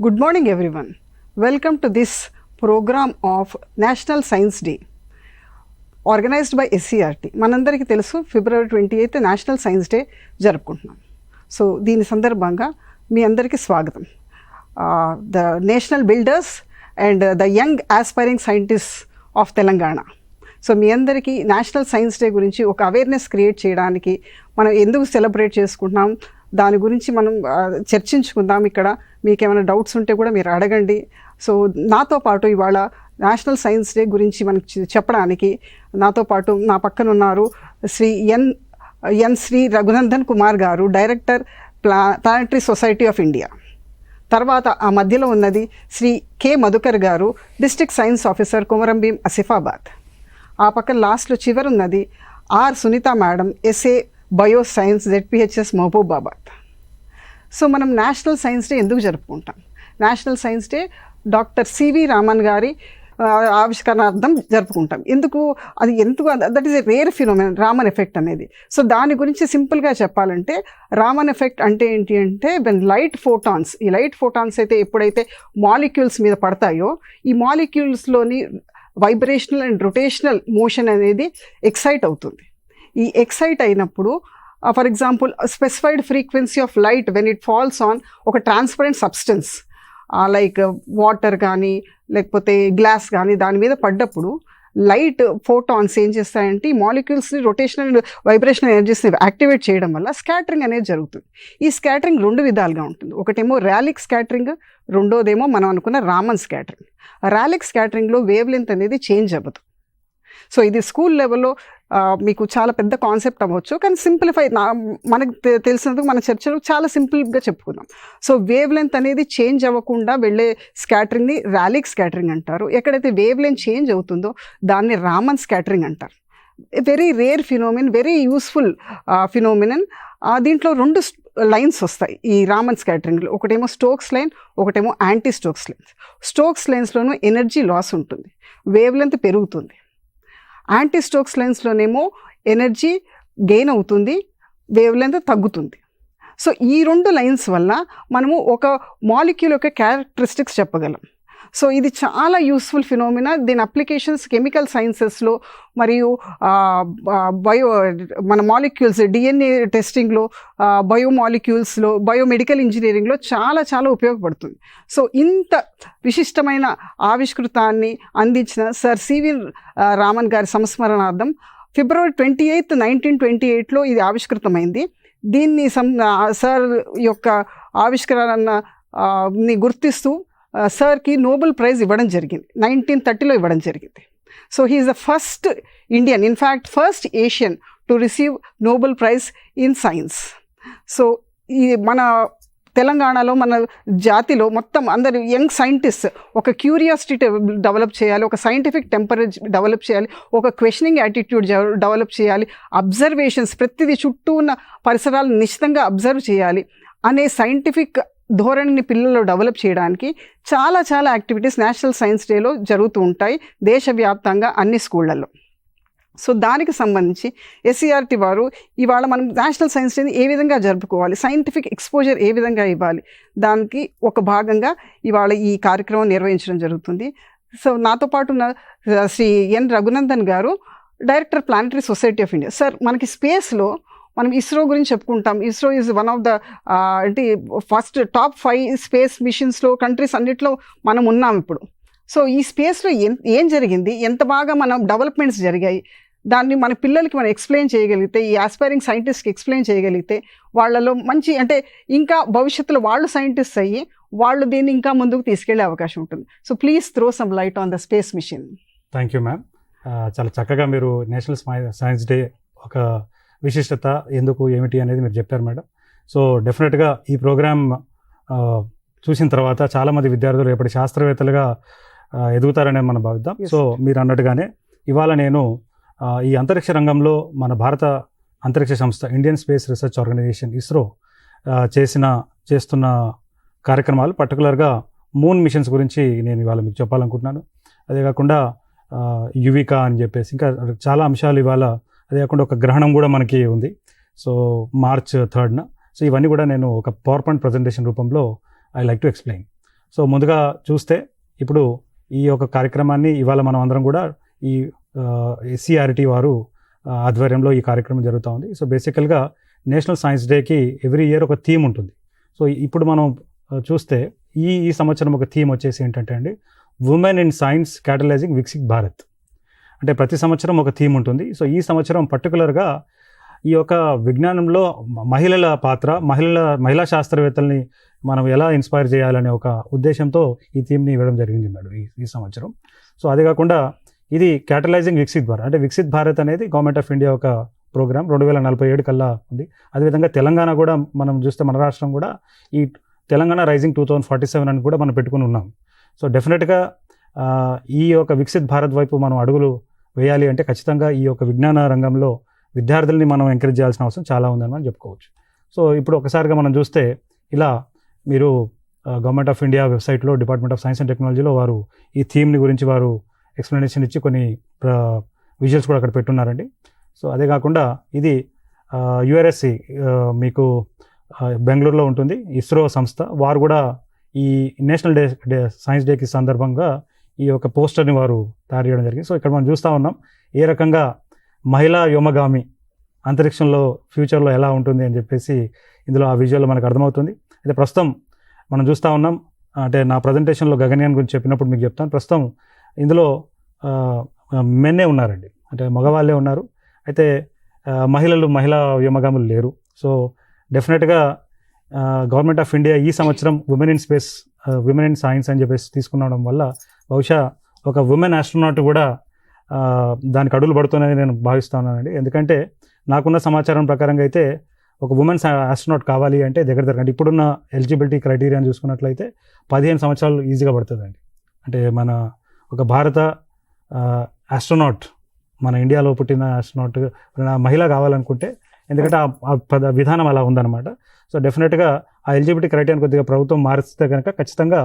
Good morning everyone. Welcome to this program of National Science Day organized by SCRT. మనందరికీ తెలుసు February 28 national science day జరుపుకుంటున్నాం. So దీని సందర్భంగా మీ అందరికీ స్వాగతం. The national builders and the young aspiring scientist of Telangana. So మీ అందరికీ నేషనల్ సైన్స్ డే గురించి ఒక అవేర్నెస్ క్రియేట్ చేయడానికి మనం ఎందుకు సెలబ్రేట్ చేసుకుంటున్నాం దాని గురించి మనం చర్చించుకుందాం. ఇక్కడ మీకు ఏమైనా డౌట్స్ ఉంటే కూడా మీరు అడగండి. సో నాతో పాటు ఇవాళ నేషనల్ సైన్స్ డే గురించి మనకి చెప్పడానికి నాతో పాటు నా పక్కన ఉన్నారు శ్రీ శ్రీ రఘునందన్ కుమార్ గారు, director planetary society of India. తర్వాత ఆ మధ్యలో ఉన్నది శ్రీ కె మధుకర్ గారు, district science officer Komarambheem Asifabad. ఆ పక్కన లాస్ట్లో చివరున్నది R Sunitha madam, SA bio science, ZPHS Mahabubabad. So మనం నేషనల్ సైన్స్ డే ఎందుకు జరుపుకుంటాం? National science day doctor CV Raman గారి ఆవిష్కరణార్థం జరుపుకుంటాం. ఎందుకు that is a rare phenomenon, Raman effect అనేది. సో దాని గురించి సింపుల్గా చెప్పాలంటే రామన్ ఎఫెక్ట్ అంటే ఏంటి అంటే వెన్ లైట్ ఫోటాన్స్, ఈ లైట్ ఫోటాన్స్ అయితే ఎప్పుడైతే మాలిక్యూల్స్ మీద పడతాయో ఈ మాలిక్యూల్స్లోని వైబ్రేషనల్ అండ్ రొటేషనల్ మోషన్ అనేది ఎక్సైట్ అవుతుంది. ఈ ఎక్సైట్ అయినప్పుడు for example specified frequency of light when it falls on ఒక ట్రాన్స్పరెంట్ సబ్స్టెన్స్ లైక్ వాటర్ కానీ లేకపోతే గ్లాస్ కానీ దాని మీద పడ్డప్పుడు లైట్ ఫోటాన్స్ ఏం చేస్తాయంటే ఈ మాలిక్యూల్స్ని రొటేషనల్ అండ్ వైబ్రేషనల్ ఎనర్జీస్ని యాక్టివేట్ చేయడం వల్ల స్కాటరింగ్ అనేది జరుగుతుంది. ఈ స్కాటరింగ్ రెండు విధాలుగా ఉంటుంది. ఒకటేమో ర్యాలిక్ స్కాటరింగ్, రెండోదేమో మనం అనుకున్న రామన్ స్కాటరింగ్. ర్యాలిక్ స్కాటరింగ్లో వేవ్ లెంత్ అనేది చేంజ్ అవ్వదు. సో ఇది స్కూల్ లెవెల్లో మీకు చాలా పెద్ద కాన్సెప్ట్ అవ్వచ్చు, కానీ సింప్లిఫై మనకు తెలిసినందుకు మన చర్చలో చాలా సింపుల్గా చెప్పుకుందాం. సో వేవ్ లెంత్ అనేది చేంజ్ అవ్వకుండా వెళ్ళే స్కాటరింగ్ని ర్యాలిక్ స్కాటరింగ్ అంటారు. ఎక్కడైతే వేవ్ లెంత్ చేంజ్ అవుతుందో దాన్ని రామన్ స్కాటరింగ్ అంటారు. Very rare phenomenon, very useful phenomenon. దీంట్లో రెండు లైన్స్ వస్తాయి ఈ రామన్ స్కాటరింగ్లో. ఒకటేమో స్టోక్స్ లైన్, ఒకటేమో యాంటీ స్టోక్స్ లైన్స్. స్టోక్స్ లైన్స్లోనూ ఎనర్జీ లాస్ ఉంటుంది, వేవ్ లెంత్ పెరుగుతుంది. యాంటీ స్టోక్స్ లైన్స్లోనేమో ఎనర్జీ గెయిన్ అవుతుంది, వేవ్ లెంత్ తగ్గుతుంది. సో ఈ రెండు లైన్స్ వల్ల మనము ఒక మాలిక్యూల్ యొక్క క్యారెక్టరిస్టిక్స్ చెప్పగలం. సో ఇది చాలా యూస్ఫుల్ ఫినోమినా. దీని అప్లికేషన్స్ కెమికల్ సైన్సెస్లో మరియు మన మాలిక్యూల్స్ DNA టెస్టింగ్లో, బయోమాలిక్యూల్స్లో, బయోమెడికల్ ఇంజనీరింగ్లో చాలా చాలా ఉపయోగపడుతుంది. సో ఇంత విశిష్టమైన ఆవిష్కృతాన్ని అందించిన సర్ సివి రామన్ గారి సంస్మరణార్థం ఫిబ్రవరి 28, 1928లో ఇది ఆవిష్కృతమైంది. దీన్ని సార్ యొక్క ఆవిష్కరణని గుర్తిస్తూ సార్కి నోబెల్ ప్రైజ్ ఇవ్వడం జరిగింది, 1930లో ఇవ్వడం జరిగింది. So he is the first Indian, in fact first Asian to receive Nobel prize in science. So ఈ మన తెలంగాణలో, మన జాతిలో మొత్తం అందరు యంగ్ సైంటిస్ట్ ఒక క్యూరియాసిటీ డెవలప్ చేయాలి, ఒక సైంటిఫిక్ టెంపరేజ్ డెవలప్ చేయాలి, ఒక క్వశ్చనింగ్ యాటిట్యూడ్ డెవలప్ చేయాలి, అబ్జర్వేషన్స్ ప్రతిదీ చుట్టూ ఉన్న పరిసరాలను నిశ్చితంగా అబ్జర్వ్ చేయాలి అనే సైంటిఫిక్ ధోరణిని పిల్లల్లో డెవలప్ చేయడానికి చాలా చాలా యాక్టివిటీస్ నేషనల్ సైన్స్ డేలో జరుగుతూ ఉంటాయి దేశవ్యాప్తంగా అన్ని స్కూళ్ళల్లో. సో దానికి సంబంధించి SCRT వారు ఇవాళ మనం నేషనల్ సైన్స్ డేని ఏ విధంగా జరుపుకోవాలి, సైంటిఫిక్ ఎక్స్పోజర్ ఏ విధంగా ఇవ్వాలి, దానికి ఒక భాగంగా ఇవాళ ఈ కార్యక్రమం నిర్వహించడం జరుగుతుంది. సో నాతో పాటు ఉన్న శ్రీ రఘునందన్ గారు, director planetary society of India. Sir, మనకి స్పేస్లో మనం ఇస్రో గురించి చెప్పుకుంటాం. ISRO is one of the అంటే ఫస్ట్ టాప్ 5 స్పేస్ మిషన్స్లో కంట్రీస్ అన్నిట్లో మనం ఉన్నాం ఇప్పుడు. సో ఈ స్పేస్లో ఏం జరిగింది, ఎంత బాగా మనం డెవలప్మెంట్స్ జరిగాయి, దాన్ని మన పిల్లలకి మనం ఎక్స్ప్లెయిన్ చేయగలిగితే, ఈ ఆస్పైరింగ్ సైంటిస్ట్కి ఎక్స్ప్లెయిన్ చేయగలిగితే వాళ్ళలో మంచి అంటే ఇంకా భవిష్యత్తులో వాళ్ళు సైంటిస్ట్ అయ్యి వాళ్ళు దీన్ని ఇంకా ముందుకు తీసుకెళ్లే అవకాశం ఉంటుంది. So please throw some light on the space machine. Thank you ma'am. చాలా చక్కగా మీరు నేషనల్ సైన్స్ డే ఒక విశిష్టత ఎందుకు ఏమిటి అనేది మీరు చెప్పారు మేడం. సో డెఫినెట్గా ఈ ప్రోగ్రామ్ చూసిన తర్వాత చాలామంది విద్యార్థులు రేపటి శాస్త్రవేత్తలుగా ఎదుగుతారనే మనం భావిద్దాం. సో మీరు అన్నట్టుగానే ఇవాళ నేను ఈ అంతరిక్ష రంగంలో మన భారత అంతరిక్ష సంస్థ Indian Space Research Organisation ISRO చేస్తున్న కార్యక్రమాలు, పర్టికులర్గా మూన్ మిషన్స్ గురించి నేను ఇవాళ మీకు చెప్పాలనుకుంటున్నాను. అదే కాకుండా యువికా అని చెప్పేసి ఇంకా చాలా అంశాలు ఇవాళ, అదే కాకుండా ఒక గ్రహణం కూడా మనకి ఉంది. So March 3న. సో ఇవన్నీ కూడా నేను ఒక పవర్ పాయింట్ ప్రజెంటేషన్ రూపంలో I like to explain. So ముందుగా చూస్తే ఇప్పుడు ఈ యొక్క కార్యక్రమాన్ని ఇవాళ మనం అందరం కూడా ఈ SCERT వారు ఆధ్వర్యంలో ఈ కార్యక్రమం జరుగుతూ ఉంది. సో బేసికల్గా నేషనల్ సైన్స్ డేకి ఎవ్రీ ఇయర్ ఒక థీమ్ ఉంటుంది. సో ఇప్పుడు మనం చూస్తే ఈ సంవత్సరం ఒక థీమ్ వచ్చేసి ఏంటంటే అండి, women in science catalysing Viksit Bharat. అంటే ప్రతి సంవత్సరం ఒక థీమ్ ఉంటుంది. సో ఈ సంవత్సరం పర్టికులర్గా ఈ యొక్క విజ్ఞానంలో మహిళల పాత్ర, మహిళా శాస్త్రవేత్తల్ని మనం ఎలా ఇన్స్పైర్ చేయాలనే ఒక ఉద్దేశంతో ఈ థీమ్ని ఇవ్వడం జరిగింది మేడం ఈ సంవత్సరం. సో అదే కాకుండా ఇది క్యాటలైజింగ్ వికసిత్ భారత్, అంటే వికసిత్ భారత్ అనేది గవర్నమెంట్ ఆఫ్ ఇండియా ఒక ప్రోగ్రామ్ 2047 కల్లా ఉంది. అదేవిధంగా తెలంగాణ కూడా మనం చూస్తే మన రాష్ట్రం కూడా ఈ తెలంగాణ రైజింగ్ 2047 అని కూడా మనం పెట్టుకుని ఉన్నాం. సో డెఫినెట్గా ఈ యొక్క వికసిత్ భారత్ వైపు మనం అడుగులు వేయాలి అంటే ఖచ్చితంగా ఈ యొక్క విజ్ఞాన రంగంలో విద్యార్థుల్ని మనం ఎంకరేజ్ చేయాల్సిన అవసరం చాలా ఉందని మనం చెప్పుకోవచ్చు. సో ఇప్పుడు ఒకసారిగా మనం చూస్తే ఇలా మీరు గవర్నమెంట్ ఆఫ్ ఇండియా వెబ్సైట్లో డిపార్ట్మెంట్ ఆఫ్ సైన్స్ అండ్ టెక్నాలజీలో వారు ఈ థీమ్ని గురించి వారు ఎక్స్ప్లెనేషన్ ఇచ్చి కొన్ని విజువల్స్ కూడా అక్కడ పెట్టున్నారండి. సో అదే కాకుండా ఇది URSC మీకు బెంగళూరులో ఉంటుంది, ఇస్రో సంస్థ. వారు కూడా ఈ నేషనల్ సైన్స్ డేకి సందర్భంగా ఈ యొక్క పోస్టర్ని వారు తయారు చేయడం జరిగింది. సో ఇక్కడ మనం చూస్తూ ఉన్నాం ఏ రకంగా మహిళా వ్యోమగామి అంతరిక్షంలో ఫ్యూచర్లో ఎలా ఉంటుంది అని చెప్పేసి ఇందులో ఆ విజువల్లో మనకు అర్థమవుతుంది. అయితే ప్రస్తుతం మనం చూస్తూ ఉన్నాం, అంటే నా ప్రజెంటేషన్లో గగన్యాన్ గురించి చెప్పినప్పుడు మీకు చెప్తాను, ప్రస్తుతం ఇందులో మెన్నే ఉన్నారండి, అంటే మగవాళ్ళే ఉన్నారు. అయితే మహిళా వ్యోమగాములు లేరు. సో డెఫినెట్గా గవర్నమెంట్ ఆఫ్ ఇండియా ఈ సంవత్సరం women in space, women in science అని చెప్పేసి తీసుకునడం వల్ల బహుశా ఒక ఉమెన్ ఆస్ట్రోనాట్ కూడా దానికి అడుగులు పడుతుందని నేను భావిస్తున్నానండి. ఎందుకంటే నాకున్న సమాచారం ప్రకారంగా అయితే ఒక ఉమెన్ ఆస్ట్రోనాట్ కావాలి అంటే దగ్గర అంటే ఇప్పుడున్న ఎలిజిబిలిటీ క్రైటీరియాని చూసుకున్నట్లయితే 15 సంవత్సరాలు ఈజీగా పడుతుందండి. అంటే మన ఒక భారత ఆస్ట్రోనాట్, మన ఇండియాలో పుట్టిన ఆస్ట్రోనాట్ మహిళ కావాలనుకుంటే, ఎందుకంటే ఆ విధానం అలా ఉందన్నమాట. సో డెఫినెట్గా ఆ ఎలిజిబిలిటీ క్రైటీరియాని కొద్దిగా ప్రభుత్వం మారిస్తే కనుక ఖచ్చితంగా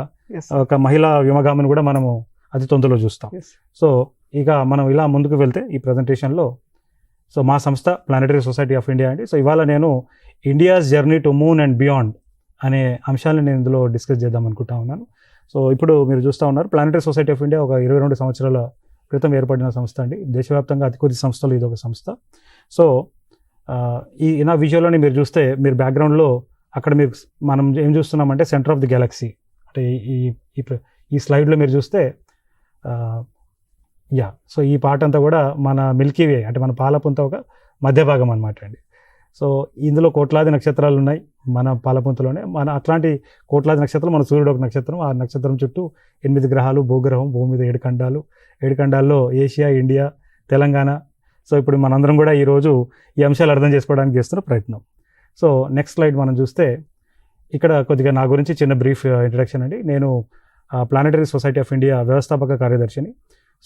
ఒక మహిళా వ్యోమగామిని కూడా మనము అతి తొందరలో చూస్తాం. సో ఇక మనం ఇలా ముందుకు వెళ్తే ఈ ప్రజెంటేషన్లో, సో మా సంస్థ ప్లానెటరీ సొసైటీ ఆఫ్ ఇండియా అండి. సో ఇవాళ నేను India's journey to moon and beyond అనే అంశాలను నేను ఇందులో డిస్కస్ చేద్దాం అనుకుంటా ఉన్నాను. సో ఇప్పుడు మీరు చూస్తూ ఉన్నారు, ప్లానెటరీ సొసైటీ ఆఫ్ ఇండియా ఒక 22 సంవత్సరాల క్రితం ఏర్పడిన సంస్థ అండి. దేశవ్యాప్తంగా అతి కొద్ది సంస్థలు ఇది ఒక సంస్థ. సో నా విజువల్లోని మీరు చూస్తే, మీరు బ్యాక్గ్రౌండ్లో అక్కడ మీరు మనం ఏం చూస్తున్నామంటే సెంటర్ ఆఫ్ ది గెలాక్సీ, అంటే ఈ స్లైడ్లో మీరు చూస్తే సో ఈ పార్ట్ అంతా కూడా మన మిల్కీ వే, అంటే మన పాలపుంత ఒక మధ్య భాగం అనమాట అండి. సో ఇందులో కోట్లాది నక్షత్రాలు ఉన్నాయి మన పాలపుంతలోనే. మన అట్లాంటి కోట్లాది నక్షత్రాలు, మన సూర్యుడు ఒక నక్షత్రం, ఆ నక్షత్రం చుట్టూ 8 గ్రహాలు, భూగ్రహం, భూమి మీద 7 ఖండాలు, 7 ఖండాల్లో ఏషియా, ఇండియా, తెలంగాణ. సో ఇప్పుడు మనందరం కూడా ఈరోజు ఈ అంశాలు అర్థం చేసుకోవడానికి చేస్తున్న ప్రయత్నం. సో నెక్స్ట్ స్లైడ్ మనం చూస్తే, ఇక్కడ కొద్దిగా నా గురించి చిన్న బ్రీఫ్ ఇంట్రడక్షన్ అండి. నేను ప్లానెటరీ సొసైటీ ఆఫ్ ఇండియా వ్యవస్థాపక కార్యదర్శిని.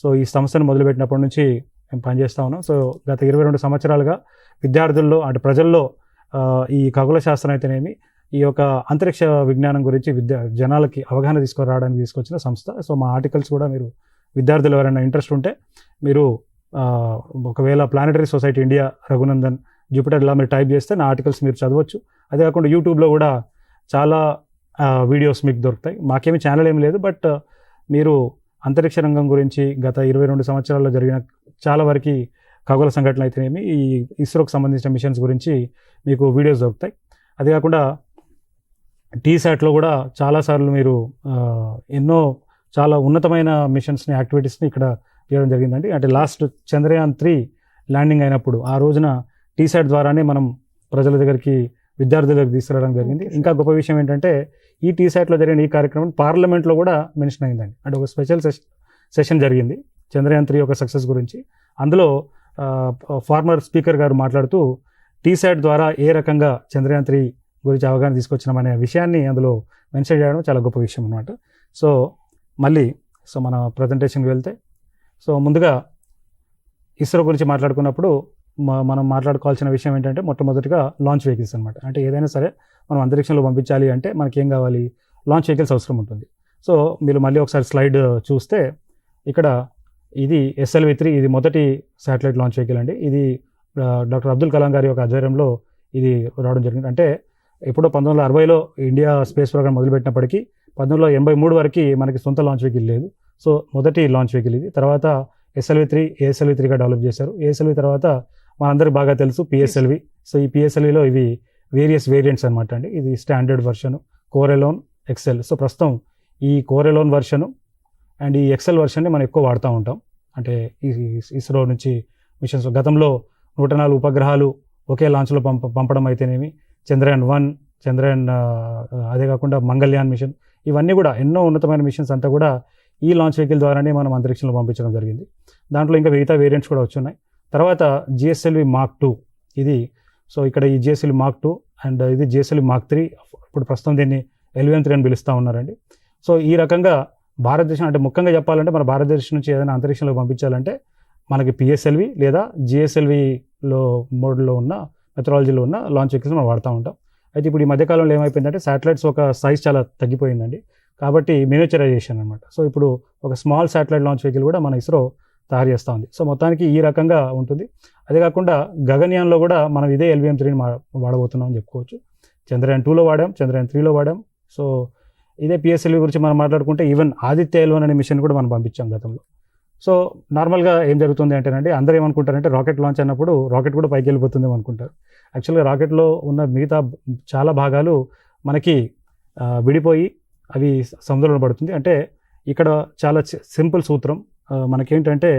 సో ఈ సంస్థను మొదలుపెట్టినప్పటి నుంచి మేము పనిచేస్తూ ఉన్నాం. సో గత 22 సంవత్సరాలుగా విద్యార్థుల్లో, అంటే ప్రజల్లో ఈ ఖగోళ శాస్త్రం అయితేనేమి, ఈ యొక్క అంతరిక్ష విజ్ఞానం గురించి జనాలకి అవగాహన తీసుకురావడానికి తీసుకొచ్చిన సంస్థ. సో మా ఆర్టికల్స్ కూడా మీరు విద్యార్థులు ఎవరైనా ఇంట్రెస్ట్ ఉంటే మీరు ఒకవేళ planetary society India Raghunandan Jupiter ఇలా మీరు టైప్ చేస్తే నా ఆర్టికల్స్ మీరు చదవచ్చు. అదే కాకుండా యూట్యూబ్లో కూడా చాలా వీడియోస్ మీకు దొరుకుతాయి. మాకేమీ ఛానల్ ఏమి లేదు, బట్ మీరు అంతరిక్ష రంగం గురించి గత 22 సంవత్సరాల్లో జరిగిన చాలా వరకు ఖగోళ సంఘటనలు అయితేనేమి, ఈ ఇస్రోకి సంబంధించిన మిషన్స్ గురించి మీకు వీడియోస్ దొరుకుతాయి. అదే కాకుండా టీశాట్లో కూడా చాలాసార్లు మీరు ఎన్నో చాలా ఉన్నతమైన మిషన్స్ని, యాక్టివిటీస్ని ఇక్కడ చేయడం జరిగిందండి. అంటే లాస్ట్ చంద్రయాన్ 3 ల్యాండింగ్ అయినప్పుడు ఆ రోజున టీశాట్ ద్వారానే మనం ప్రజల దగ్గరికి, విద్యార్థుల దగ్గరికి తీసుకురావడం జరిగింది. ఇంకా గొప్ప విషయం ఏంటంటే ఈ టీశాట్లో జరిగిన ఈ కార్యక్రమం పార్లమెంట్లో కూడా మెన్షన్ అయిందండి. అంటే ఒక స్పెషల్ సెషన్ జరిగింది చంద్రయాన్ 3 యొక్క సక్సెస్ గురించి. అందులో ఫార్మర్ స్పీకర్ గారు మాట్లాడుతూ టీశాట్ ద్వారా ఏ రకంగా చంద్రయాన్ 3 గురించి అవగాహన తీసుకొచ్చినామనే విషయాన్ని అందులో మెన్షన్ చేయడం చాలా గొప్ప విషయం అన్నమాట. సో మళ్ళీ మన ప్రజెంటేషన్కి వెళ్తే, సో ముందుగా ఇస్రో గురించి మాట్లాడుకున్నప్పుడు మనం మాట్లాడుకోవాల్సిన విషయం ఏంటంటే మొట్టమొదటిగా లాంచ్ వెహికల్స్ అనమాట. అంటే ఏదైనా సరే మనం అంతరిక్షంలో పంపించాలి అంటే మనకి ఏం కావాలి, లాంచ్ వెహికల్స్ అవసరం ఉంటుంది. సో మీరు మళ్ళీ ఒకసారి స్లైడ్ చూస్తే, ఇక్కడ ఇది SLV-3, ఇది మొదటి శాటిలైట్ లాంచ్ వెహికల్ అండి. ఇది డాక్టర్ అబ్దుల్ కలాం గారి యొక్క ఆధ్వర్యంలో ఇది రావడం జరిగింది. అంటే ఎప్పుడో 1960లో ఇండియా స్పేస్ ప్రోగ్రామ్ మొదలుపెట్టినప్పటికీ 1983 వరకు మనకి సొంత లాంచ్ వెహికల్ లేదు. సో మొదటి లాంచ్ వెహికల్ ఇది. తర్వాత SLV3, ASLV3గా డెవలప్ చేశారు. ASLV తర్వాత మనందరికి బాగా తెలుసు PSLV. సో ఈ PSLVలో ఇవి వేరియస్ వేరియంట్స్ అనమాట అండి. ఇది standard version, core alone, excel. So ప్రస్తుతం ఈ కోర్ ఎలోన్ వర్షను అండ్ ఈ ఎక్సెల్ వర్షన్ని మనం ఎక్కువ వాడుతూ ఉంటాం. అంటే ఈ ఇస్రో నుంచి మిషన్స్ గతంలో 104 ఉపగ్రహాలు ఒకే లాంచ్లో పంపడం అయితేనేమి, చంద్రయాన్-1, అదే కాకుండా మంగళయాన్ మిషన్, ఇవన్నీ కూడా ఎన్నో ఉన్నతమైన మిషన్స్ అంతా కూడా ఈ లాంచ్ వెహికల్ ద్వారానే మనం అంతరిక్షంలో పంపించడం జరిగింది. దాంట్లో ఇంకా మిగతా వేరియంట్స్ కూడా వచ్చున్నాయి. తర్వాత GSLV Mark 2 ఇది. సో ఇక్కడ ఈ GSLV Mark 2 అండ్ ఇది GSLV Mark 3. ఇప్పుడు ప్రస్తుతం దీన్ని LVM-3 అని పిలుస్తూ ఉన్నారండి. సో ఈ రకంగా భారతదేశం అంటే ముఖ్యంగా చెప్పాలంటే మన భారతదేశం నుంచి ఏదైనా అంతరిక్షంలో పంపించాలంటే మనకి PSLV లేదా GSLVలో మోడ్లో ఉన్న మెథడాలజీలో ఉన్న లాంచ్ వెహికల్స్ మనం వాడుతూ ఉంటాం. అయితే ఇప్పుడు ఈ మధ్యకాలంలో ఏమైపోయిందంటే శాటిలైట్స్ ఒక సైజ్ చాలా తగ్గిపోయిందండి. కాబట్టి మినిచరైజేషన్ అనమాట. సో ఇప్పుడు ఒక స్మాల్ శాటిలైట్ లాంచ్ వెహికల్ కూడా మన ఇస్రో తయారు చేస్తూ ఉంది. సో మొత్తానికి ఈ రకంగా ఉంటుంది. అదే కాకుండా గగన్యాన్లో కూడా మనం ఇదే LVM-3ని వాడబోతున్నాం అని చెప్పుకోవచ్చు. చంద్రయాన్-2లో వాడాం, చంద్రయాన్-3లో వాడాం. సో ఇదే PSLV గురించి మనం మాట్లాడుకుంటే ఈవెన్ ఆదిత్య L1 అనే మిషన్ కూడా మనం పంపించాం గతంలో. సో నార్మల్గా ఏం జరుగుతుంది అంటేనండి, అందరూ ఏమనుకుంటారంటే రాకెట్ లాంచ్ అన్నప్పుడు రాకెట్ కూడా పైకి వెళ్ళిపోతుందేమో అనుకుంటారు. యాక్చువల్గా రాకెట్లో ఉన్న మిగతా చాలా భాగాలు మనకి విడిపోయి అవి సముద్రంలో పడుతుంది. అంటే ఇక్కడ చాలా సింపుల్ సూత్రం. మనకేంటంటే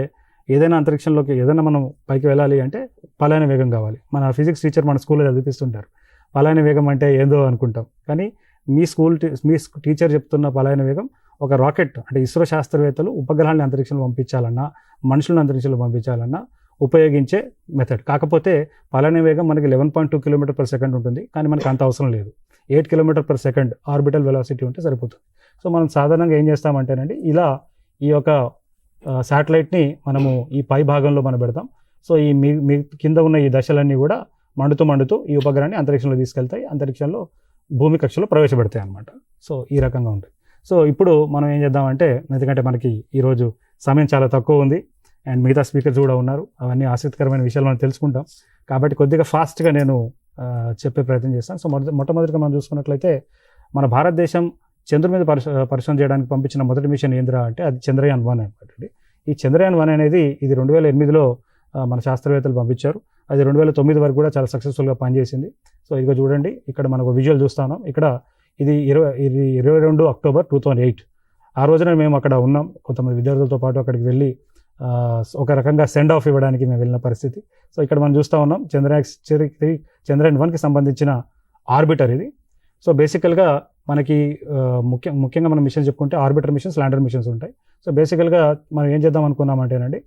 ఏదైనా అంతరిక్షంలోకి ఏదైనా మనం పైకి వెళ్ళాలి అంటే పలాయన వేగం కావాలి. మన ఫిజిక్స్ టీచర్ మన స్కూల్లో చదివిస్తుంటారు. పలాయన వేగం అంటే ఏందో అనుకుంటాం, కానీ మీ టీచర్ చెప్తున్న పలాయన వేగం ఒక రాకెట్ అంటే ఇస్రో శాస్త్రవేత్తలు ఉపగ్రహాన్ని అంతరిక్షంలో పంపించాలన్నా, మనుషులను అంతరిక్షంలో పంపించాలన్నా ఉపయోగించే మెథడ్. కాకపోతే పలాయన వేగం మనకి 11.2 km/s ఉంటుంది, కానీ మనకు అంత అవసరం లేదు. 8 km/s ఆర్బిటల్ వెలాసిటీ ఉంటే సరిపోతుంది. సో మనం సాధారణంగా ఏం చేస్తామంటేనండి, ఇలా ఈ యొక్క శాటిలైట్ని మనము ఈ పై భాగంలో మనం పెడతాం. సో ఈ మీ కింద ఉన్న ఈ దశలన్నీ కూడా మండుతూ ఈ ఉపగ్రహాన్ని అంతరిక్షంలో తీసుకెళ్తాయి, అంతరిక్షంలో భూమి కక్షలో ప్రవేశపెడతాయి అన్నమాట. సో ఈ రకంగా ఉంటుంది. సో ఇప్పుడు మనం ఏం చేద్దామంటే, ఎందుకంటే మనకి ఈరోజు సమయం చాలా తక్కువ ఉంది అండ్ మిగతా స్పీకర్స్ కూడా ఉన్నారు, అవన్నీ ఆసక్తికరమైన విషయాలు మనం తెలుసుకుంటాం. కాబట్టి కొద్దిగా ఫాస్ట్గా నేను చెప్పే ప్రయత్నం చేస్తాను. సో మొట్టమొదటిగా మనం చూసుకున్నట్లయితే మన భారతదేశం చంద్రుడి మీద పరిశోధన చేయడానికి పంపించిన మొదటి మిషన్ ఏంద్రా అంటే అది చంద్రయాన్-1 అనమాట అండి. ఈ చంద్రయాన్-1 అనేది ఇది 2008లో మన శాస్త్రవేత్తలు పంపించారు. అది 2009 వరకు కూడా చాలా సక్సెస్ఫుల్గా పనిచేసింది. సో ఇదిగో చూడండి, ఇక్కడ మనకు విజువల్ చూస్తాం. ఇక్కడ ఇది 22 అక్టోబర్ 2008. ఆ రోజున మేము అక్కడ ఉన్నాం, కొంతమంది విద్యార్థులతో పాటు అక్కడికి వెళ్ళి ఒక రకంగా సెండ్ ఆఫ్ ఇవ్వడానికి మేము వెళ్ళిన పరిస్థితి. సో ఇక్కడ మనం చూస్తూ ఉన్నాం చంద్రయాన్-1కి సంబంధించిన ఆర్బిటర్ ఇది. సో బేసికల్గా మనకి ముఖ్యంగా మనం మిషన్స్ చెప్పుకుంటే ఆర్బిటర్ మిషన్స్, ల్యాండర్ మిషన్స్ ఉంటాయి. సో బేసికల్గా మనం ఏం చేద్దాం అనుకున్నామంటేనండి,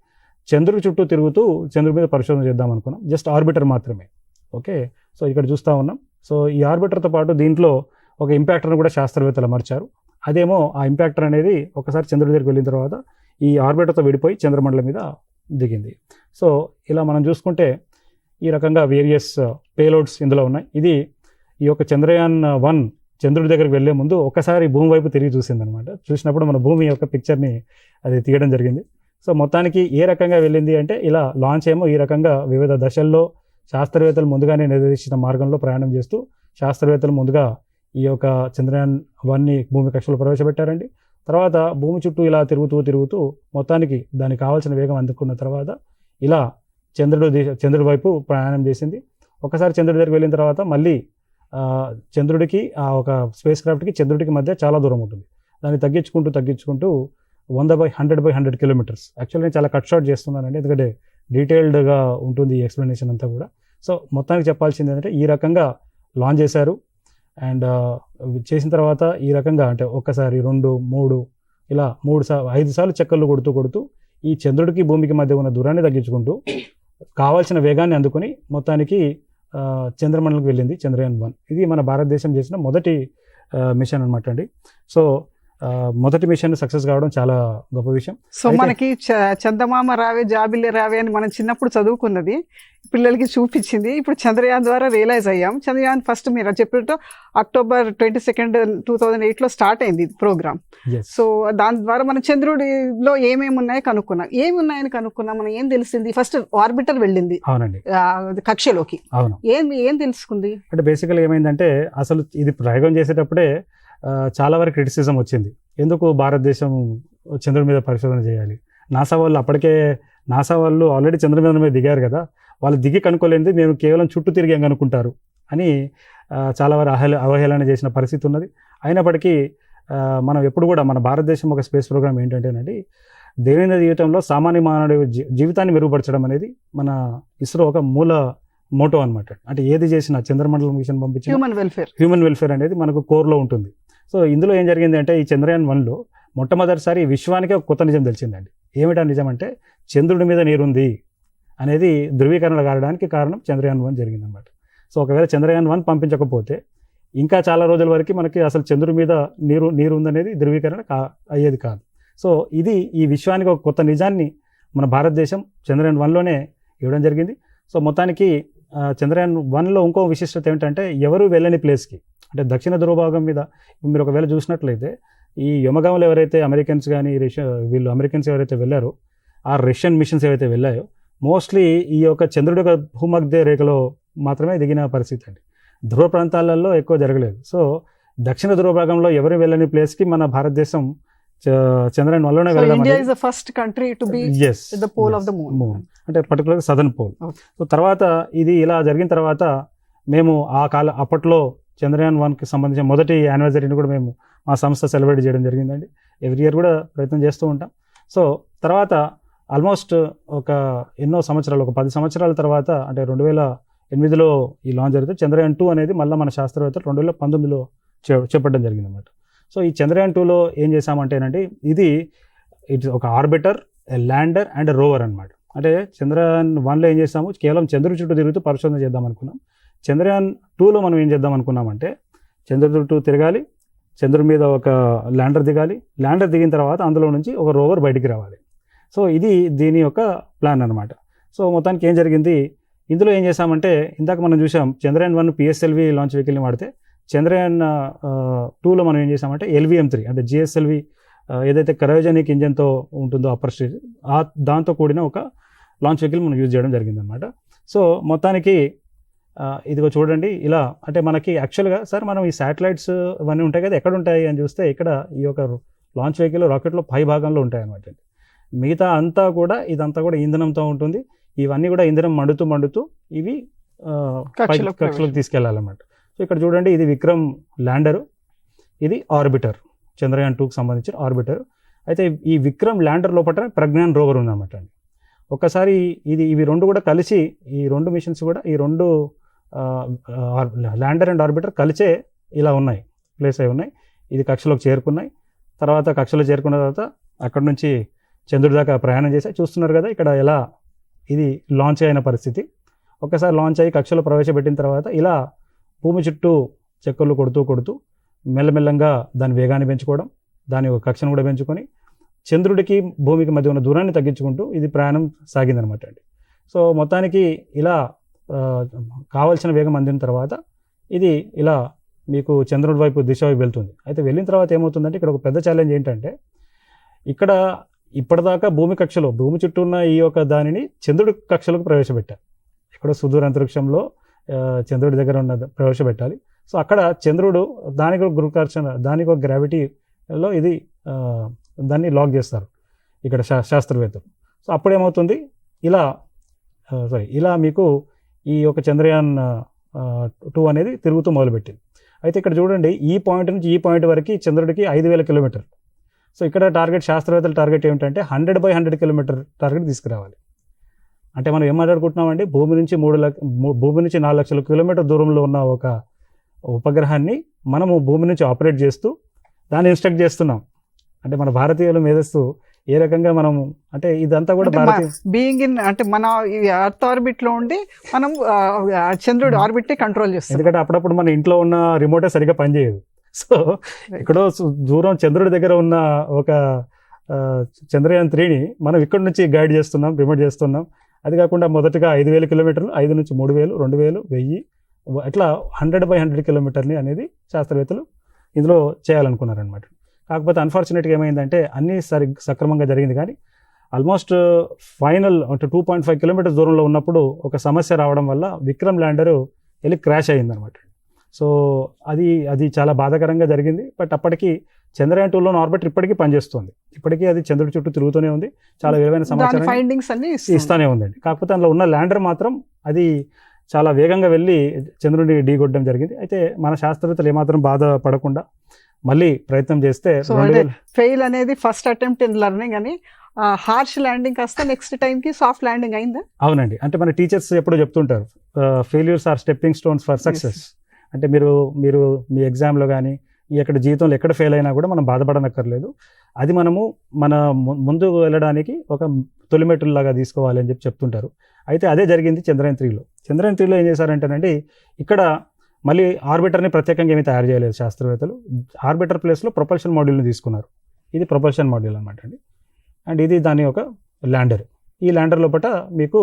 చంద్రుడి చుట్టూ తిరుగుతూ చంద్రుడి మీద పరిశోధన చేద్దాం అనుకున్నాం. జస్ట్ ఆర్బిటర్ మాత్రమే. ఓకే, సో ఇక్కడ చూస్తూ ఉన్నాం. సో ఈ ఆర్బిటర్తో పాటు దీంట్లో ఒక ఇంపాక్టర్ని కూడా శాస్త్రవేత్తలు అమర్చారు. అదేమో ఆ ఇంపాక్టర్ అనేది ఒకసారి చంద్రుడి దగ్గరికి వెళ్ళిన తర్వాత ఈ ఆర్బిటర్తో విడిపోయి చంద్రమండలం మీద దిగింది. సో ఇలా మనం చూసుకుంటే ఈ రకంగా వేరియస్ పేలోడ్స్ ఇందులో ఉన్నాయి. ఇది ఈ యొక్క చంద్రయాన్-1 చంద్రుడి దగ్గరికి వెళ్ళే ముందు ఒకసారి భూమి వైపు తిరిగి చూసిందనమాట. చూసినప్పుడు మన భూమి యొక్క పిక్చర్ని అది తీయడం జరిగింది. సో మొత్తానికి ఏ రకంగా వెళ్ళింది అంటే, ఇలా లాంచ్ ఏమో ఈ రకంగా వివిధ దశల్లో శాస్త్రవేత్తలు ముందుగానే నిర్దేశించిన మార్గంలో ప్రయాణం చేస్తూ శాస్త్రవేత్తలు ముందుగా ఈ యొక్క చంద్రయాన్-1ని భూమి కక్షలో ప్రవేశపెట్టారండి. తర్వాత భూమి చుట్టూ ఇలా తిరుగుతూ మొత్తానికి దానికి కావాల్సిన వేగం అందుకున్న తర్వాత ఇలా చంద్రుడి వైపు ప్రయాణం చేసింది. ఒకసారి చంద్రుడి దగ్గరికి వెళ్ళిన తర్వాత మళ్ళీ చంద్రుడికి ఆ ఒక స్పేస్ క్రాఫ్ట్కి చంద్రుడికి మధ్య చాలా దూరం ఉంటుంది. దాన్ని తగ్గించుకుంటూ 100/100 కిలోమీటర్స్. యాక్చువల్లీ నేను చాలా కట్ షార్ట్ చేస్తున్నానండి, ఎందుకంటే డీటెయిల్డ్గా ఉంటుంది ఈ ఎక్స్ప్లెనేషన్ అంతా కూడా. సో మొత్తానికి చెప్పాల్సింది ఏంటంటే, ఈ రకంగా లాంచ్ చేశారు. అండ్ చేసిన తర్వాత ఈ రకంగా అంటే ఒక్కసారి 2, 3 ఇలా 5 సార్లు చక్కర్లు కొడుతూ ఈ చంద్రుడికి భూమికి మధ్య ఉన్న దూరాన్ని తగ్గించుకుంటూ కావాల్సిన వేగాన్ని అందుకుని మొత్తానికి చంద్రమండలంకి వెళ్ళింది చంద్రయాన్-1. ఇది మన భారతదేశం చేసిన మొదటి మిషన్ అనమాట అండి. సో మొదటి మిషన్ సక్సెస్ కావడం చాలా గొప్ప విషయం. సో మనకి చందమామ రావే జాబిల్లి రావే అని మనం చిన్నప్పుడు చదువుకున్నది పిల్లలకి చూపించింది. ఇప్పుడు చంద్రయాన్ ద్వారా రియలైజ్ అయ్యాం. చంద్రయాన్ ఫస్ట్ మీరు చెప్పినట్టు అక్టోబర్ 22, 2008లో స్టార్ట్ అయింది ప్రోగ్రామ్. సో దాని ద్వారా మనం చంద్రుడిలో ఏమేమి ఉన్నాయో కనుక్కున్నాం. ఏమి ఉన్నాయని కనుక్కున్నాం. మనం ఏం తెలిసింది? ఫస్ట్ ఆర్బిటర్ వెళ్ళింది. అవునండి, కక్షలోకి. అవును. ఏం తెలుసుకుంది అంటే బేసికల్గా ఏమైందంటే, అసలు ఇది ప్రయోగం చేసేటప్పుడే చాలా వరకు క్రిటిసిజం వచ్చింది. ఎందుకు భారతదేశం చంద్రుడి మీద పరిశోధన చేయాలి, నాసా వాళ్ళు ఆల్రెడీ చంద్రుడి మీద దిగారు కదా, వాళ్ళు దిగి కనుక్కోలేనిది మేము కేవలం చుట్టూ తిరిగాం అనుకుంటారు అని చాలా వరకు అవహేళన చేసిన పరిస్థితి ఉన్నది. అయినప్పటికీ మనం ఎప్పుడు కూడా మన భారతదేశం ఒక స్పేస్ ప్రోగ్రామ్ ఏంటంటేనండి, దైనందిన జీవితంలో సామాన్య మానవుడి జీవితాన్ని మెరుగుపరచడం అనేది మన ఇస్రో ఒక మూల మోటో అనమాట. అంటే ఏది చేసినా చంద్రమండలం మిషన్ పంపించిన హ్యూమన్ వెల్ఫేర్ అనేది మనకు కోర్లో ఉంటుంది. సో ఇందులో ఏం జరిగింది అంటే ఈ చంద్రయాన్ 1లో మొట్టమొదటిసారి విశ్వానికి ఒక కొత్త నిజం తెలిసిందండి. ఏమిటా నిజం అంటే చంద్రుడి మీద నీరుంది అనేది ధృవీకరణ కావడానికి కారణం చంద్రయాన్ 1 జరిగిందనమాట. సో ఒకవేళ చంద్రయాన్ 1 పంపించకపోతే ఇంకా చాలా రోజుల వరకు మనకి అసలు చంద్రుడి మీద నీరు ఉందనేది ధృవీకరణ అయ్యేది కాదు. సో ఇది ఈ విశ్వానికి ఒక కొత్త నిజాన్ని మన భారతదేశం చంద్రయాన్ 1లోనే ఇవ్వడం జరిగింది. సో మొత్తానికి చంద్రయాన్ 1లో ఇంకో విశిష్టత ఏమిటంటే ఎవరు వెళ్ళని ప్లేస్కి, అంటే దక్షిణ ధృవభాగం మీద మీరు ఒకవేళ చూసినట్లయితే ఈ వ్యోమగాములు ఎవరైతే అమెరికన్స్ కానీ అమెరికన్స్ ఎవరైతే వెళ్ళారో ఆ రష్యన్ మిషన్స్ ఏవైతే వెళ్ళాయో మోస్ట్లీ ఈ యొక్క చంద్రుడి యొక్క భూమధ్య రేఖలో మాత్రమే దిగిన పరిస్థితి అండి. ధ్రువ ప్రాంతాలలో ఎక్కువ జరగలేదు. సో దక్షిణ ధ్రువ భాగంలో ఎవరు వెళ్ళని ప్లేస్కి మన భారతదేశం చంద్రయాన్ 1లోనే వెళ్ళడం అంటే పర్టికులర్గా సదర్న్ పోల్. సో తర్వాత ఇది ఇలా జరిగిన తర్వాత మేము అప్పట్లో చంద్రయాన్ 1కి సంబంధించిన మొదటి యానివర్సరీని కూడా మేము మా సంస్థ సెలబ్రేట్ చేయడం జరిగిందండి. ఎవ్రీ ఇయర్ కూడా ప్రయత్నం చేస్తూ ఉంటాం. సో తర్వాత ఆల్మోస్ట్ ఎన్నో సంవత్సరాలు, ఒక 10 సంవత్సరాల తర్వాత, అంటే 2008లో ఈ లాంచ్ జరిగితే చంద్రయాన్ 2 అనేది మళ్ళీ మన శాస్త్రవేత్తలు 2019లో చేపట్టడం జరిగింది అనమాట. సో ఈ చంద్రయాన్ 2లో ఏం చేశామంటేనండి, ఇట్స్ ఒక ఆర్బిటర్, ల్యాండర్ అండ్ రోవర్ అనమాట. అంటే చంద్రయాన్ 1లో ఏం చేసాము, కేవలం చంద్రుడి చుట్టూ తిరుగుతూ పరిశోధన చేద్దాం అనుకున్నాం. చంద్రయాన్ 2లో మనం ఏం చేద్దాం అనుకున్నామంటే చంద్రుడి చుట్టూ తిరగాలి, చంద్రుడి మీద ఒక ల్యాండర్ దిగాలి, ల్యాండర్ దిగిన తర్వాత అందులో నుంచి ఒక రోవర్ బయటికి రావాలి. సో ఇది దీని యొక్క ప్లాన్ అనమాట. సో మొత్తానికి ఏం జరిగింది, ఇందులో ఏం చేశామంటే ఇందాక మనం చూసాం చంద్రయాన్ 1 PSLV లాంచ్ వెహికల్ని వాడితే చంద్రయాన్ 2లో మనం ఏం చేసామంటే LVM-3 అంటే GSLV ఏదైతే క్రయోజెనిక్ ఇంజన్తో ఉంటుందో అప్పర్ స్టేజ్ దాంతో కూడిన ఒక లాంచ్ వెహికల్ మనం యూజ్ చేయడం జరిగిందనమాట. సో మొత్తానికి ఇదిగో చూడండి, ఇలా అంటే మనకి యాక్చువల్గా సార్ మనం ఈ శాటిలైట్స్ ఇవన్నీ ఉంటాయి కదా, ఎక్కడ ఉంటాయి అని చూస్తే ఇక్కడ ఈ యొక్క లాంచ్ వెహికల్ రాకెట్లో పై భాగంలో ఉంటాయి అనమాట. మిగతా ఇదంతా కూడా ఇంధనంతో ఉంటుంది. ఇవన్నీ కూడా ఇంధనం మండుతూ ఇవి కక్షలోకి తీసుకెళ్లాలన్నమాట. సో ఇక్కడ చూడండి, ఇది విక్రమ్ ల్యాండరు, ఇది ఆర్బిటర్, చంద్రయాన్ 2కి సంబంధించిన ఆర్బిటర్. అయితే ఈ విక్రమ్ ల్యాండర్ లోపల ప్రజ్ఞాన్ రోవర్ ఉందన్నమాట అండి. ఒక్కసారి ఇవి రెండు కూడా కలిసి, ఈ రెండు మిషన్స్ కూడా ఈ రెండు ల్యాండర్ అండ్ ఆర్బిటర్ కలిసే ఇలా ప్లేస్ అయి ఉన్నాయి. ఇది కక్షలోకి చేరుకున్నాయి. తర్వాత కక్షలో చేరుకున్న తర్వాత అక్కడ నుంచి చంద్రుడి దాకా ప్రయాణం చేసి చూస్తున్నారు కదా ఇక్కడ ఎలా ఇది లాంచ్ అయిన పరిస్థితి. ఒక్కసారి లాంచ్ అయ్యి కక్షలో ప్రవేశపెట్టిన తర్వాత ఇలా భూమి చుట్టూ చక్కర్లు కొడుతూ మెల్లమెల్లంగా దాని వేగాన్ని పెంచుకోవడం, దాని కక్షను కూడా పెంచుకొని చంద్రుడికి భూమికి మధ్య ఉన్న దూరాన్ని తగ్గించుకుంటూ ఇది ప్రయాణం సాగిందనమాట అండి. సో మొత్తానికి ఇలా కావాల్సిన వేగం అందిన తర్వాత ఇది ఇలా మీకు చంద్రుడి వైపు దిశ వైపు వెళ్తుంది. అయితే వెళ్ళిన తర్వాత ఏమవుతుందంటే ఇక్కడ ఒక పెద్ద ఛాలెంజ్ ఏంటంటే, ఇక్కడ ఇప్పటిదాకా భూమి చుట్టూ ఉన్న ఈ యొక్క దానిని చంద్రుడి కక్షలోకి ప్రవేశపెట్టారు. ఇక్కడ సుదూర అంతరిక్షంలో చంద్రుడి దగ్గర ఉన్న ప్రవేశపెట్టాలి. సో అక్కడ చంద్రుడు దానికి ఒక గురుకర్షణ, దానికి ఒక గ్రావిటీలో ఇది దాన్ని లాక్ చేస్తారు ఇక్కడ శాస్త్రవేత్తలు. సో అప్పుడు ఏమవుతుంది, ఇలా మీకు ఈ యొక్క చంద్రయాన్ 2 అనేది తిరుగుతూ మొదలుపెట్టింది. అయితే ఇక్కడ చూడండి, ఈ పాయింట్ నుంచి ఈ పాయింట్ వరకు చంద్రుడికి 5000 కిలోమీటర్లు. సో ఇక్కడ శాస్త్రవేత్తల టార్గెట్ ఏమిటంటే 100/100 కిలోమీటర్ టార్గెట్ తీసుకురావాలి. అంటే మనం ఏం మాట్లాడుకుంటున్నామండి, భూమి నుంచి 4 లక్షల కిలోమీటర్ దూరంలో ఉన్న ఒక ఉపగ్రహాన్ని మనము భూమి నుంచి ఆపరేట్ చేస్తూ దాన్ని ఇన్స్ట్రక్ట్ చేస్తున్నాం. అంటే మన భారతీయుల మేధస్సు ఏ రకంగా మనం, అంటే ఇదంతా కూడా అంటే మన ఎర్త్ ఆర్బిట్ లో ఉండి మనం చంద్రుడి ఆర్బిట్ కంట్రోల్ చేస్తాం. ఎందుకంటే అప్పుడప్పుడు మన ఇంట్లో ఉన్న రిమోటే సరిగ్గా పనిచేయదు. సో ఎక్కడో దూరం చంద్రుడి దగ్గర ఉన్న ఒక చంద్రయాన్ 3ని మనం ఇక్కడ నుంచి గైడ్ చేస్తున్నాం, రిమోట్ చేస్తున్నాం. అది కాకుండా మొదటగా 5000 కిలోమీటర్లు, 5 నుంచి 3000, 2000, 1000 అట్లా 100/100 కిలోమీటర్ని అనేది శాస్త్రవేత్తలు ఇందులో చేయాలనుకున్నారనమాట. కాకపోతే అన్ఫార్చునేట్గా ఏమైందంటే అన్నీ సక్రమంగా జరిగింది, కానీ ఆల్మోస్ట్ ఫైనల్ అంటే 2.5 కిలోమీటర్స్ దూరంలో ఉన్నప్పుడు ఒక సమస్య రావడం వల్ల విక్రమ్ ల్యాండరు వెళ్ళి క్రాష్ అయ్యిందనమాట. సో అది చాలా బాధాకరంగా జరిగింది. బట్ అప్పటికి చంద్రయాన్ 2లో ఆర్బిటర్ ఇప్పటికీ పనిచేస్తుంది. ఇప్పటికీ అది చంద్రుడి చుట్టూ తిరుగుతూనే ఉంది. చాలా విలువైన సమాచారం ఫైండింగ్స్ అన్ని ఇస్తానే ఉందండి. కాకపోతే అందులో ఉన్న ల్యాండర్ మాత్రం అది చాలా వేగంగా వెళ్ళి చంద్రుడిని ఢీకొట్టడం జరిగింది. అయితే మన శాస్త్రవేత్తలు ఏమాత్రం బాధపడకుండా మళ్ళీ ప్రయత్నం చేస్తే ఫెయిల్ అనేది ఫస్ట్ అటెంప్ట్ ఇన్ లెర్నింగ్ అని హార్ష్ ల్యాండింగ్ కాస్త నెక్స్ట్ టైం కి సాఫ్ట్ ల్యాండింగ్ అయిందా? అవునండి. అంటే మన టీచర్స్ ఎప్పుడూ చెప్తుంటారు, failures are stepping stones for success. అంటే మీరు మీ ఎగ్జామ్లో కానీ ఎక్కడ జీవితంలో ఎక్కడ ఫెయిల్ అయినా కూడా మనం బాధపడనక్కర్లేదు. అది మనము మన ముందుకు వెళ్ళడానికి ఒక తొలిమెట్టులాగా తీసుకోవాలి అని చెప్తుంటారు. అయితే అదే జరిగింది చంద్రయాన్ 3లో. చంద్రయాన్ 3లో ఏం చేశారంటేనండి, ఇక్కడ మళ్ళీ ఆర్బిటర్ని ప్రత్యేకంగా ఏమీ తయారు చేయలేదు శాస్త్రవేత్తలు. ఆర్బిటర్ ప్లేస్లో ప్రొపల్షన్ మాడ్యూల్ని తీసుకున్నారు. ఇది ప్రొపల్షన్ మాడ్యూల్ అనమాట అండి. అండ్ ఇది దాని ఒక ల్యాండర్. ఈ ల్యాండర్ లోపల మీకు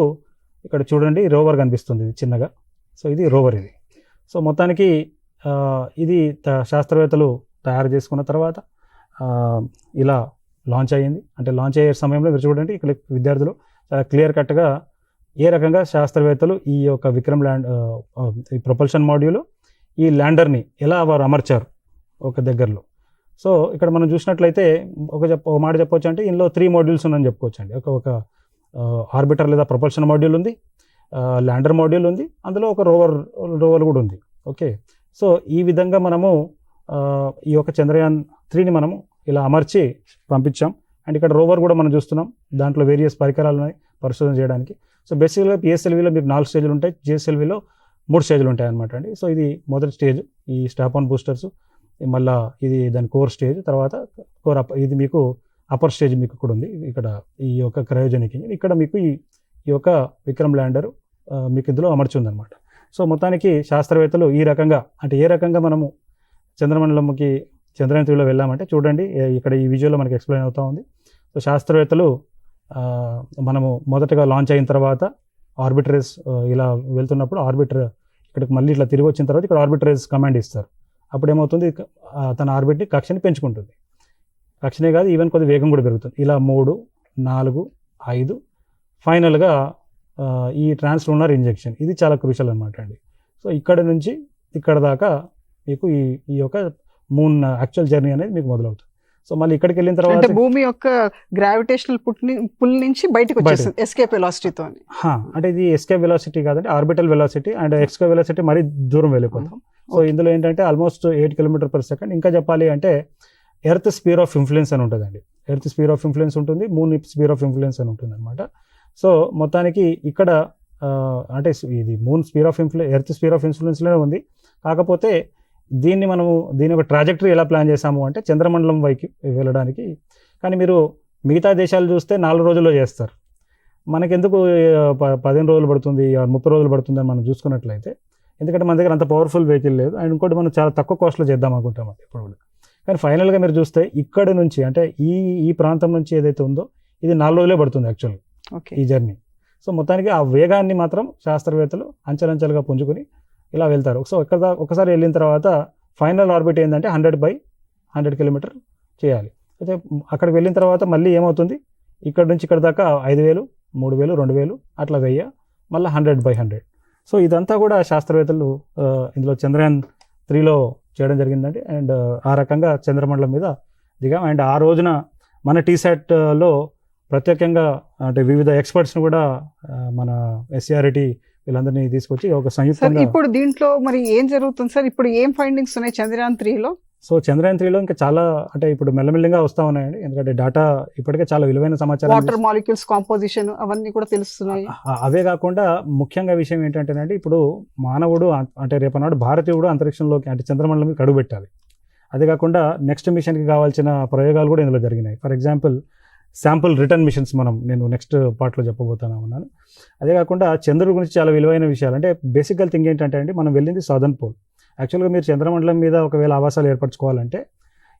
ఇక్కడ చూడండి రోవర్ కనిపిస్తుంది ఇది చిన్నగా. సో ఇది రోవర్ ఇది. సో మొత్తానికి ఇది శాస్త్రవేత్తలు తయారు చేసుకున్న తర్వాత ఇలా లాంచ్ అయ్యింది. అంటే లాంచ్ అయ్యే సమయంలో మీరు చూడండి ఇక్కడ విద్యార్థులు చాలా క్లియర్ కట్గా ఏ రకంగా శాస్త్రవేత్తలు ఈ యొక్క విక్రమ్ ఈ ప్రొపల్షన్ మాడ్యూల్ ఈ ల్యాండర్ని ఎలా వారు అమర్చారు ఒక దగ్గరలో. సో ఇక్కడ మనం చూసినట్లయితే ఒక మాట చెప్పవచ్చు అంటే ఇందులో 3 మాడ్యూల్స్ ఉన్నాయని చెప్పుకోవచ్చు అండి. ఒక ఆర్బిటర్ లేదా ప్రొపల్షన్ మాడ్యూల్ ఉంది, ల్యాండర్ మాడ్యూల్ ఉంది, అందులో ఒక రోవర్ కూడా ఉంది. ఓకే, సో ఈ విధంగా మనము ఈ యొక్క చంద్రయాన్ 3ని మనము ఇలా అమర్చి పంపించాం. అండ్ ఇక్కడ రోవర్ కూడా మనం చూస్తున్నాం, దాంట్లో వేరియస్ పరికరాలు ఉన్నాయి పరిశోధన చేయడానికి. సో బేసిక్గా పిఎస్ఎల్విలో మీకు 4 స్టేజ్లు ఉంటాయి, జిఎస్ఎల్విలో 3 స్టేజ్లు ఉంటాయి అనమాట అండి. సో ఇది మొదటి స్టేజ్ ఈ స్టాప్ ఆన్ బూస్టర్స్, మళ్ళీ ఇది దాని కోర్ స్టేజ్, తర్వాత ఇది మీకు అప్పర్ స్టేజ్ మీకు ఇక్కడ ఉంది. ఇక్కడ ఈ యొక్క క్రయోజనిక్ ఇంజిన్, ఇక్కడ మీకు ఈ యొక్క విక్రమ్ ల్యాండర్ మీకు ఇందులో అమర్చి ఉందన్నమాట. సో మొత్తానికి శాస్త్రవేత్తలు ఈ రకంగా అంటే ఏ రకంగా మనము చంద్రమండలంకి చంద్రయాన్ 3లో వెళ్ళామంటే చూడండి ఇక్కడ ఈ విజువల్లో మనకి ఎక్స్ప్లెయిన్ అవుతూ ఉంది. సో శాస్త్రవేత్తలు మనము మొదటగా లాంచ్ అయిన తర్వాత ఆర్బిటరేజ్ ఇలా వెళ్తున్నప్పుడు ఆర్బిటర్ ఇక్కడికి మళ్ళీ ఇట్లా తిరిగి వచ్చిన తర్వాత ఇక్కడ ఆర్బిటరేజ్ కమాండ్ ఇస్తారు. అప్పుడు ఏమవుతుంది, తన ఆర్బిట్ని కక్షని పెంచుకుంటుంది. కక్షనే కాదు, ఈవెన్ కొద్ది వేగం కూడా పెరుగుతుంది. ఇలా 3, 4, 5 ఫైనల్గా ఈ ట్రాన్స్లూనర్ ఇంజెక్షన్ ఇది చాలా క్రూషల్ అనమాట అండి. సో ఇక్కడ నుంచి ఇక్కడ దాకా మీకు ఈ యొక్క మూన్ యాక్చువల్ జర్నీ అనేది మీకు మొదలవుతుంది. సో మళ్ళీ ఇక్కడికి వెళ్ళిన తర్వాత భూమి యొక్క గ్రావిటేషనల్ పుల్ నుంచి బయటకు వచ్చేస్తుంది ఎస్కేప్ వెలాసిటీతో. అంటే ఇది ఎస్కేప్ వెలాసిటీ కాదండి, orbital velocity and escape velocity మరీ దూరం వెళ్ళిపోతాం. సో ఇందులో ఏంటంటే ఆల్మోస్ట్ 8 km/s. ఇంకా చెప్పాలి అంటే ఎర్త్ స్పియర్ ఆఫ్ ఇన్ఫ్లుయెన్స్ అని ఉంటుందండి. ఎర్త్ స్పియర్ ఆఫ్ ఇన్ఫ్లుయెన్స్ ఉంటుంది, మూన్ స్పియర్ ఆఫ్ ఇన్ఫ్లుయెన్స్ అని ఉంటుంది అనమాట. సో మొత్తానికి ఇక్కడ అంటే ఇది moon sphere of earth sphere of ఇన్ఫ్లుయెన్స్లోనే ఉంది. కాకపోతే దీని ఒక ట్రాజెక్టరీ ఎలా ప్లాన్ చేసాము అంటే చంద్రమండలం వైపు వెళ్ళడానికి. కానీ మీరు మిగతా దేశాలు చూస్తే 4 రోజుల్లో చేస్తారు, మనకెందుకు 15 రోజులు పడుతుంది 30 రోజులు పడుతుంది అని మనం చూసుకున్నట్లయితే, ఎందుకంటే మన దగ్గర అంత పవర్ఫుల్ వెహికల్ లేదు. అండ్ ఇంకోటి మనం చాలా తక్కువ కాస్ట్లో చేద్దాం అనుకుంటామండి ఇప్పుడు కూడా. కానీ ఫైనల్గా మీరు చూస్తే ఇక్కడ నుంచి అంటే ఈ ప్రాంతం నుంచి ఏదైతే ఉందో ఇది 4 రోజులే పడుతుంది యాక్చువల్గా ఈ జర్నీ. సో మొత్తానికి ఆ వేగాన్ని మాత్రం శాస్త్రవేత్తలు అంచెలంచెలుగా పుంజుకొని ఇలా వెళ్తారు. సో ఒకసారి వెళ్ళిన తర్వాత ఫైనల్ ఆర్బిట్ ఏంటంటే 100/100 km చేయాలి. అయితే అక్కడికి వెళ్ళిన తర్వాత మళ్ళీ ఏమవుతుంది, ఇక్కడ నుంచి ఇక్కడ దాకా 5,000, 3,000, 2,000 అట్లా 1000, మళ్ళీ 100/100. సో ఇదంతా కూడా శాస్త్రవేత్తలు ఇందులో చంద్రయాన్ 3లో చేయడం జరిగిందండి. అండ్ ఆ రకంగా చంద్రమండలం మీద దిగాం. అండ్ ఆ రోజున మన టీశాట్లో ప్రత్యేకంగా అంటే వివిధ ఎక్స్పర్ట్స్ని కూడా మన ఎస్సీఆర్టీ వీళ్ళందరినీ తీసుకొచ్చి ఒక సంయుక్తంగా. ఇప్పుడు దీంట్లో మరి ఏం జరుగుతుంది సార్, ఇప్పుడు ఏం ఫైండింగ్స్ ఉన్నాయి చంద్రయాన్ 3లో? సో చంద్రయాన్ 3లో ఇంకా చాలా అంటే ఇప్పుడు మెల్లమెల్లిగా వస్తూ ఉన్నాయండి, ఎందుకంటే డేటా ఇప్పటికే చాలా విలువైన సమాచారం, వాటర్ మాలిక్యూల్స్ కాంపోజిషన్ అవన్నీ కూడా తెలుస్తున్నాయి. అవే కాకుండా ముఖ్యంగా విషయం ఏంటంటేనండి, ఇప్పుడు మానవుడు అంటే రేపనాడు భారతీయుడు అంతరిక్షంలోకి అంటే చంద్రమండలం అడుగు పెట్టాలి. అదే కాకుండా నెక్స్ట్ మిషన్కి కావాల్సిన ప్రయోగాలు కూడా ఇందులో జరిగినాయి. For example sample return machines నేను నెక్స్ట్ పార్ట్లో చెప్పబోతున్నాను. అదే కాకుండా చంద్రుడి గురించి చాలా విలువైన విషయాలు అంటే బేసిక్గా థింగ్ ఏంటంటే అండి, మనం వెళ్ళింది సదర్న్ పోల్. యాక్చువల్గా మీరు చంద్రమండలం మీద ఒకవేళ ఆవాసాలు ఏర్పరచుకోవాలంటే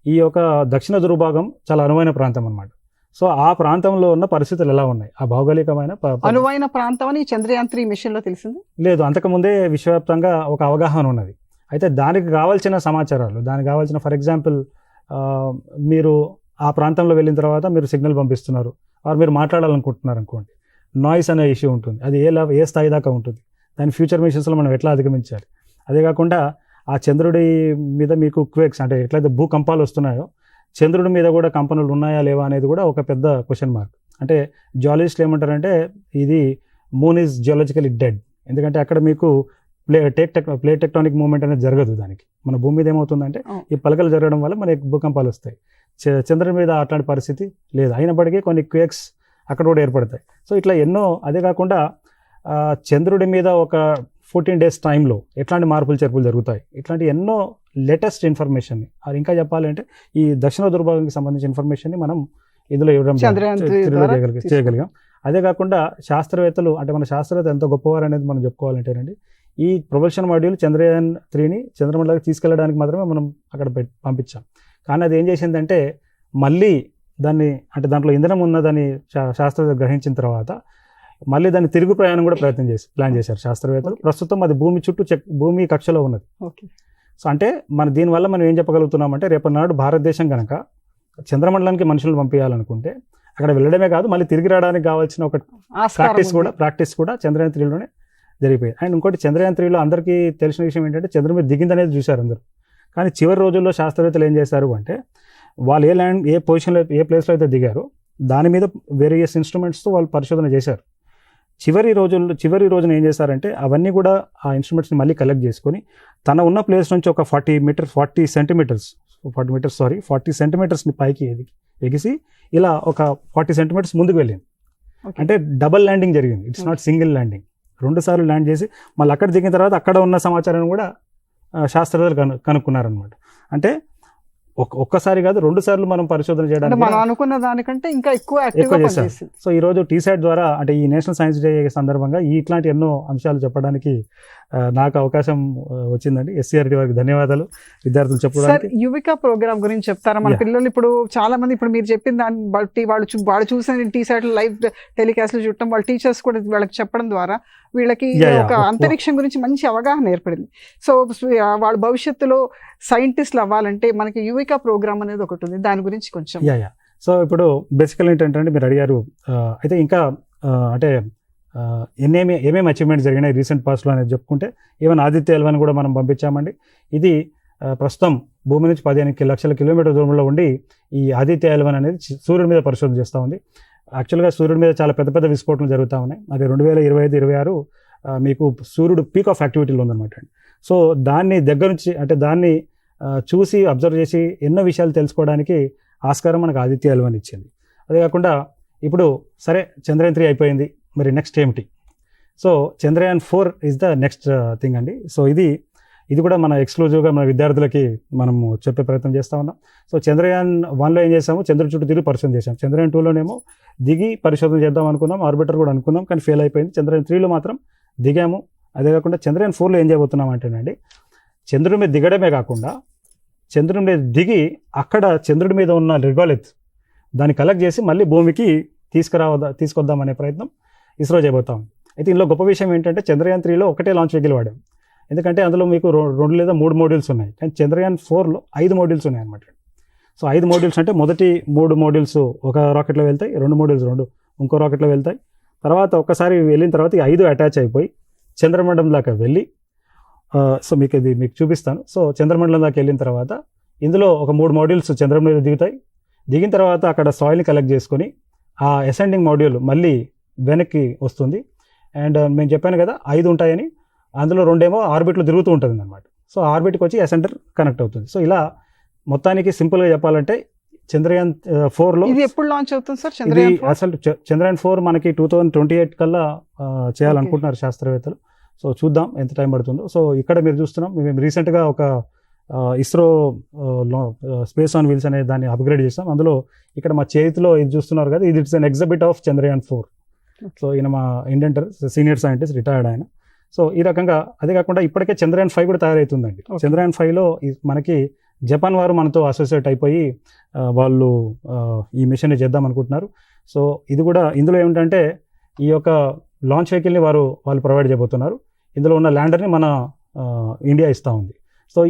ఈ యొక్క దక్షిణ ధృవభాగం చాలా అనువైన ప్రాంతం అనమాట. సో ఆ ప్రాంతంలో ఉన్న పరిస్థితులు ఎలా ఉన్నాయి, ఆ భౌగోళికమైన అనువైన ప్రాంతం అని చంద్రయాన్ 3 మిషన్లో తెలిసింది లేదు, అంతకుముందే విశ్వవ్యాప్తంగా ఒక అవగాహన ఉన్నది. అయితే దానికి కావాల్సిన సమాచారాలు, దానికి కావాల్సిన ఫర్ ఎగ్జాంపుల్ మీరు ఆ ప్రాంతంలో వెళ్ళిన తర్వాత మీరు సిగ్నల్ పంపిస్తున్నారు ఆర్ మీరు మాట్లాడాలనుకుంటున్నారు అనుకోండి, నాయిస్ అనే ఇష్యూ ఉంటుంది. అది ఏ స్థాయి దాకా ఉంటుంది, దాని ఫ్యూచర్ మిషన్స్లో మనం ఎట్లా అధిగమించాలి. అదే కాకుండా ఆ చంద్రుడి మీద మీకు క్వేక్స్ అంటే ఎట్లయితే భూకంపాలు వస్తున్నాయో చంద్రుడి మీద కూడా కంపనలు ఉన్నాయా లేవా అనేది కూడా ఒక పెద్ద క్వశ్చన్ మార్క్. అంటే జియాలజిస్టులు ఏమంటారంటే ఇది మూన్ ఈజ్ జియాలజికలీ డెడ్. ఎందుకంటే అక్కడ మీకు ప్లేట్ టెక్టానిక్ మూవ్మెంట్ అనేది జరగదు. దానికి మన భూమి మీద ఏమవుతుందంటే ఈ పలకలు జరగడం వల్ల మనకి భూకంపాలు వస్తాయి. చంద్రుడి మీద అట్లాంటి పరిస్థితి లేదు. అయినప్పటికీ కొన్ని క్వేక్స్ అక్కడ కూడా ఏర్పడతాయి. సో ఇట్లా ఎన్నో, అదే కాకుండా చంద్రుడి మీద ఒక 14 days టైంలో ఎట్లాంటి మార్పులు చేర్పులు జరుగుతాయి, ఇట్లాంటి ఎన్నో లేటెస్ట్ ఇన్ఫర్మేషన్ని, అది ఇంకా చెప్పాలంటే ఈ దక్షిణ దుర్భాగానికి సంబంధించిన ఇన్ఫర్మేషన్ని మనం ఇందులో ఇవ్వడం చేయగలిగాం. అదే కాకుండా శాస్త్రవేత్తలు అంటే మన శాస్త్రవేత్త ఎంత గొప్పవారు అనేది మనం చెప్పుకోవాలంటేనండి, ఈ ప్రొపల్షన్ మాడ్యూల్ చంద్రయాన్ 3ని చంద్రమండలానికి తీసుకెళ్ళడానికి మాత్రమే మనం అక్కడ పంపించాం. కానీ అది ఏం చేసిందంటే మళ్ళీ దాన్ని అంటే దాంట్లో ఇంధనం ఉన్నదని శాస్త్రవేత్తలు గ్రహించిన తర్వాత మళ్ళీ దాన్ని తిరుగు ప్రయాణం కూడా ప్లాన్ చేశారు శాస్త్రవేత్తలు. ప్రస్తుతం అది భూమి చుట్టూ భూమి కక్షలో ఉన్నది. సో అంటే దీనివల్ల మనం ఏం చెప్పగలుగుతున్నామంటే రేపటి నాడు భారతదేశం కనుక చంద్రమండలానికి మనుషులను పంపించాలనుకుంటే అక్కడ వెళ్ళడమే కాదు, మళ్ళీ తిరిగి రావడానికి కావాల్సిన ఒక ప్రాక్టీస్ కూడా చంద్రయాన్ 3లోనే జరిగిపోయింది. అండ్ ఇంకోటి చంద్రయాన్ 3లో అందరికీ తెలిసిన విషయం ఏంటంటే చంద్రుడి మీద దిగిందనేది చూశారు అందరూ. కానీ చివరి రోజుల్లో శాస్త్రవేత్తలు ఏం చేశారు అంటే వాళ్ళు ఏ పొజిషన్లో ఏ ప్లేస్లో అయితే దిగారో దాని మీద వేరియస్ ఇన్స్ట్రుమెంట్స్తో వాళ్ళు పరిశోధన చేశారు. చివరి రోజున ఏం చేశారంటే అవన్నీ కూడా ఆ ఇన్స్ట్రుమెంట్స్ని మళ్ళీ కలెక్ట్ చేసుకొని తన ఉన్న ప్లేస్ నుంచి ఒక 40 సెంటీమీటర్స్ని పైకి ఎగిసి ఇలా ఒక 40 సెంటీమీటర్స్ ముందుకు వెళ్ళింది. అంటే డబల్ ల్యాండింగ్ జరిగింది. It's not single landing. 2 సార్లు ల్యాండ్ చేసి మళ్ళీ అక్కడ దిగిన తర్వాత అక్కడ ఉన్న సమాచారాన్ని కూడా శాస్త్రవేత్తలు కనుక్కున్నారనమాట. అంటే ఒక్కసారి కాదు 2 సార్లు మనం పరిశోధన చేయడానికి మనం అనుకున్న దానికంటే ఇంకా ఎక్కువ చేశారు. సో ఈ రోజు టీసాట్ ద్వారా అంటే ఈ నేషనల్ సైన్స్ డే సందర్భంగా ఇట్లాంటి ఎన్నో అంశాలు చెప్పడానికి నాకు అవకాశం వచ్చిందండి. SCRT వారికి ధన్యవాదాలు. విద్యార్థులు చెప్పడానికి యువికా ప్రోగ్రామ్ గురించి చెప్తారా? మన పిల్లలు ఇప్పుడు చాలా మంది ఇప్పుడు మీరు చెప్పిన దాన్ని బట్టి వాళ్ళు చూసిన టీసాట్ లైవ్ టెలికాస్ట్లు చూడటం, వాళ్ళ టీచర్స్ కూడా వాళ్ళకి చెప్పడం ద్వారా వీళ్ళకి ఒక అంతరిక్షం గురించి మంచి అవగాహన ఏర్పడింది. సో వాళ్ళ భవిష్యత్తులో సైంటిస్టులు అవ్వాలంటే మనకి యువికా ప్రోగ్రామ్ అనేది ఒకటి ఉంది, దాని గురించి కొంచెం. సో ఇప్పుడు బేసికల్ ఏంటంటే మీరు అడిగారు అయితే ఇంకా అంటే ఏమేమి అచీవ్మెంట్స్ జరిగినాయి రీసెంట్ పాస్ట్లో అనేది చెప్పుకుంటే ఈవెన్ ఆదిత్య L1 కూడా మనం పంపించామండి. ఇది ప్రస్తుతం భూమి నుంచి 15 లక్షల కిలోమీటర్ దూరంలో ఉండి ఈ ఆదిత్య L1 అనేది సూర్యుడి మీద పరిశోధన చేస్తూ ఉంది. యాక్చువల్గా సూర్యుడి మీద చాలా పెద్ద విస్ఫోటనలు జరుగుతూ ఉన్నాయి. అది 2025-26 మీకు సూర్యుడు పీక్ ఆఫ్ యాక్టివిటీలో ఉందన్నమాట అండి. సో దాన్ని దగ్గర నుంచి అంటే దాన్ని చూసి అబ్జర్వ్ చేసి ఎన్నో విషయాలు తెలుసుకోవడానికి ఆస్కారం మనకు ఆదిత్య L1 ఇచ్చింది. అదే కాకుండా ఇప్పుడు సరే చంద్రయాన్ 3 అయిపోయింది, మరి నెక్స్ట్ ఏమిటి? So Chandrayaan 4 is the next thing అండి. సో ఇది కూడా మన ఎక్స్క్లూజివ్గా మన విద్యార్థులకి మనము చెప్పే ప్రయత్నం చేస్తూ ఉన్నాం. సో చంద్రయాన్ 1లో ఏం చేసాము, చంద్రుడి చుట్టూ తిరిగి పరిశోధన చేసాం. చంద్రయాన్ 2లోనేమో దిగి పరిశోధన చేద్దాం అనుకున్నాం, ఆర్బిటర్ కూడా అనుకున్నాం, కానీ ఫెయిల్ అయిపోయింది. చంద్రయాన్ 3లో మాత్రం దిగాము. అదే కాకుండా చంద్రయాన్ 4లో ఏం చేయబోతున్నాం అంటేనండి, చంద్రుడి మీద దిగడమే కాకుండా చంద్రుడి మీద దిగి అక్కడ చంద్రుడి మీద ఉన్న రిగాలిత్ దాన్ని కలెక్ట్ చేసి మళ్ళీ భూమికి తీసుకొద్దామనే ప్రయత్నం ఇస్రో చేయబోతాం. అయితే ఇందులో గొప్ప విషయం ఏంటంటే చంద్రయాన్ 3లో ఒకటే లాంచ్ వెహికల్ వాడాం. ఎందుకంటే అందులో మీకు 2 లేదా 3 మోడ్యూల్స్ ఉన్నాయి. కానీ చంద్రయాన్ 4లో 5 మోడ్యూల్స్ ఉన్నాయి అనమాట. సో 5 మోడ్యూల్స్ అంటే మొదటి 3 మోడ్యూల్స్ ఒక రాకెట్లో వెళ్తాయి, 2 మోడ్యూల్స్ ఇంకో రాకెట్లో వెళ్తాయి. తర్వాత ఒక్కసారి వెళ్ళిన తర్వాత ఈ 5 అటాచ్ అయిపోయి చంద్రమండలం దాకా వెళ్ళి సో మీకు చూపిస్తాను. సో చంద్రమండలం దాకా వెళ్ళిన తర్వాత ఇందులో ఒక 3 మోడ్యూల్స్ చంద్రం మీద దిగిన తర్వాత అక్కడ సాయిల్ని కలెక్ట్ చేసుకొని ఆ అసెండింగ్ మోడ్యూల్ మళ్ళీ వెనక్కి వస్తుంది. అండ్ మేము చెప్పాను కదా 5 ఉంటాయని, అందులో 2 ఆర్బిట్లో తిరుగుతూ ఉంటుంది అనమాట. సో ఆర్బిట్కి వచ్చి అసెంటర్ కనెక్ట్ అవుతుంది. సో ఇలా మొత్తానికి సింపుల్గా చెప్పాలంటే చంద్రయాన్ 4లో ఇది ఎప్పుడు లాంచ్ అవుతుంది సార్? అసలు చంద్రయాన్ 4 మనకి 2028 కల్లా చేయాలనుకుంటున్నారు శాస్త్రవేత్తలు. సో చూద్దాం ఎంత టైం పడుతుందో. సో ఇక్కడ మీరు చూస్తున్నాం, మేము రీసెంట్గా ఒక ఇస్రో స్పేస్ ఆన్ వీల్స్ అనే దాన్ని అప్గ్రేడ్ చేస్తాం. అందులో ఇక్కడ మా చేతిలో ఇది చూస్తున్నారు కదా, ఇది it's an exhibit of Chandrayaan 4. So ఈయన మా ఇండెంటర్ సీనియర్ సైంటిస్ట్, రిటైర్డ్ ఆయన. సో ఈ రకంగా అదే కాకుండా ఇప్పటికే చంద్రయాన్ 5 కూడా తయారవుతుందండి. చంద్రయాన్ 5లో మనకి జపాన్ వారు మనతో అసోసియేట్ అయిపోయి వాళ్ళు ఈ మిషన్ని చేద్దాం అనుకుంటున్నారు. సో ఇది కూడా ఇందులో ఏమిటంటే ఈ యొక్క లాంచ్ వెహికల్ని వాళ్ళు ప్రొవైడ్ చేయబోతున్నారు. ఇందులో ఉన్న ల్యాండర్ని మన ఇండియా ఇస్తూ ఉంది. సో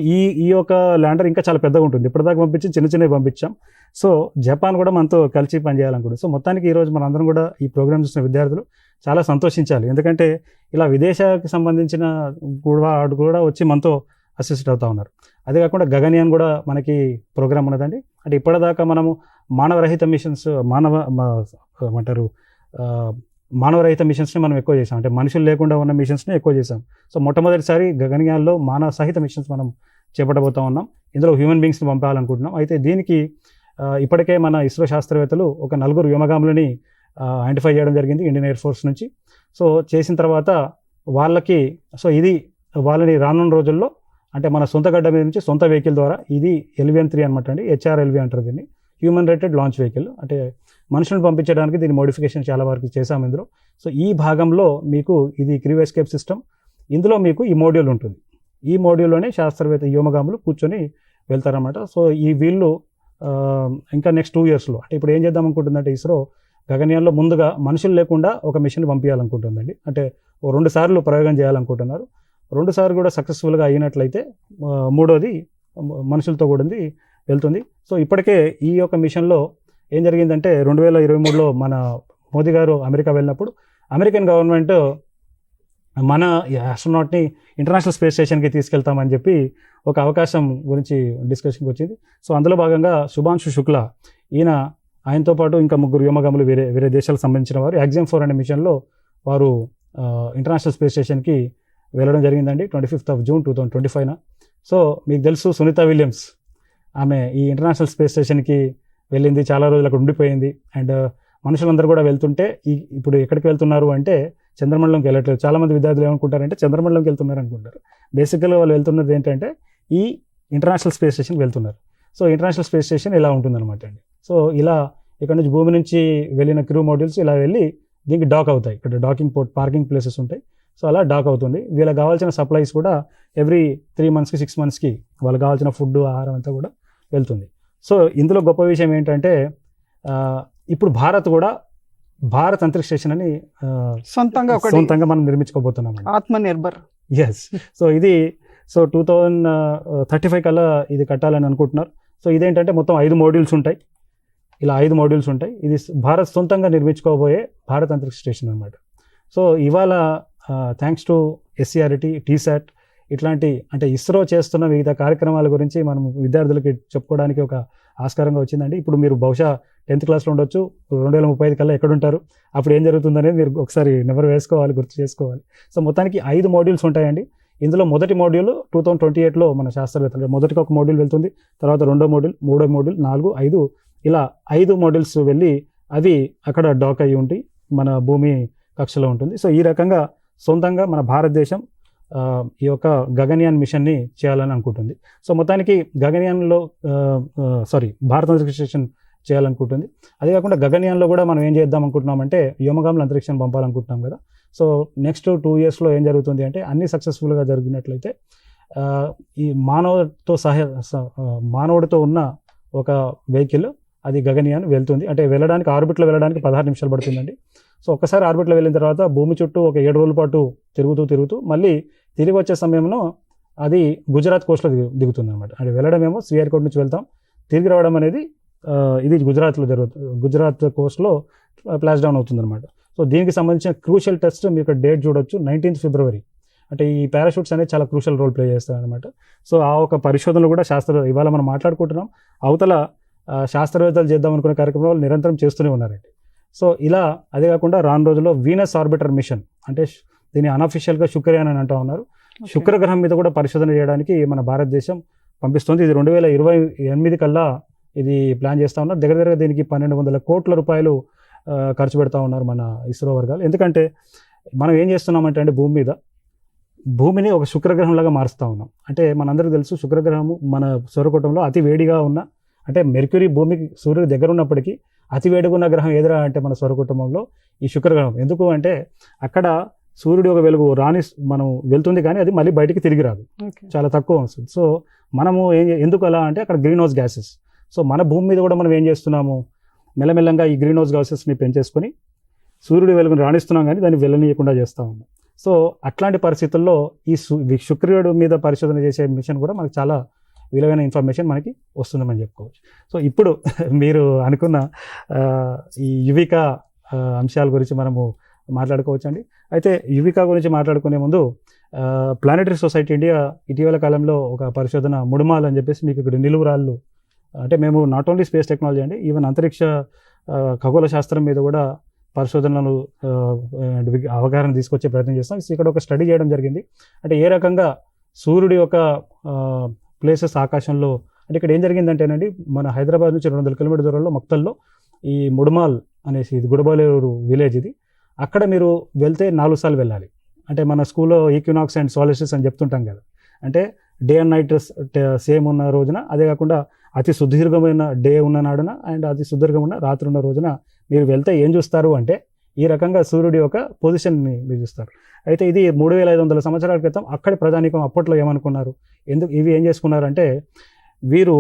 ఈ యొక్క ల్యాండర్ ఇంకా చాలా పెద్దగా ఉంటుంది. ఇప్పటిదాకా పంపించి చిన్నవి పంపించాం. సో జపాన్ కూడా మనతో కలిసి పనిచేయాలనుకుంటుంది. సో మొత్తానికి ఈరోజు మనందరం కూడా ఈ ప్రోగ్రామ్ చూసిన విద్యార్థులు చాలా సంతోషించాలి. ఎందుకంటే ఇలా విదేశాలకు సంబంధించిన కూడా వచ్చి మనతో అసిస్ట్ అవుతూ ఉన్నారు. అదే కాకుండా గగన్యాన్ కూడా మనకి ప్రోగ్రామ్ ఉన్నదండి. అంటే ఇప్పటిదాకా మనము మానవరహిత మిషన్స్ ఏమంటారు మానవరహిత మిషన్స్ని మనం ఎక్కువ చేసాం, అంటే మనుషులు లేకుండా ఉన్న మిషన్స్ని ఎక్కువ చేసాం. సో మొట్టమొదటిసారి గగన్యాన్లో మానవ సహిత మిషన్స్ మనం చేపట్టబోతా ఉన్నాం. ఇందులో హ్యూమన్ బీయింగ్స్ని పంపాలనుకుంటున్నాం. అయితే దీనికి ఇప్పటికే మన ఇస్రో శాస్త్రవేత్తలు ఒక 4 వ్యోమగాములని ఐడెంటిఫై చేయడం జరిగింది ఇండియన్ ఎయిర్ ఫోర్స్ నుంచి. సో చేసిన తర్వాత వాళ్ళకి ఇది వాళ్ళని రానున్న రోజుల్లో అంటే మన సొంత గడ్డ మీద నుంచి సొంత వెహికల్ ద్వారా, ఇది LVN-3 అనమాట అండి, HRLV అంటారు దీన్ని, హ్యూమన్ రేటెడ్ లాంచ్ వెహికల్. అంటే మనుషులను పంపించడానికి దీని మోడిఫికేషన్ చాలా వరకు చేశాము ఇందులో. సో ఈ భాగంలో మీకు ఇది క్రూ ఎస్కేప్ సిస్టమ్, ఇందులో మీకు ఈ మోడ్యూల్ ఉంటుంది. ఈ మోడ్యూల్లోనే శాస్త్రవేత్త వ్యోమగాములు కూర్చొని వెళ్తారన్నమాట. సో వీళ్ళు ఇంకా నెక్స్ట్ 2 yearsలో అంటే ఇప్పుడు ఏం చేద్దాం అనుకుంటుందంటే ఇస్రో గగన్యాన్లో ముందుగా మనుషులు లేకుండా ఒక మిషన్ పంపించాలనుకుంటుందండి. అంటే 2 సార్లు ప్రయోగం చేయాలనుకుంటున్నారు. 2 సార్లు కూడా సక్సెస్ఫుల్గా అయినట్లయితే మూడోది మనుషులతో కూడా వెళ్తుంది. సో ఇప్పటికే ఈ యొక్క మిషన్లో ఏం జరిగిందంటే 2023లో మన మోదీ గారు అమెరికా వెళ్ళినప్పుడు అమెరికన్ గవర్నమెంట్ మన ఆస్ట్రోనాట్ని ఇంటర్నేషనల్ స్పేస్ స్టేషన్కి తీసుకెళ్తామని చెప్పి ఒక అవకాశం గురించి డిస్కషన్కి వచ్చింది. సో అందులో భాగంగా శుభాంశు శుక్లా ఆయనతో పాటు ఇంకా 3 వ్యోమగాములు వేరే దేశాలకు సంబంధించిన వారు Axiom-4 అనే మిషన్లో వారు ఇంటర్నేషనల్ స్పేస్ స్టేషన్కి వెళ్ళడం జరిగిందండి 25th June 2025. సో మీకు తెలుసు సునీత విలియమ్స్, ఆమె ఈ ఇంటర్నేషనల్ స్పేస్ స్టేషన్కి వెళ్ళింది, చాలా రోజులు అక్కడ ఉండిపోయింది. అండ్ మనుషులందరూ కూడా వెళ్తుంటే ఇప్పుడు ఎక్కడికి వెళ్తున్నారు అంటే చంద్రమండలంకి వెళ్ళట్లేదు. చాలామంది విద్యార్థులు ఏమనుకుంటారంటే చంద్రమండలంకి వెళ్తున్నారు అనుకుంటారు. బేసికల్గా వాళ్ళు వెళ్తున్నది ఏంటంటే ఈ ఇంటర్నేషనల్ స్పేస్ స్టేషన్కి వెళ్తున్నారు. సో ఇంటర్నేషనల్ స్పేస్ స్టేషన్ ఇలా ఉంటుందన్నమాట అండి. సో ఇలా ఇక్కడ నుంచి భూమి నుంచి వెళ్ళిన క్రూ మోడ్యూల్స్ ఇలా వెళ్ళి దీనికి డాక్ అవుతాయి. ఇక్కడ డాకింగ్ పార్కింగ్ ప్లేసెస్ ఉంటాయి. సో అలా డాక్ అవుతుంది. వీళ్ళకి కావాల్సిన సప్లైస్ కూడా ఎవ్రీ 3 monthsకి 6 monthsకి వాళ్ళకి కావాల్సిన ఫుడ్ ఆహారం అంతా కూడా వెళ్తుంది. సో ఇందులో గొప్ప విషయం ఏంటంటే ఇప్పుడు భారత్ అంతరిక్ష స్టేషన్ అని సొంతంగా మనం నిర్మించుకోబోతున్నాం, ఆత్మనిర్భర్. ఎస్. సో ఇది 2035 కల్లా ఇది కట్టాలని అనుకుంటున్నారు. సో ఇదేంటంటే మొత్తం 5 మోడ్యూల్స్ ఉంటాయి. ఇలా 5 మోడ్యూల్స్ ఉంటాయి. ఇది భారత్ సొంతంగా నిర్మించుకోబోయే భారత్ అంతరిక్ష స్టేషన్ అనమాట. సో ఇవాళ థ్యాంక్స్ టు SCRT, TSAT ఇట్లాంటి అంటే ఇస్రో చేస్తున్న వివిధ కార్యక్రమాల గురించి మనం విద్యార్థులకి చెప్పుకోవడానికి ఒక ఆస్కారంగా వచ్చిందండి. ఇప్పుడు మీరు బహుశా 10th క్లాస్లో ఉండొచ్చు, 2035 కల్లా ఎక్కడుంటారు, అప్పుడు ఏం జరుగుతుందనేది మీరు ఒకసారి గుర్తు చేసుకోవాలి. సో మొత్తానికి 5 మోడ్యూల్స్ ఉంటాయండి. ఇందులో మొదటి మోడ్యూల్ 2028లో మన శాస్త్రవేత్తలు మొదటికి ఒక మోడ్యూల్ వెళ్తుంది, తర్వాత 2వ మోడ్యూల్, 3వ మోడ్యూల్, 4, 5 ఇలా 5 మోడ్యూల్స్ వెళ్ళి అవి అక్కడ డాక్ అయ్యి ఉండి మన భూమి కక్షలో ఉంటుంది. సో ఈ రకంగా సొంతంగా మన భారతదేశం ఈ యొక్క గగన్యాన్ మిషన్ని చేయాలని అనుకుంటుంది. సో మొత్తానికి గగన్యాన్లో భారత అంతరిక్ష స్టేషన్ చేయాలనుకుంటుంది. అదే కాకుండా గగన్యాన్లో కూడా మనం ఏం చేద్దాం అనుకుంటున్నామంటే వ్యోమగాములు అంతరిక్షాన్ని పంపాలనుకుంటున్నాం కదా. సో నెక్స్ట్ 2 yearsలో ఏం జరుగుతుంది అంటే అన్ని సక్సెస్ఫుల్గా జరిగినట్లయితే ఈ మానవుడితో ఉన్న ఒక వెహికల్ అది గగన్యాన్ వెళ్తుంది. అంటే ఆర్బిట్లో వెళ్ళడానికి 16 నిమిషాలు పడుతుందండి. సో ఒక్కసారి ఆర్బిట్లో వెళ్ళిన తర్వాత భూమి చుట్టూ ఒక 7 రోజుల పాటు తిరుగుతూ మళ్ళీ తిరిగి వచ్చే సమయంలో అది గుజరాత్ కోస్ట్లో దిగుతుంది అనమాట. అంటే వెళ్ళడమేమో శ్రీహరికోట నుంచి వెళ్తాం, తిరిగి రావడం అనేది ఇది గుజరాత్లో జరుగుతుంది. గుజరాత్ కోస్ట్లో ప్లాష్ డౌన్ అవుతుంది అనమాట. సో దీనికి సంబంధించిన క్రూషియల్ టెస్ట్ మీరు డేట్ చూడొచ్చు, 19th February. అంటే ఈ పారాషూట్స్ అనేది చాలా క్రూషియల్ రోల్ ప్లే చేస్తాయి అనమాట. సో ఆ ఒక పరిశోధనలు కూడా ఇవాళ మనం మాట్లాడుకుంటున్నాం, అవతల శాస్త్రవేత్తలు చేద్దాం అనుకునే కార్యక్రమాలు నిరంతరం చేస్తూనే ఉన్నారండి. సో ఇలా అదే కాకుండా రాను రోజుల్లో వీనస్ ఆర్బిటర్ మిషన్, అంటే దీన్ని అన్అఫిషియల్గా శుక్రయాన్ అని అంటూ ఉన్నారు, శుక్రగ్రహం మీద కూడా పరిశోధన చేయడానికి మన భారతదేశం పంపిస్తుంది. ఇది 2028 కల్లా ఇది ప్లాన్ చేస్తూ ఉన్నారు. దగ్గర దీనికి 1200 కోట్ల రూపాయలు ఖర్చు పెడతా ఉన్నారు మన ఇస్రో వర్గాలు. ఎందుకంటే మనం ఏం చేస్తున్నామంటే అంటే భూమిని ఒక శుక్రగ్రహంలాగా మారుస్తూ ఉన్నాం. అంటే మనందరికీ తెలుసు శుక్రగ్రహము మన సౌరకూటంలో అతి వేడిగా ఉన్న, అంటే మెర్క్యూరీ భూమికి సూర్యుడి దగ్గర ఉన్నప్పటికీ అతి వేడిగా ఉన్న గ్రహం ఏదిరా అంటే మన సౌరకుటుంబంలో ఈ శుక్రగ్రహం. ఎందుకు అంటే అక్కడ సూర్యుడి ఒక వెలుగు మనం వెళ్తుంది కానీ అది మళ్ళీ బయటికి తిరిగి రాదు, చాలా తక్కువ వస్తుంది. సో మనము ఎందుకు అలా అంటే అక్కడ గ్రీన్ హౌస్ గ్యాసెస్. సో మన భూమి మీద కూడా మనం ఏం చేస్తున్నాము, మెల్లమెల్లంగా ఈ గ్రీన్ హౌస్ గ్యాసెస్ని పెంచేసుకొని సూర్యుడి వెలుగుని రాణిస్తున్నాం కానీ దాన్ని వెళ్ళనీయకుండా చేస్తూ ఉన్నాం. సో అట్లాంటి పరిస్థితుల్లో ఈ శుక్రుడు మీద పరిశోధన చేసే మిషన్ కూడా మనకు చాలా విలువైన ఇన్ఫర్మేషన్ మనకి వస్తుందని చెప్పుకోవచ్చు. సో ఇప్పుడు మీరు అనుకున్న ఈ యువిక అంశాల గురించి మనము మాట్లాడుకోవచ్చు అండి. అయితే యువిక గురించి మాట్లాడుకునే ముందు ప్లానెటరీ సొసైటీ ఇండియా ఇటీవల కాలంలో ఒక పరిశోధన ముడుమాల్ అని చెప్పేసి మీకు ఇక్కడ నిలువురాళ్ళు, అంటే మేము నాట్ ఓన్లీ స్పేస్ టెక్నాలజీ అండి, ఈవెన్ అంతరిక్ష ఖగోళ శాస్త్రం మీద కూడా పరిశోధనలు అవగాహన తీసుకొచ్చే ప్రయత్నం చేస్తాం. ఇక్కడ ఒక స్టడీ చేయడం జరిగింది. అంటే ఏ రకంగా సూర్యుడి యొక్క ప్లేసెస్ ఆకాశంలో, అంటే ఇక్కడ ఏం జరిగిందంటేనండి, మన హైదరాబాద్ నుంచి 200 కిలోమీటర్ దూరంలో మక్తల్లో ఈ ముడుమాల్ అనేసి, ఇది గుడబాలేరు విలేజ్, ఇది అక్కడ మీరు వెళ్తే 4 సార్లు వెళ్ళాలి. అంటే మన స్కూల్లో ఈక్వినాక్స్ అండ్ సోలిస్టిస్ అని చెప్తుంటాం కదా, అంటే డే అండ్ నైట్ సేమ్ ఉన్న రోజున, అదే కాకుండా అతి సుదీర్ఘమైన డే ఉన్న నాడున అండ్ అతి సుదీర్ఘమైన రాత్రి ఉన్న రోజున మీరు వెళ్తే ఏం చూస్తారు అంటే ఈ రకంగా సూర్యుడి యొక్క పొజిషన్ని మీరు చూస్తారు. అయితే ఇది 3500 సంవత్సరాల క్రితం అక్కడి ప్రజానీకం అప్పట్లో ఏమనుకున్నారు, ఎందుకు ఇవి ఏం చేసుకున్నారంటే, వీరు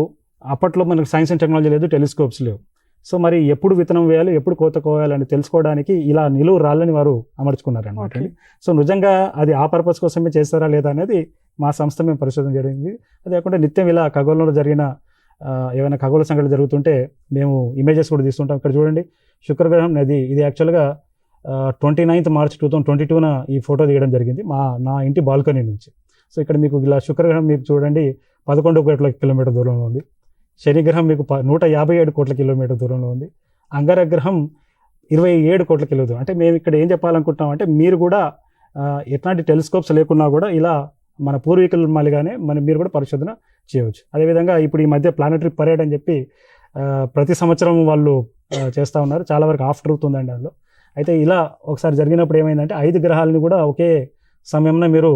అప్పట్లో మనకు సైన్స్ అండ్ టెక్నాలజీ లేదు, టెలిస్కోప్స్ లేవు. సో మరి ఎప్పుడు విత్తనం వేయాలి, ఎప్పుడు కోత కోయాలని తెలుసుకోవడానికి ఇలా నిలువు రాళ్ళని వారు అమర్చుకున్నారు అనమాట. సో నిజంగా అది ఆ పర్పస్ కోసమే చేస్తారా లేదా అనేది మా సంస్థ మేము పరిశోధన జరిగింది. అదే కాకుండా నిత్యం ఇలా ఖగోళంలో జరిగిన ఏమైనా ఖగోళ సంఘటనలు జరుగుతుంటే మేము ఇమేజెస్ కూడా తీస్తుంటాం. ఇక్కడ చూడండి, శుక్రగ్రహం నది, ఇది యాక్చువల్గా 29 మార్చ్ 2022న ఈ ఫోటో తీయడం జరిగింది నా ఇంటి బాల్కనీ నుంచి. సో ఇక్కడ మీకు ఇలా శుక్రగ్రహం మీకు చూడండి 11 కోట్ల కిలోమీటర్ దూరంలో ఉంది. శనిగ్రహం మీకు 157 కోట్ల కిలోమీటర్ దూరంలో ఉంది. అంగారగ్రహం 27 కోట్ల కిలోమీటర్. అంటే మేము ఇక్కడ ఏం చెప్పాలనుకుంటున్నాం అంటే, మీరు కూడా ఎట్లాంటి టెలిస్కోప్స్ లేకున్నా కూడా ఇలా మన పూర్వీకుల మాదిరిగానే మీరు కూడా పరిశోధన చేయవచ్చు. అదేవిధంగా ఇప్పుడు ఈ మధ్య ప్లానెటరీ పరేడ్ అని చెప్పి ప్రతి సంవత్సరం వాళ్ళు చేస్తూ ఉన్నారు. చాలా వరకు ఆఫ్టర్ అవుతుందండి అందులో. అయితే ఇలా ఒకసారి జరిగినప్పుడు ఏమైందంటే 5 గ్రహాలను కూడా ఒకే సమయంలో మీరు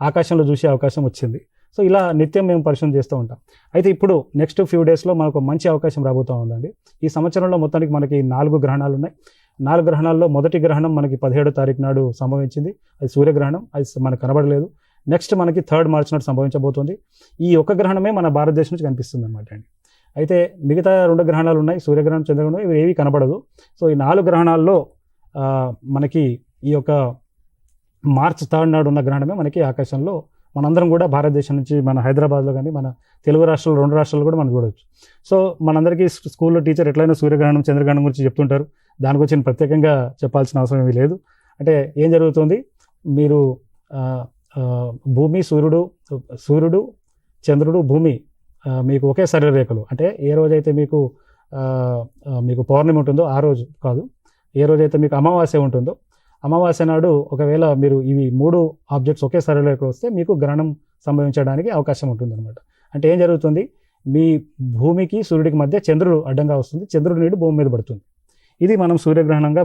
ఆకాశంలో చూసే అవకాశం వచ్చింది. సో ఇలా నిత్యం మేము పరిశోధన చేస్తూ ఉంటాం. అయితే ఇప్పుడు నెక్స్ట్ ఫ్యూ డేస్లో మనకు మంచి అవకాశం రాబోతూ ఉందండి. ఈ సంవత్సరంలో మొత్తానికి మనకి 4 గ్రహణాలు ఉన్నాయి. 4 గ్రహణాల్లో మొదటి గ్రహణం మనకి 17వ తారీఖు నాడు సంభవించింది. అది సూర్యగ్రహణం, అది మనకు కనబడలేదు. నెక్స్ట్ మనకి 3rd మార్చ్ నాడు సంభవించబోతుంది. ఈ ఒక్క గ్రహణమే మన భారతదేశం నుంచి కనిపిస్తుంది అనమాట అండి. అయితే మిగతా 2 గ్రహణాలు ఉన్నాయి, సూర్యగ్రహణం, చంద్రగ్రహణం, ఇవి ఏవి కనబడదు. సో ఈ 4 గ్రహణాల్లో మనకి ఈ యొక్క మార్చ్ 3rd నాడు ఉన్న గ్రహణమే మనకి ఆకాశంలో మనందరం కూడా భారతదేశం నుంచి, మన హైదరాబాద్లో కానీ మన తెలుగు రాష్ట్రాలు 2 రాష్ట్రాలు కూడా మనం చూడవచ్చు. సో మనందరికీ స్కూల్లో టీచర్ ఎట్లయినా సూర్యగ్రహణం, చంద్రగ్రహణం గురించి చెప్తుంటారు. దాని గురించి నేను ప్రత్యేకంగా చెప్పాల్సిన అవసరం ఏమీ లేదు. అంటే ఏం జరుగుతుంది, మీరు భూమి, సూర్యుడు, చంద్రుడు, భూమి మీకు ఒకే సరళరేఖలు. అంటే ఏ రోజైతే మీకు పౌర్ణమి ఉంటుందో ఆ రోజు కాదు, ఏ రోజైతే మీకు అమావాస్య ఉంటుందో అమావాస్య నాడు ఒకవేళ మీరు ఇవి 3 ఆబ్జెక్ట్స్ ఒకే సరళరేఖలో వస్తే మీకు గ్రహణం సంభవించడానికి అవకాశం ఉంటుందన్నమాట. అంటే ఏం జరుగుతుంది, మీ భూమికి సూర్యుడికి మధ్య చంద్రుడు అడ్డంగా వస్తుంది, చంద్రుడి నీడు భూమి మీద పడుతుంది. ఇది మనం సూర్యగ్రహణంగా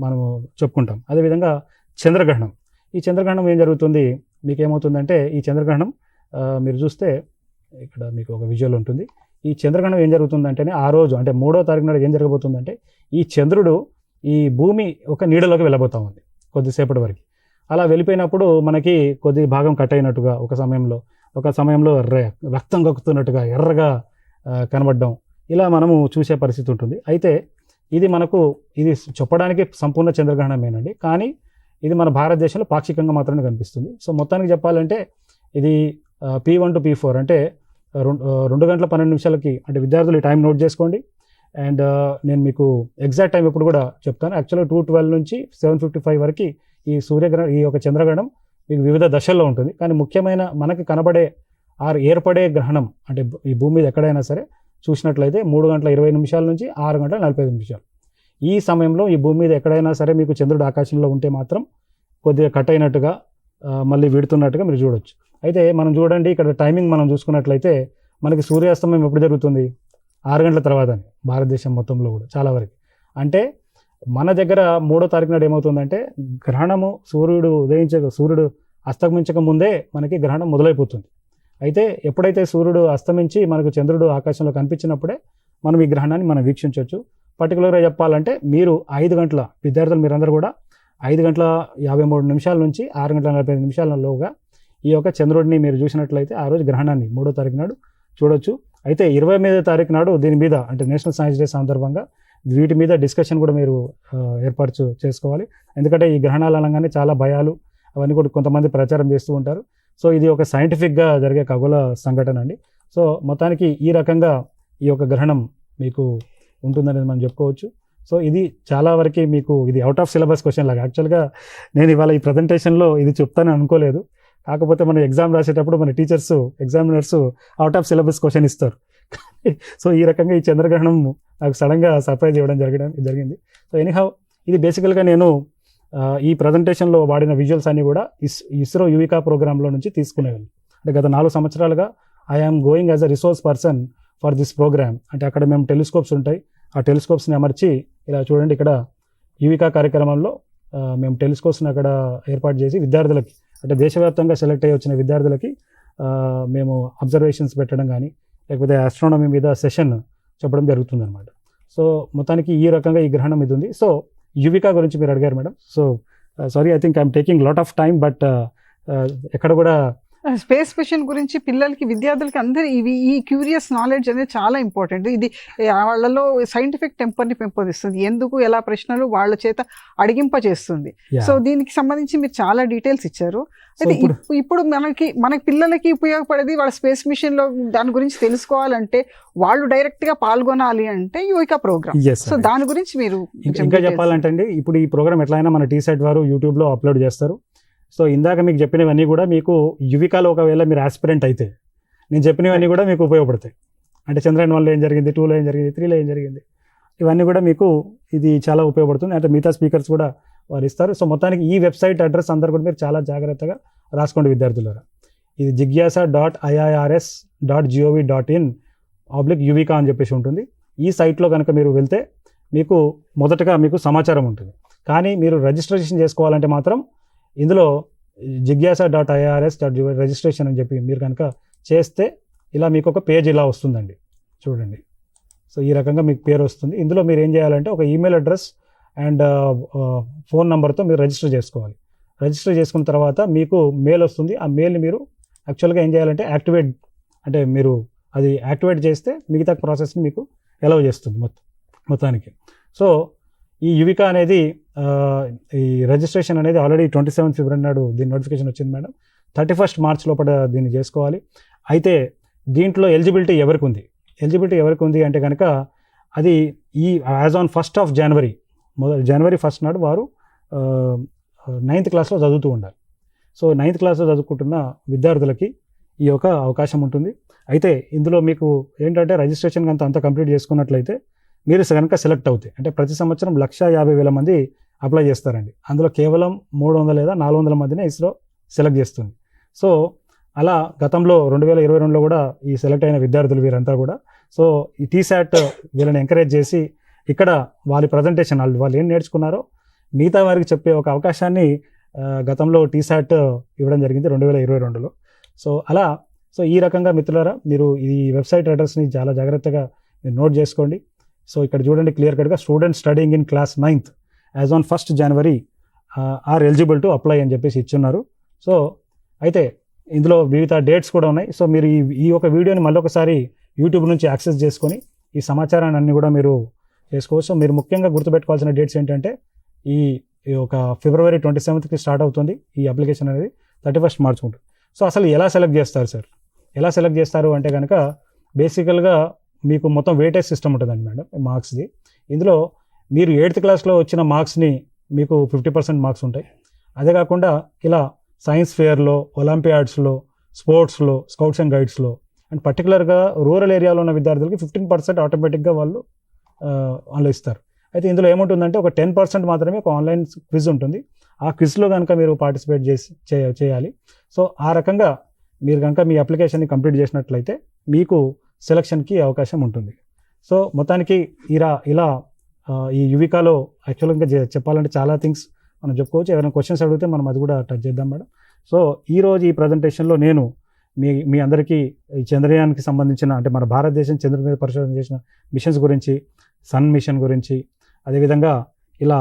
మనము చెప్పుకుంటాం. అదేవిధంగా చంద్రగ్రహణం, ఈ చంద్రగ్రహణం ఏం జరుగుతుంది, మీకు ఏమవుతుందంటే, ఈ చంద్రగ్రహణం మీరు చూస్తే ఇక్కడ మీకు ఒక విజువల్ ఉంటుంది. ఈ చంద్రగ్రహణం ఏం జరుగుతుందంటేనే ఆ రోజు, అంటే 3వ తారీఖు నాడు ఏం జరగబోతుందంటే, ఈ చంద్రుడు ఈ భూమి ఒక నీడలోకి వెళ్ళబోతా ఉంది కొద్దిసేపటి వరకు. అలా వెళ్ళిపోయినప్పుడు మనకి కొద్ది భాగం కట్ అయినట్టుగా, ఒక సమయంలో రక్తం కక్కుతున్నట్టుగా ఎర్రగా కనబడడం, ఇలా మనము చూసే పరిస్థితి ఉంటుంది. అయితే ఇది చెప్పడానికి సంపూర్ణ చంద్రగ్రహణమేనండి, కానీ ఇది మన భారతదేశంలో పాక్షికంగా మాత్రమే కనిపిస్తుంది. సో మొత్తానికి చెప్పాలంటే ఇది P1 to P4 అంటే 2 గంటల 12 నిమిషాలకి, అంటే విద్యార్థులు ఈ టైం నోట్ చేసుకోండి. అండ్ నేను మీకు ఎగ్జాక్ట్ టైం ఇప్పుడు కూడా చెప్తాను. యాక్చువల్గా 2:12 నుంచి 7:55 వరకు ఈ యొక్క చంద్రగ్రహణం మీకు వివిధ దశల్లో ఉంటుంది. కానీ ముఖ్యమైన మనకి కనబడే ఏర్పడే గ్రహణం, అంటే ఈ భూమి మీద ఎక్కడైనా సరే చూసినట్లయితే 3 గంటల 20 నిమిషాల నుంచి 6 గంటల 45 నిమిషాలు. ఈ సమయంలో ఈ భూమి మీద ఎక్కడైనా సరే మీకు చంద్రుడు ఆకాశంలో ఉంటే మాత్రం కొద్దిగా కట్ అయినట్టుగా, మళ్ళీ విడుతున్నట్టుగా మీరు చూడొచ్చు. అయితే మనం చూడండి, ఇక్కడ టైమింగ్ మనం చూసుకున్నట్లయితే మనకి సూర్యాస్తమయం ఎప్పుడు జరుగుతుంది, 6 గంటల తర్వాత, భారతదేశం మొత్తంలో కూడా చాలా వరకు. అంటే మన దగ్గర 3వ తారీఖు నాడు ఏమవుతుందంటే, గ్రహణము సూర్యుడు అస్తమించక ముందే మనకి గ్రహణం మొదలైపోతుంది. అయితే ఎప్పుడైతే సూర్యుడు అస్తమించి మనకు చంద్రుడు ఆకాశంలో కనిపించినప్పుడే మనం ఈ గ్రహణాన్ని మనం వీక్షించవచ్చు. పర్టికులర్గా చెప్పాలంటే మీరు 5 గంటల విద్యార్థులు మీరందరూ కూడా 5 గంటల 53 నిమిషాల నుంచి 6 గంటల 45 నిమిషాలలోగా ఈ యొక్క చంద్రుడిని మీరు చూసినట్లయితే ఆ రోజు గ్రహణాన్ని 3వ తారీఖు నాడు చూడొచ్చు. అయితే 28వ తారీఖు నాడు దీని మీద, అంటే నేషనల్ సైన్స్ డే సందర్భంగా వీటి మీద డిస్కషన్ కూడా మీరు ఏర్పాటు చేసుకోవాలి. ఎందుకంటే ఈ గ్రహణాలు అనగానే చాలా భయాలు అవన్నీ కూడా కొంతమంది ప్రచారం చేస్తూ ఉంటారు. సో ఇది ఒక సైంటిఫిక్గా జరిగే ఖగోళ సంఘటన అండి. సో మొత్తానికి ఈ రకంగా ఈ యొక్క గ్రహణం మీకు ఉంటుందనేది మనం చెప్పుకోవచ్చు. సో ఇది చాలా వరకు మీకు ఇది అవుట్ ఆఫ్ సిలబస్ క్వశ్చన్ లాగా. యాక్చువల్గా నేను ఇవాళ ఈ ప్రజెంటేషన్లో ఇది చెప్తాను అనుకోలేదు. కాకపోతే మన ఎగ్జామ్ రాసేటప్పుడు మన teachers examiners out of syllabus question ఇస్తారు. సో ఈ రకంగా ఈ చంద్రగ్రహణం నాకు సడన్గా సర్ప్రైజ్ ఇవ్వడం జరిగింది. సో ఎనీహౌ ఇది బేసికల్గా నేను ఈ ప్రజెంటేషన్లో వాడిన విజువల్స్ అన్ని కూడా ఇస్రో యువికా ప్రోగ్రాంలో నుంచి తీసుకునేవాళ్ళు. అంటే గత 4 సంవత్సరాలుగా I am going as a resource person for this program. అంటే అక్కడ మేము టెలిస్కోప్స్ ఉంటాయి, ఆ టెలిస్కోప్స్ని అమర్చి ఇలా చూడండి ఇక్కడ యువికా కార్యక్రమంలో మేము టెలిస్కోప్స్ని అక్కడ ఏర్పాటు చేసి విద్యార్థులకి అంటే దేశవ్యాప్తంగా సెలెక్ట్ అయ్యి వచ్చిన విద్యార్థులకి మేము అబ్జర్వేషన్స్ పెట్టడం కానీ లేకపోతే ఆస్ట్రానమీ మీద సెషన్ చెప్పడం జరుగుతుందన్నమాట. సో మొత్తానికి ఈ రకంగా ఈ గ్రహణం ఇది ఉంది. సో యువికా గురించి మీరు అడిగారు madam. So sorry, I think I'm taking lot of time, but ఎక్కడ కూడా స్పేస్ మిషన్ గురించి పిల్లలకి విద్యార్థులకి అందరూ ఈ క్యూరియస్ నాలెడ్జ్ అనేది చాలా ఇంపార్టెంట్. ఇది వాళ్ళలో సైంటిఫిక్ టెంపర్ని పెంపొందిస్తుంది, ఎందుకు ఎలా ప్రశ్నలు వాళ్ళ చేత అడిగింప చేస్తుంది. సో దీనికి సంబంధించి మీరు చాలా డీటెయిల్స్ ఇచ్చారు. అయితే ఇప్పుడు మన పిల్లలకి ఉపయోగపడేది వాళ్ళ స్పేస్ మిషన్ లో దాని గురించి తెలుసుకోవాలంటే వాళ్ళు డైరెక్ట్ గా పాల్గొనాలి అంటే యువికా ప్రోగ్రామ్. సో దాని గురించి మీరు ఇంకా చెప్పాలంటే అండి, ఇప్పుడు ఈ ప్రోగ్రామ్ ఎట్లయినా మన టీసెట్ వారు యూట్యూబ్ లో అప్లోడ్ చేస్తారు. సో ఇందాక మీకు చెప్పినవన్నీ కూడా మీకు యువికాలో ఒకవేళ మీరు ఆస్పిరెంట్ అయితే నేను చెప్పినవన్నీ కూడా మీకు ఉపయోగపడతాయి. అంటే చంద్రయాన్ 1లో ఏం జరిగింది, 2లో ఏం జరిగింది, 3లో ఏం జరిగింది, ఇవన్నీ కూడా మీకు ఇది చాలా ఉపయోగపడుతుంది. అంటే మిగతా స్పీకర్స్ కూడా వారు ఇస్తారు. సో మొత్తానికి ఈ వెబ్సైట్ అడ్రస్ అందరు కూడా మీరు చాలా జాగ్రత్తగా రాసుకోండి విద్యార్థులారా. ఇది jigyasa.iirs.gov.in/యువికా అని చెప్పేసి ఉంటుంది. ఈ సైట్లో కనుక మీరు వెళ్తే మీకు మొదటగా మీకు సమాచారం ఉంటుంది. కానీ మీరు రిజిస్ట్రేషన్ చేసుకోవాలంటే మాత్రం ఇందులో jigyasa.iirs.gov రిజిస్ట్రేషన్ అని చెప్పి మీరు కనుక చేస్తే ఇలా మీకు ఒక పేజ్ ఇలా వస్తుందండి, చూడండి. సో ఈ రకంగా మీకు పేరు వస్తుంది. ఇందులో మీరు ఏం చేయాలంటే ఒక ఈమెయిల్ అడ్రస్ అండ్ ఫోన్ నెంబర్తో మీరు రిజిస్టర్ చేసుకోవాలి. రిజిస్టర్ చేసుకున్న తర్వాత మీకు మెయిల్ వస్తుంది. ఆ మెయిల్ని మీరు యాక్చువల్గా ఏం చేయాలంటే అంటే మీరు అది యాక్టివేట్ చేస్తే మిగతా ప్రాసెస్ని మీకు అలౌ చేస్తుంది మొత్తానికి. సో ఈ యువికా అనేది ఈ రిజిస్ట్రేషన్ అనేది ఆల్రెడీ 27 ఫిబ్రవరి నాడు దీని నోటిఫికేషన్ వచ్చింది మేడం. 31 మార్చ్ లోపల దీన్ని చేసుకోవాలి. అయితే దీంట్లో ఎలిజిబిలిటీ ఎవరికి ఉంది అంటే కనుక అది ఈ యాజ్ ఆన్ 1 జనవరి జనవరి 1 నాడు వారు 9th క్లాస్లో చదువుతూ ఉండాలి. సో 9th క్లాస్లో చదువుకుంటున్న విద్యార్థులకి ఈ యొక్క అవకాశం ఉంటుంది. అయితే ఇందులో మీకు ఏంటంటే రిజిస్ట్రేషన్ అంతా కంప్లీట్ చేసుకున్నట్లయితే మీరు కనుక సెలెక్ట్ అవుతాయి అంటే ప్రతి సంవత్సరం 150,000 మంది అప్లై చేస్తారండి. అందులో కేవలం 300 లేదా 400 మందినే ఇస్రో సెలెక్ట్ చేస్తుంది. సో అలా గతంలో 2022లో కూడా ఈ సెలెక్ట్ అయిన విద్యార్థులు వీరంతా కూడా సో ఈ టీశాట్ వీళ్ళని ఎంకరేజ్ చేసి ఇక్కడ వాళ్ళ ప్రజెంటేషన్ వాళ్ళు ఏం నేర్చుకున్నారో మిగతా వారికి చెప్పే ఒక అవకాశాన్ని గతంలో టీశాట్ ఇవ్వడం జరిగింది 2022లో. సో ఈ రకంగా మిత్రులారా మీరు ఈ వెబ్సైట్ అడ్రస్ని చాలా జాగ్రత్తగా మీరు నోట్ చేసుకోండి. సో ఇక్కడ చూడండి క్లియర్ కట్గా student studying in class 9th as on 1 January are eligible to apply అని చెప్పేసి ఇచ్చున్నారు. సో అయితే ఇందులో వివిధ డేట్స్ కూడా ఉన్నాయి. సో మీరు ఈ ఒక వీడియోని మళ్ళీ ఒకసారి యూట్యూబ్ నుంచి యాక్సెస్ చేసుకొని ఈ సమాచారాన్ని అన్ని కూడా మీరు చేసుకోవచ్చు. మీరు ముఖ్యంగా గుర్తుపెట్టుకోవాల్సిన డేట్స్ ఏంటంటే ఈ ఒక ఫిబ్రవరి 27కి స్టార్ట్ అవుతుంది ఈ అప్లికేషన్ అనేది, 31 మార్చ్ ఉంటుంది. సో అసలు ఎలా సెలెక్ట్ చేస్తారు సార్? ఎలా సెలెక్ట్ చేస్తారు అంటే కనుక బేసికల్గా మీకు మొత్తం వెయిటేజ్ సిస్టమ్ ఉంటుందండి మేడం మార్క్స్ది. ఇందులో మీరు 8th క్లాస్లో వచ్చిన మార్క్స్ని మీకు 50% మార్క్స్ ఉంటాయి. అదే కాకుండా ఇలా సైన్స్ ఫేర్లో, ఒలింపియాడ్స్లో, స్పోర్ట్స్లో, స్కౌట్స్ అండ్ గైడ్స్లో అండ్ పర్టికులర్గా రూరల్ ఏరియాలో ఉన్న విద్యార్థులకి 15% ఆటోమేటిక్గా వాళ్ళు ఇస్తారు. అయితే ఇందులో ఏముంటుందంటే ఒక 10% మాత్రమే ఒక ఆన్లైన్ క్విజ్ ఉంటుంది. ఆ క్విజ్లో కనుక మీరు పార్టిసిపేట్ చేయాలి. సో ఆ రకంగా మీరు కనుక మీ అప్లికేషన్ని కంప్లీట్ చేసినట్లయితే మీకు సెలక్షన్కి అవకాశం ఉంటుంది. సో మొత్తానికి ఇలా ఈ యువికాలో యాక్చువల్గా చెప్పాలంటే చాలా థింగ్స్ మనం చెప్పుకోవచ్చు. ఎవరైనా క్వశ్చన్స్ అడిగితే మనం అది కూడా టచ్ చేద్దాం మేడం. సో ఈరోజు ఈ ప్రజెంటేషన్లో నేను మీ అందరికీ ఈ చంద్రయాన్కి సంబంధించిన అంటే మన భారతదేశం చంద్రుడి మీద పరిశోధన చేసిన మిషన్స్ గురించి, సన్ మిషన్ గురించి, అదేవిధంగా ఇలా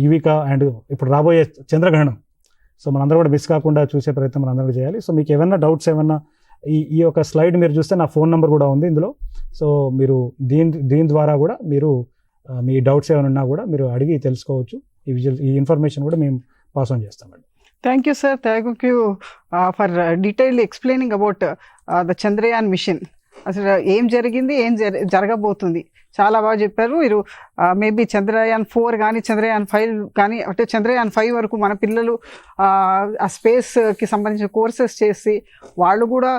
యువికా అండ్ ఇప్పుడు రాబోయే చంద్రగ్రహణం, సో మనందరూ కూడా మిస్ కాకుండా చూసే ప్రయత్నం మనందరూ చేయాలి. సో మీకు ఏమైనా డౌట్స్ ఏమన్నా ఈ యొక్క స్లైడ్ మీరు చూస్తే నా ఫోన్ నెంబర్ కూడా ఉంది ఇందులో. సో మీరు దీని ద్వారా కూడా మీరు మీ డౌట్స్ ఏమైనా ఉన్నా కూడా మీరు అడిగి తెలుసుకోవచ్చు. ఈ ఇన్ఫర్మేషన్ కూడా మేము పాస్ ఆన్ చేస్తామండి. Thank you, sir. Thank you for detailed explaining about the Chandrayaan mission. అసలు ఏం జరిగింది, ఏం జరగబోతుంది చాలా బాగా చెప్పారు మీరు. మేబీ చంద్రయాన్-4 కానీ చంద్రయాన్-5 కానీ, అంటే చంద్రయాన్-5 వరకు మన పిల్లలు ఆ స్పేస్కి సంబంధించిన కోర్సెస్ చేసి వాళ్ళు కూడా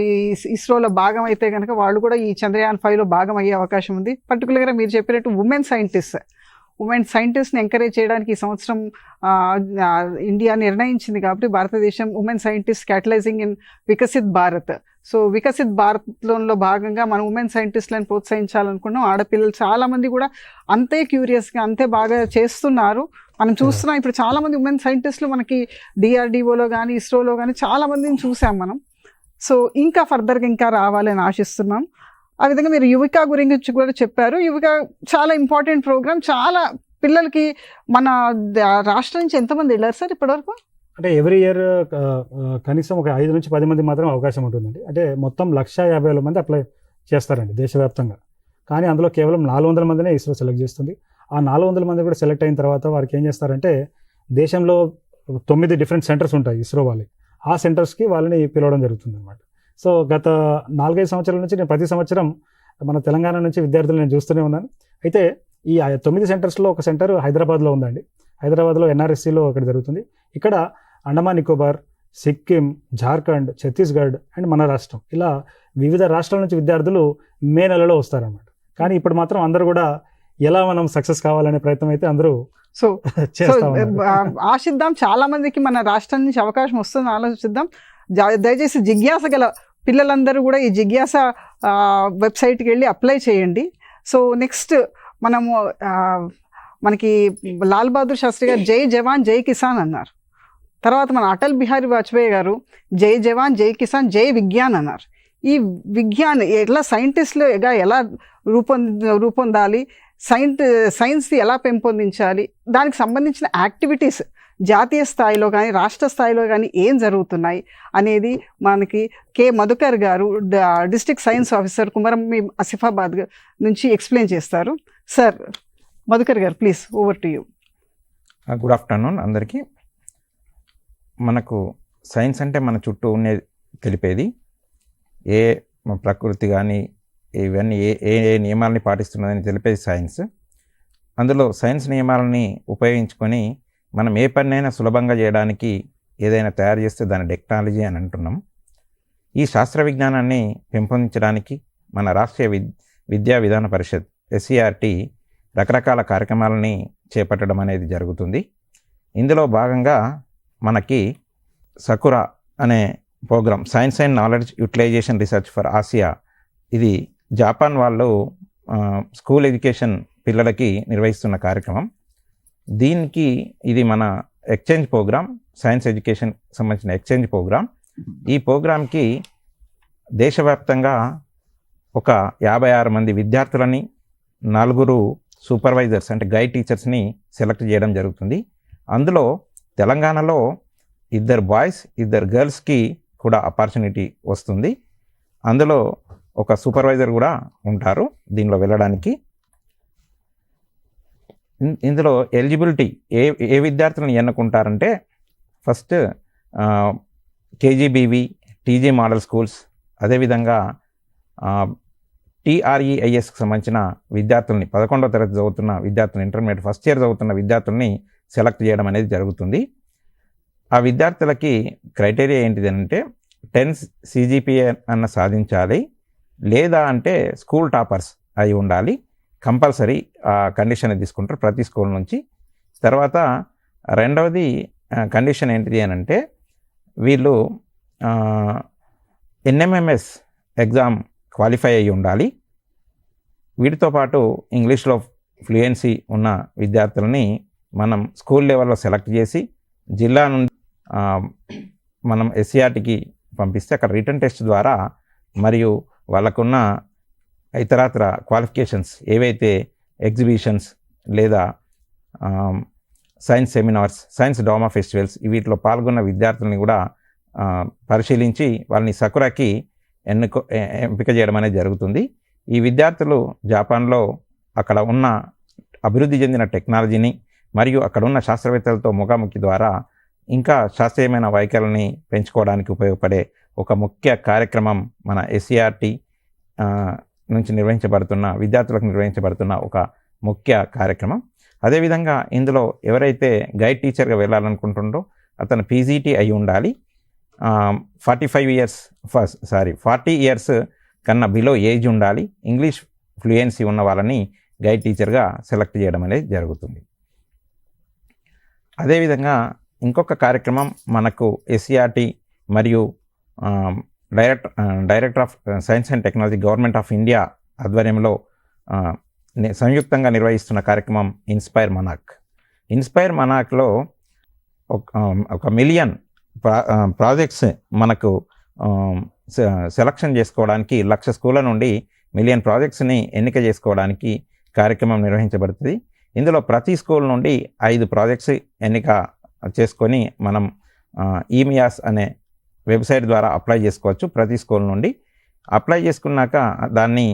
ఈ ఇస్రోలో భాగం అయితే కనుక వాళ్ళు కూడా ఈ చంద్రయాన్-5లో భాగం అయ్యే అవకాశం ఉంది. పర్టికులర్గా మీరు చెప్పినట్టు ఉమెన్ సైంటిస్ట్ని ఎంకరేజ్ చేయడానికి ఈ సంవత్సరం ఇండియా నిర్ణయించింది కాబట్టి భారతదేశం women scientist catalysing in Viksit Bharat. So Viksit భారత్లో భాగంగా మనం ఉమెన్ సైంటిస్ట్లను ప్రోత్సహించాలనుకున్నాం. ఆడపిల్లలు చాలామంది కూడా అంతే క్యూరియస్గా అంతే బాగా చేస్తున్నారు. మనం చూస్తున్నాం ఇప్పుడు చాలామంది ఉమెన్ సైంటిస్టులు మనకి డిఆర్డిఓలో కానీ ఇస్రోలో కానీ చాలామందిని చూసాం మనం. సో ఇంకా ఫర్దర్గా ఇంకా రావాలని ఆశిస్తున్నాం. ఆ విధంగా మీరు యువిక గురించి కూడా చెప్పారు. యువిక చాలా ఇంపార్టెంట్ ప్రోగ్రామ్. చాలా పిల్లలకి మన రాష్ట్రం నుంచి ఎంతమంది వెళ్ళారు సార్ ఇప్పటివరకు? అంటే ఎవ్రీ ఇయర్ కనీసం ఒక 5 నుంచి 10 మంది మాత్రం అవకాశం ఉంటుందండి. అంటే మొత్తం 150,000 మంది అప్లై చేస్తారండి దేశవ్యాప్తంగా. కానీ అందులో కేవలం 400 మందినే ఇస్రో సెలెక్ట్ చేస్తుంది. ఆ 400 మంది కూడా సెలెక్ట్ అయిన తర్వాత వారికి ఏం చేస్తారంటే దేశంలో 9 డిఫరెంట్ సెంటర్స్ ఉంటాయి ఇస్రో వాళ్ళకి. ఆ సెంటర్స్కి వాళ్ళని పిలవడం జరుగుతుంది అనమాట. సో గత 4-5 సంవత్సరాల నుంచి నేను ప్రతి సంవత్సరం మన తెలంగాణ నుంచి విద్యార్థులు నేను చూస్తూనే ఉన్నాను. అయితే ఈ 9 సెంటర్స్లో ఒక సెంటర్ హైదరాబాద్లో ఉందండి. హైదరాబాద్లో ఎన్ఆర్ఎస్సిలో ఒకటి జరుగుతుంది. ఇక్కడ అండమాన్ నికోబార్, సిక్కిం, జార్ఖండ్, ఛత్తీస్గఢ్ అండ్ మన రాష్ట్రం, ఇలా వివిధ రాష్ట్రాల నుంచి విద్యార్థులు మే నెలలో వస్తారన్నమాట. కానీ ఇప్పుడు మాత్రం అందరూ కూడా ఎలా మనం సక్సెస్ కావాలనే ప్రయత్నం అయితే అందరూ సో ఆశిద్దాం. చాలా మందికి మన రాష్ట్రం నుంచి అవకాశం వస్తుందని ఆలోచిద్దాం. దయచేసి జిజ్ఞాస గల పిల్లలందరూ కూడా ఈ జిజ్ఞాస వెబ్సైట్కి వెళ్ళి అప్లై చేయండి. సో నెక్స్ట్ మనకి లాల్ బహదూర్ శాస్త్రి గారు జై జవాన్ జై కిసాన్ అన్నారు. తర్వాత మన అటల్ బిహారీ వాజ్పేయి గారు జై జవాన్ జై కిసాన్ జై విజ్ఞాన్ అన్నారు. ఈ విజ్ఞాన్ ఎట్లా సైంటిస్టులుగా ఎలా రూపొందాలి, సైన్స్ని ఎలా పెంపొందించాలి, దానికి సంబంధించిన యాక్టివిటీస్ జాతీయ స్థాయిలో కానీ రాష్ట్ర స్థాయిలో కానీ ఏం జరుగుతున్నాయి అనేది మనకి కె మధుకర్ గారు district science officer Komaram Asifabad నుంచి ఎక్స్ప్లెయిన్ చేస్తారు. సార్ మధుకర్ గారు please over to you. Good afternoon అందరికీ. మనకు సైన్స్ అంటే మన చుట్టూ ఉండేది తెలిపేది. ఏ ప్రకృతి కానీ ఇవన్నీ ఏ ఏ నియమాలని పాటిస్తున్నదని తెలిపేది సైన్స్. అందులో సైన్స్ నియమాలని ఉపయోగించుకొని మనం ఏ పనినైనా సులభంగా చేయడానికి ఏదైనా తయారు చేస్తే దాని టెక్నాలజీ అని అంటున్నాం. ఈ శాస్త్ర విజ్ఞానాన్ని పెంపొందించడానికి మన రాష్ట్రీయ విద్యా విధాన పరిషత్ ఎస్సీఆర్టీ రకరకాల కార్యక్రమాలని చేపట్టడం అనేది జరుగుతుంది. ఇందులో భాగంగా మనకి సకురా అనే program, science and knowledge utilization research for Asia, ఇది జపాన్ వాళ్ళు స్కూల్ ఎడ్యుకేషన్ పిల్లలకి నిర్వహిస్తున్న కార్యక్రమం. దీనికి ఇది మన ఎక్స్చేంజ్ ప్రోగ్రామ్, సైన్స్ ఎడ్యుకేషన్ సంబంధించిన ఎక్స్చేంజ్ ప్రోగ్రామ్. ఈ ప్రోగ్రామ్కి దేశవ్యాప్తంగా ఒక 56 మంది విద్యార్థులని 4 సూపర్వైజర్స్ అంటే గైడ్ టీచర్స్ని సెలెక్ట్ చేయడం జరుగుతుంది. అందులో తెలంగాణలో 2 బాయ్స్ 2 గర్ల్స్కి కూడా ఆపర్చునిటీ వస్తుంది. అందులో ఒక సూపర్వైజర్ కూడా ఉంటారు దీనిలో వెళ్ళడానికి. ఇందులో ఎలిజిబిలిటీ ఏ విద్యార్థులను ఎన్నుకుంటారంటే first KGBV, TG model schools, అదేవిధంగా TREISకి సంబంధించిన విద్యార్థుల్ని 11వ తరగతి చదువుతున్న విద్యార్థులు, ఇంటర్మీడియట్ ఫస్ట్ ఇయర్ చదువుతున్న విద్యార్థుల్ని సెలెక్ట్ చేయడం అనేది జరుగుతుంది. ఆ విద్యార్థులకి క్రైటీరియా ఏంటిది అంటే 10 CGPA అన్న సాధించాలి, లేదా అంటే స్కూల్ టాపర్స్ అయి ఉండాలి. కంపల్సరీ ఆ కండిషన్ తీసుకుంటారు ప్రతి స్కూల్ నుంచి. తర్వాత రెండవది కండిషన్ ఏంటిది అని అంటే వీళ్ళు NMMS ఎగ్జామ్ క్వాలిఫై అయ్యి ఉండాలి. వీటితో పాటు ఇంగ్లీష్లో ఫ్లూయెన్సీ ఉన్న విద్యార్థులని మనం స్కూల్ లెవెల్లో సెలెక్ట్ చేసి జిల్లా నుండి మనం ఎస్సీఆర్టీకి పంపిస్తే అక్కడ రిటర్న్ టెస్ట్ ద్వారా మరియు వాళ్ళకున్న ఇతరత్ర క్వాలిఫికేషన్స్ ఏవైతే ఎగ్జిబిషన్స్ లేదా science seminars, science drama festivals వీటిలో పాల్గొన్న విద్యార్థులని కూడా పరిశీలించి వాళ్ళని సకురాకి ఎంపిక చేయడం అనేది జరుగుతుంది. ఈ విద్యార్థులు జపాన్లో అక్కడ ఉన్న అభివృద్ధి చెందిన టెక్నాలజీని మరియు అక్కడ ఉన్న శాస్త్రవేత్తలతో ముఖాముఖి ద్వారా ఇంకా శాస్త్రీయమైన వైఖరిని పెంచుకోవడానికి ఉపయోగపడే ఒక ముఖ్య కార్యక్రమం మన ఎస్సీఆర్టీ నుంచి విద్యార్థులకు నిర్వహించబడుతున్న ఒక ముఖ్య కార్యక్రమం. అదేవిధంగా ఇందులో ఎవరైతే గైడ్ టీచర్గా వెళ్ళాలనుకుంటుండో అతను పీజీటీ అయి ఉండాలి. 40 ఇయర్స్ కన్నా బిలో ఏజ్ ఉండాలి. ఇంగ్లీష్ ఫ్లూయెన్సీ ఉన్న వాళ్ళని గైడ్ టీచర్గా సెలెక్ట్ చేయడం అనేది జరుగుతుంది. అదేవిధంగా ఇంకొక కార్యక్రమం మనకు ఎస్సీఆర్టీ మరియు director of science and technology government of India ఆధ్వర్యంలో సంయుక్తంగా నిర్వహిస్తున్న కార్యక్రమం ఇన్స్పైర్ మనాక్లో 1 మిలియన్ ప్రాజెక్ట్స్ మనకు సెలక్షన్ చేసుకోవడానికి 1,00,000 స్కూళ్ళ నుండి 1 మిలియన్ ప్రాజెక్ట్స్ని ఎన్నిక చేసుకోవడానికి కార్యక్రమం నిర్వహించబడుతుంది. ఇందులో ప్రతి స్కూల్ నుండి 5 ప్రాజెక్ట్స్ ఎన్నిక చేసుకొని మనం ఈమియాస్ అనే వెబ్సైట్ ద్వారా అప్లై చేసుకోవచ్చు. ప్రతి స్కూల్ నుండి అప్లై చేసుకున్నాక దాన్ని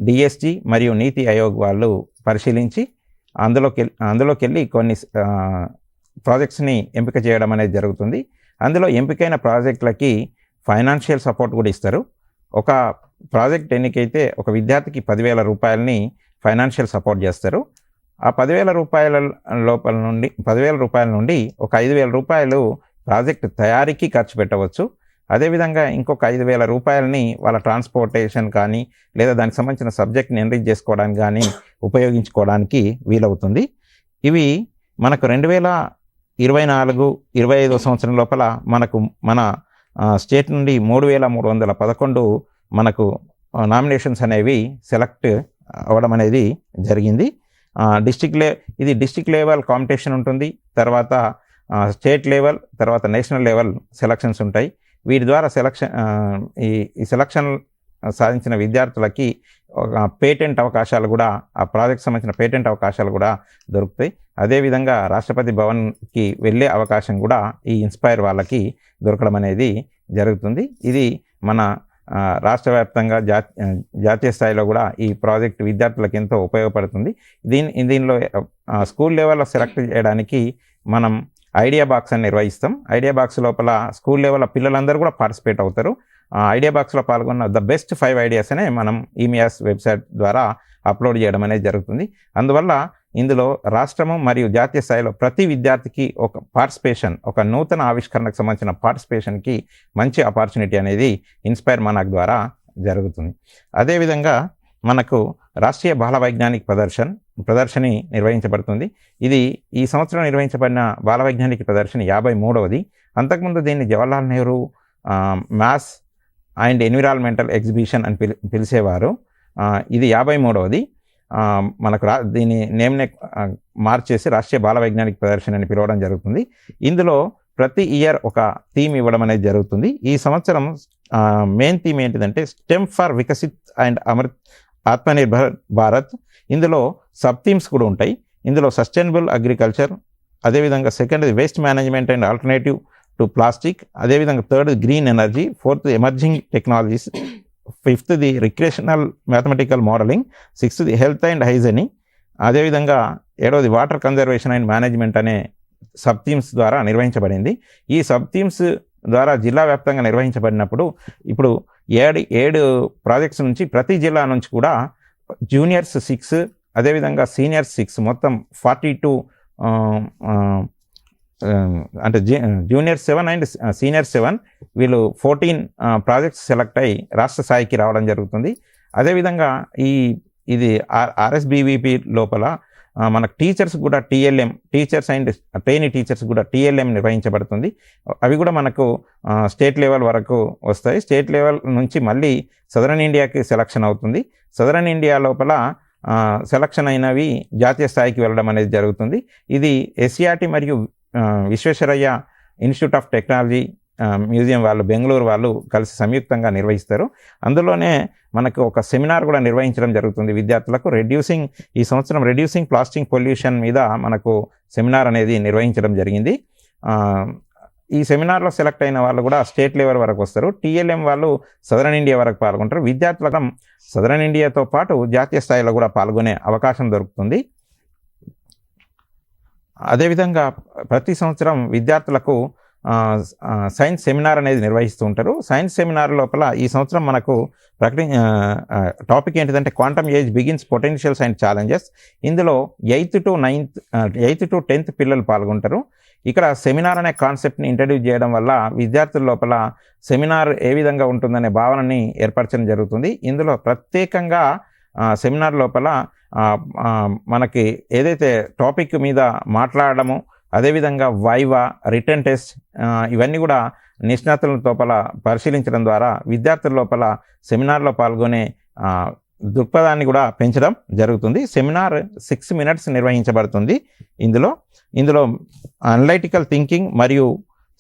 డిఎస్జి మరియు నీతి ఆయోగ్ వాళ్ళు పరిశీలించి అందులోకి వెళ్ళి కొన్ని ప్రాజెక్ట్స్ని ఎంపిక చేయడం అనేది జరుగుతుంది. అందులో ఎంపికైన ప్రాజెక్టులకి ఫైనాన్షియల్ సపోర్ట్ కూడా ఇస్తారు. ఒక ప్రాజెక్ట్ ఎన్నికైతే ఒక విద్యార్థికి 10,000 రూపాయలని ఫైనాన్షియల్ సపోర్ట్ చేస్తారు. ఆ 10,000 రూపాయల నుండి ఒక 5,000 రూపాయలు ప్రాజెక్ట్ తయారీకి ఖర్చు పెట్టవచ్చు. అదేవిధంగా ఇంకొక 5,000 రూపాయలని వాళ్ళ ట్రాన్స్పోర్టేషన్ కానీ లేదా దానికి సంబంధించిన సబ్జెక్ట్ని ఎన్రిచ్ చేసుకోవడానికి కానీ ఉపయోగించుకోవడానికి వీలవుతుంది. ఇవి మనకు 2024-25 సంవత్సరం లోపల మన స్టేట్ నుండి 3,311 మనకు నామినేషన్స్ అనేవి సెలెక్ట్ అవ్వడం అనేది జరిగింది. ఇది డిస్ట్రిక్ట్ లెవెల్ కాంపిటీషన్ ఉంటుంది. తర్వాత స్టేట్ లెవెల్, తర్వాత నేషనల్ లెవెల్ సెలక్షన్స్ ఉంటాయి. వీటి ద్వారా ఈ సెలక్షన్ సాధించిన విద్యార్థులకి పేటెంట్ అవకాశాలు కూడా, ఆ ప్రాజెక్ట్ సంబంధించిన పేటెంట్ అవకాశాలు కూడా దొరుకుతాయి. అదేవిధంగా రాష్ట్రపతి భవన్కి వెళ్ళే అవకాశం కూడా ఈ ఇన్స్పైర్ వాళ్ళకి దొరకడం అనేది జరుగుతుంది. ఇది మన రాష్ట్ర వ్యాప్తంగా జాతీయ స్థాయిలో కూడా ఈ ప్రాజెక్ట్ విద్యార్థులకు ఎంతో ఉపయోగపడుతుంది. దీనిలో స్కూల్ లెవెల్లో సెలెక్ట్ చేయడానికి మనం ఐడియా బాక్స్ అని నిర్వహిస్తాం. ఐడియా బాక్స్ లోపల స్కూల్ లెవెల్లో పిల్లలందరూ కూడా పార్టిసిపేట్ అవుతారు. ఐడియా బాక్స్లో పాల్గొన్న ద బెస్ట్ 5 ఐడియాస్ అనే మనం ఈమియాస్ వెబ్సైట్ ద్వారా అప్లోడ్ చేయడం అనేది జరుగుతుంది. అందువల్ల ఇందులో రాష్ట్రము మరియు జాతీయ స్థాయిలో ప్రతి విద్యార్థికి ఒక నూతన ఆవిష్కరణకు సంబంధించిన పార్టిసిపేషన్కి మంచి ఆపర్చునిటీ అనేది ఇన్స్పైర్ మనాక్ ద్వారా జరుగుతుంది. అదేవిధంగా మనకు రాష్ట్రీయ బాల వైజ్ఞానిక ప్రదర్శని నిర్వహించబడుతుంది. ఇది ఈ సంవత్సరం నిర్వహించబడిన బాల వైజ్ఞానిక ప్రదర్శన 53వది. అంతకుముందు దీన్ని Jawaharlal Nehru maths and environmental exhibition అని పిలిచేవారు. ఇది 53వది. మనకు దీని నేమ్ని మార్చేసి రాష్ట్రీయ బాల వైజ్ఞానిక ప్రదర్శన అని పిలవడం జరుగుతుంది. ఇందులో ప్రతి ఇయర్ ఒక థీమ్ ఇవ్వడం అనేది జరుగుతుంది. ఈ సంవత్సరం మెయిన్ థీమ్ ఏంటిదంటే STEM for Viksit and Atmanirbhar Bharat. ఇందులో సబ్ థీమ్స్ కూడా ఉంటాయి. ఇందులో సస్టైనబుల్ అగ్రికల్చర్, అదేవిధంగా second waste management and alternative to plastic, అదేవిధంగా third green energy, fourth emerging technologies, fifth the recreational mathematical modelling, sixth the health and hygiene, అదేవిధంగా 7వది water conservation and management అనే sub themes ద్వారా నిర్వహించబడింది. ఈ sub themes ద్వారా జిల్లా వ్యాప్తంగా నిర్వహించబడినప్పుడు ఇప్పుడు 7 ప్రాజెక్ట్స్ నుంచి ప్రతి జిల్లా నుంచి కూడా జూనియర్స్ 6, అదేవిధంగా సీనియర్స్ 6, మొత్తం 42 అంటే జూనియర్ 7 అండ్ సీనియర్ 7 వీళ్ళు 14 ప్రాజెక్ట్స్ సెలెక్ట్ అయ్యి రాష్ట్ర స్థాయికి రావడం జరుగుతుంది. అదేవిధంగా ఇది ఆర్ఎస్బివిపి లోపల మనకు టీచర్స్ కూడా టీచర్స్ అండ్ ట్రైనీ టీచర్స్ కూడా టీఎల్ఎం నిర్వహించబడుతుంది. అవి కూడా మనకు స్టేట్ లెవెల్ వరకు వస్తాయి. స్టేట్ లెవెల్ నుంచి మళ్ళీ సదరన్ ఇండియాకి సెలక్షన్ అవుతుంది. సదరన్ ఇండియా లోపల సెలక్షన్ అయినవి జాతీయ స్థాయికి వెళ్ళడం అనేది జరుగుతుంది. ఇది ఎస్సీఆర్టీ మరియు Visvesvaraya institute of technology museum వాళ్ళు, బెంగళూరు వాళ్ళు కలిసి సంయుక్తంగా నిర్వహిస్తారు. అందులోనే మనకు ఒక సెమినార్ కూడా నిర్వహించడం జరుగుతుంది విద్యార్థులకు. ఈ సంవత్సరం రెడ్యూసింగ్ ప్లాస్టిక్ పొల్యూషన్ మీద మనకు సెమినార్ అనేది నిర్వహించడం జరిగింది. ఈ సెమినార్లో సెలెక్ట్ అయిన వాళ్ళు కూడా స్టేట్ లెవెల్ వరకు వస్తారు. టీఎల్ఎం వాళ్ళు సదరన్ ఇండియా వరకు పాల్గొంటారు. విద్యార్థులకు సదరన్ ఇండియాతో పాటు జాతీయ స్థాయిలో కూడా పాల్గొనే అవకాశం దొరుకుతుంది. అదేవిధంగా ప్రతి సంవత్సరం విద్యార్థులకు సైన్స్ సెమినార్ అనేది నిర్వహిస్తూ ఉంటారు. సైన్స్ సెమినార్ లోపల ఈ సంవత్సరం మనకు టాపిక్ ఏంటిదంటే quantum age begins potentials and challenges. ఇందులో 8th to 10th పిల్లలు పాల్గొంటారు. ఇక్కడ సెమినార్ అనే కాన్సెప్ట్ని ఇంట్రడ్యూస్ చేయడం వల్ల విద్యార్థుల లోపల సెమినార్ ఏ విధంగా ఉంటుందనే భావనని ఏర్పరచడం జరుగుతుంది. ఇందులో ప్రత్యేకంగా సెమినార్ లోపల మనకి ఏదైతే టాపిక్ మీద మాట్లాడడము, అదేవిధంగా వైవా, రిటర్న్ టెస్ట్, ఇవన్నీ కూడా నిష్ణాతుల లోపల పరిశీలించడం ద్వారా విద్యార్థుల లోపల సెమినార్లో పాల్గొనే దృక్పథాన్ని కూడా పెంచడం జరుగుతుంది. సెమినార్ 6 minutes నిర్వహించబడుతుంది. ఇందులో అనలైటికల్ థింకింగ్ మరియు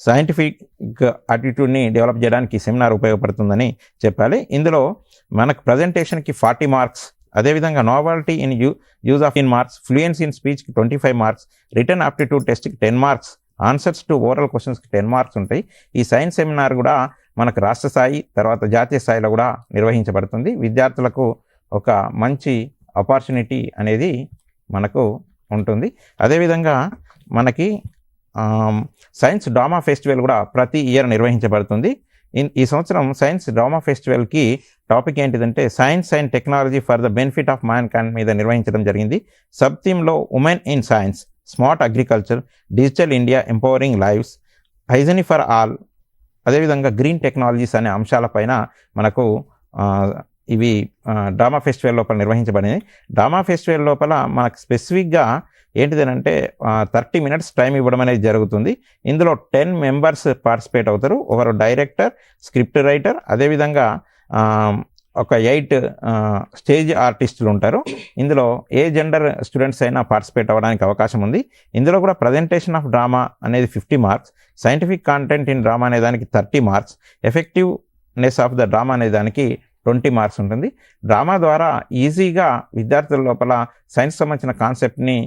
సైంటిఫిక్ అటిట్యూడ్ని డెవలప్ చేయడానికి సెమినార్ ఉపయోగపడుతుందని చెప్పాలి. ఇందులో మనకు ప్రజెంటేషన్కి 40 marks, అదేవిధంగా novelty in use of 10 marks, fluency in స్పీచ్కి 25 marks, రిటర్న్ ఆప్టిట్యూడ్ టెస్ట్కి 10 marks, ఆన్సర్స్ టు ఓరల్ క్వశ్చన్స్కి 10 marks ఉంటాయి. ఈ సైన్స్ సెమినార్ కూడా మనకు రాష్ట్ర స్థాయి తర్వాత జాతీయ స్థాయిలో కూడా నిర్వహించబడుతుంది. విద్యార్థులకు ఒక మంచి ఆపర్చునిటీ అనేది మనకు ఉంటుంది. అదేవిధంగా మనకి సైన్స్ డ్రామా ఫెస్టివల్ కూడా ప్రతి ఇయర్ నిర్వహించబడుతుంది. ఈ సంవత్సరం సైన్స్ డ్రామా ఫెస్టివల్కి టాపిక్ ఏంటిదంటే science and technology for the benefit of mankind మీద నిర్వహించడం జరిగింది. సబ్ థీమ్లో women in science, smart agriculture, digital India empowering lives, hygiene for all, అదేవిధంగా గ్రీన్ టెక్నాలజీస్ అనే అంశాలపైన మనకు ఇవి డ్రామా ఫెస్టివల్ లోపల నిర్వహించబడినాయి. డ్రామా ఫెస్టివల్ లోపల మనకు స్పెసిఫిక్గా ఏంటిదనంటే 30 minutes టైం ఇవ్వడం అనేది జరుగుతుంది. ఇందులో 10 members పార్టిసిపేట్ అవుతారు. ఒకరు డైరెక్టర్, స్క్రిప్ట్ రైటర్, అదేవిధంగా ఒక 8 స్టేజ్ ఆర్టిస్టులు ఉంటారు. ఇందులో ఏ జెండర్ స్టూడెంట్స్ అయినా పార్టిసిపేట్ అవ్వడానికి అవకాశం ఉంది. ఇందులో కూడా ప్రజెంటేషన్ ఆఫ్ డ్రామా అనేది 50 marks, scientific content in drama అనే దానికి 30 marks, effectiveness of the drama అనే దానికి 20 marks ఉంటుంది. డ్రామా ద్వారా ఈజీగా విద్యార్థుల లోపల సైన్స్ సంబంధించిన కాన్సెప్ట్ని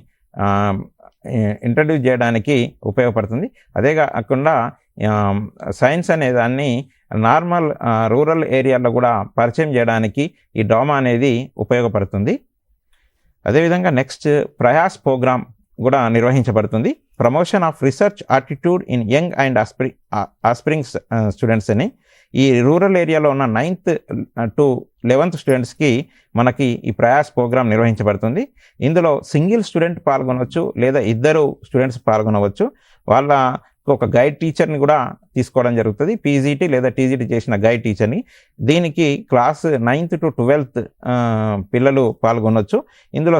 ఇంట్రడ్యూస్ చేయడానికి ఉపయోగపడుతుంది. అదే కాకుండా సైన్స్ అనే దాన్ని నార్మల్ రూరల్ ఏరియాలో కూడా పరిచయం చేయడానికి ఈ డ్రామా అనేది ఉపయోగపడుతుంది. అదేవిధంగా నెక్స్ట్ ప్రయాస్ ప్రోగ్రామ్ కూడా నిర్వహించబడుతుంది. Promotion of research attitude in young and aspiring students అని ఈ రూరల్ ఏరియాలో ఉన్న 9th to 11th స్టూడెంట్స్కి మనకి ఈ ప్రయాస్ ప్రోగ్రామ్ నిర్వహించబడుతుంది. ఇందులో సింగిల్ స్టూడెంట్ పాల్గొనవచ్చు లేదా 2 స్టూడెంట్స్ పాల్గొనవచ్చు. వాళ్ళకు ఒక గైడ్ టీచర్ని కూడా తీసుకోవడం జరుగుతుంది. పీజీటీ లేదా టీజీటీ చేసిన గైడ్ టీచర్ని. దీనికి క్లాస్ 9th to 12th పిల్లలు పాల్గొనవచ్చు. ఇందులో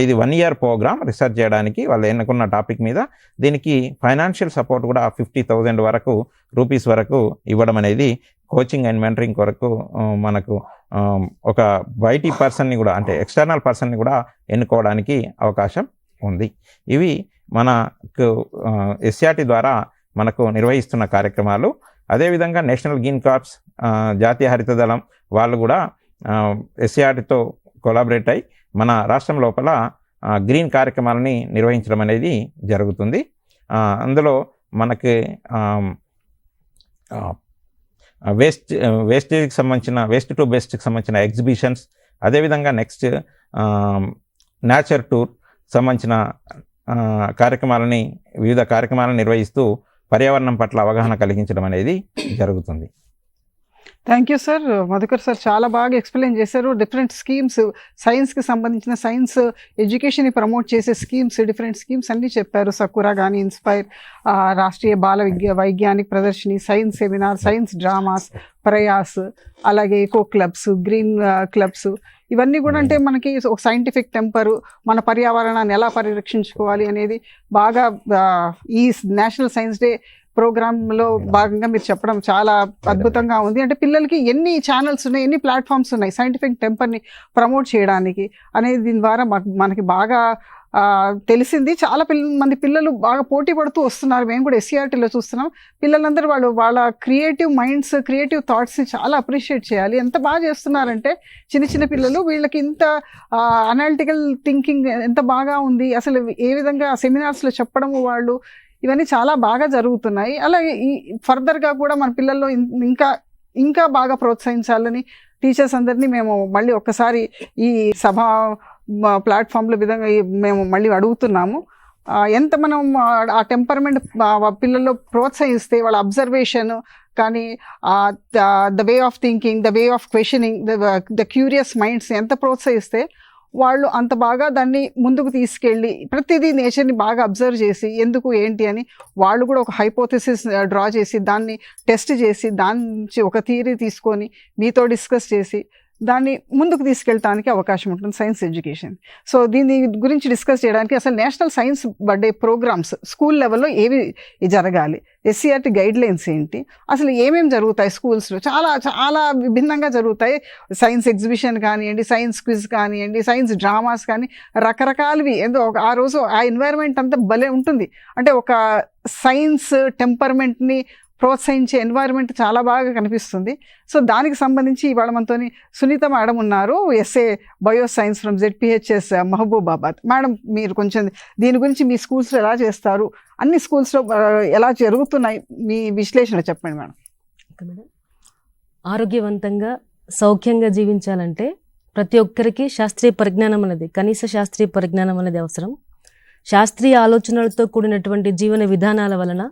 ఇది 1 year ప్రోగ్రామ్ రీసెర్చ్ చేయడానికి వాళ్ళు ఎన్నుకున్న టాపిక్ మీద. దీనికి ఫైనాన్షియల్ సపోర్ట్ కూడా 50,000 వరకు రూపీస్ వరకు ఇవ్వడం అనేది కోచింగ్ అండ్ మెంటరింగ్ కొరకు మనకు ఒక బయటి పర్సన్ని కూడా అంటే ఎక్స్టర్నల్ పర్సన్ని కూడా ఎన్నుకోవడానికి అవకాశం ఉంది. ఇవి మనకు ఎస్ఆర్టీ ద్వారా మనకు నిర్వహిస్తున్న కార్యక్రమాలు. అదేవిధంగా నేషనల్ గ్రీన్ కార్ప్స్, జాతీయ హరిత దళం వాళ్ళు కూడా ఎస్ఆర్టీతో కొలాబరేట్ అయి మన రాష్ట్రం లోపల గ్రీన్ కార్యక్రమాలని నిర్వహించడం అనేది జరుగుతుంది. అందులో మనకి వేస్టేజ్కి సంబంధించిన వేస్ట్ టు బెస్ట్కి సంబంధించిన ఎగ్జిబిషన్స్, అదేవిధంగా నెక్స్ట్ నేచర్ టూర్ సంబంధించిన వివిధ కార్యక్రమాలను నిర్వహిస్తూ పర్యావరణం పట్ల అవగాహన కలిగించడం అనేది జరుగుతుంది. Thank you sir. Madhukar sir చాలా బాగా ఎక్స్ప్లెయిన్ చేశారు. డిఫరెంట్ స్కీమ్స్, సైన్స్కి సంబంధించిన సైన్స్ ఎడ్యుకేషన్ని ప్రమోట్ చేసే స్కీమ్స్, డిఫరెంట్ స్కీమ్స్ అన్నీ చెప్పారు. సకురా కానీ, ఇన్స్పైర్, రాష్ట్రీయ బాల వైజ్ఞానిక Pradarshini, science seminar, science dramas, Prayas, అలాగే ఎకో క్లబ్స్, గ్రీన్ క్లబ్స్, ఇవన్నీ కూడా అంటే మనకి ఒక సైంటిఫిక్ టెంపరు, మన పర్యావరణాన్ని ఎలా పరిరక్షించుకోవాలి అనేది బాగా ఈ నేషనల్ సైన్స్ డే ప్రోగ్రాంలో భాగంగా మీరు చెప్పడం చాలా అద్భుతంగా ఉంది. అంటే పిల్లలకి ఎన్ని ఛానల్స్ ఉన్నాయి, ఎన్ని ప్లాట్ఫామ్స్ ఉన్నాయి సైంటిఫిక్ టెంపర్ని ప్రమోట్ చేయడానికి అనేది దీని ద్వారా మనకి బాగా తెలిసింది. చాలా మంది పిల్లలు బాగా పోటీ పడుతూ వస్తున్నారు. మేము కూడా ఎస్సీఆర్టీలో చూస్తున్నాం. పిల్లలందరూ వాళ్ళ క్రియేటివ్ మైండ్స్, క్రియేటివ్ థాట్స్ని చాలా అప్రిషియేట్ చేయాలి. ఎంత బాగా చేస్తున్నారంటే చిన్న పిల్లలు, వీళ్ళకి ఇంత అనాలిటికల్ థింకింగ్ ఎంత బాగా ఉంది. అసలు ఏ విధంగా సెమినార్స్లో చెప్పడము వాళ్ళు ఇవన్నీ చాలా బాగా జరుగుతున్నాయి. అలాగే ఈ ఫర్దర్గా కూడా మన పిల్లల్లో ఇంకా బాగా ప్రోత్సహించాలని టీచర్స్ అందరినీ మేము మళ్ళీ ఒక్కసారి ఈ సభ ప్లాట్ఫామ్ల విధంగా మేము మళ్ళీ అడుగుతున్నాము. ఎంత మనం ఆ టెంపర్మెంట్ పిల్లల్లో ప్రోత్సహిస్తే వాళ్ళ అబ్జర్వేషన్ కానీ the way of thinking, the way of questioning, the curious minds ఎంత ప్రోత్సహిస్తే వాళ్ళు అంత బాగా దాన్ని ముందుకు తీసుకెళ్ళి ప్రతిదీ నేచర్ని బాగా అబ్జర్వ్ చేసి ఎందుకు ఏంటి అని వాళ్ళు కూడా ఒక హైపోథెసిస్ డ్రా చేసి దాన్ని టెస్ట్ చేసి దాని నుంచి ఒక థియరీ తీసుకొని మీతో డిస్కస్ చేసి దాన్ని ముందుకు తీసుకెళ్ళడానికి అవకాశం ఉంటుంది సైన్స్ ఎడ్యుకేషన్. సో దీని గురించి డిస్కస్ చేయడానికి అసలు national science birthday programs school లెవెల్లో ఏవి జరగాలి, ఎస్సీఆర్టీ గైడ్ లైన్స్ ఏంటి, అసలు ఏమేమి జరుగుతాయి స్కూల్స్లో, చాలా చాలా విభిన్నంగా జరుగుతాయి. సైన్స్ ఎగ్జిబిషన్ కానివ్వండి, సైన్స్ క్విజ్ కానివ్వండి, సైన్స్ డ్రామాస్ కానీ రకరకాలవి. ఏదో ఆ రోజు ఆ ఎన్వైరన్మెంట్ అంతా భలే ఉంటుంది. అంటే ఒక సైన్స్ టెంపర్మెంట్ని ప్రోత్సహించే ఎన్వైరన్మెంట్ చాలా బాగా కనిపిస్తుంది. సో దానికి సంబంధించి ఇవాళ మనతో సునీత మేడం ఉన్నారు, SA bio science from ZPHS Mahabubabad. Madam, మీరు కొంచెం దీని గురించి మీ స్కూల్స్లో ఎలా చేస్తారు, అన్ని స్కూల్స్లో ఎలా జరుగుతున్నాయి, మీ విశ్లేషణ చెప్పండి మేడం. మేడం, ఆరోగ్యవంతంగా సౌఖ్యంగా జీవించాలంటే ప్రతి ఒక్కరికి శాస్త్రీయ పరిజ్ఞానం అనేది, కనీస శాస్త్రీయ పరిజ్ఞానం అనేది అవసరం. శాస్త్రీయ ఆలోచనలతో కూడినటువంటి జీవన విధానాల వలన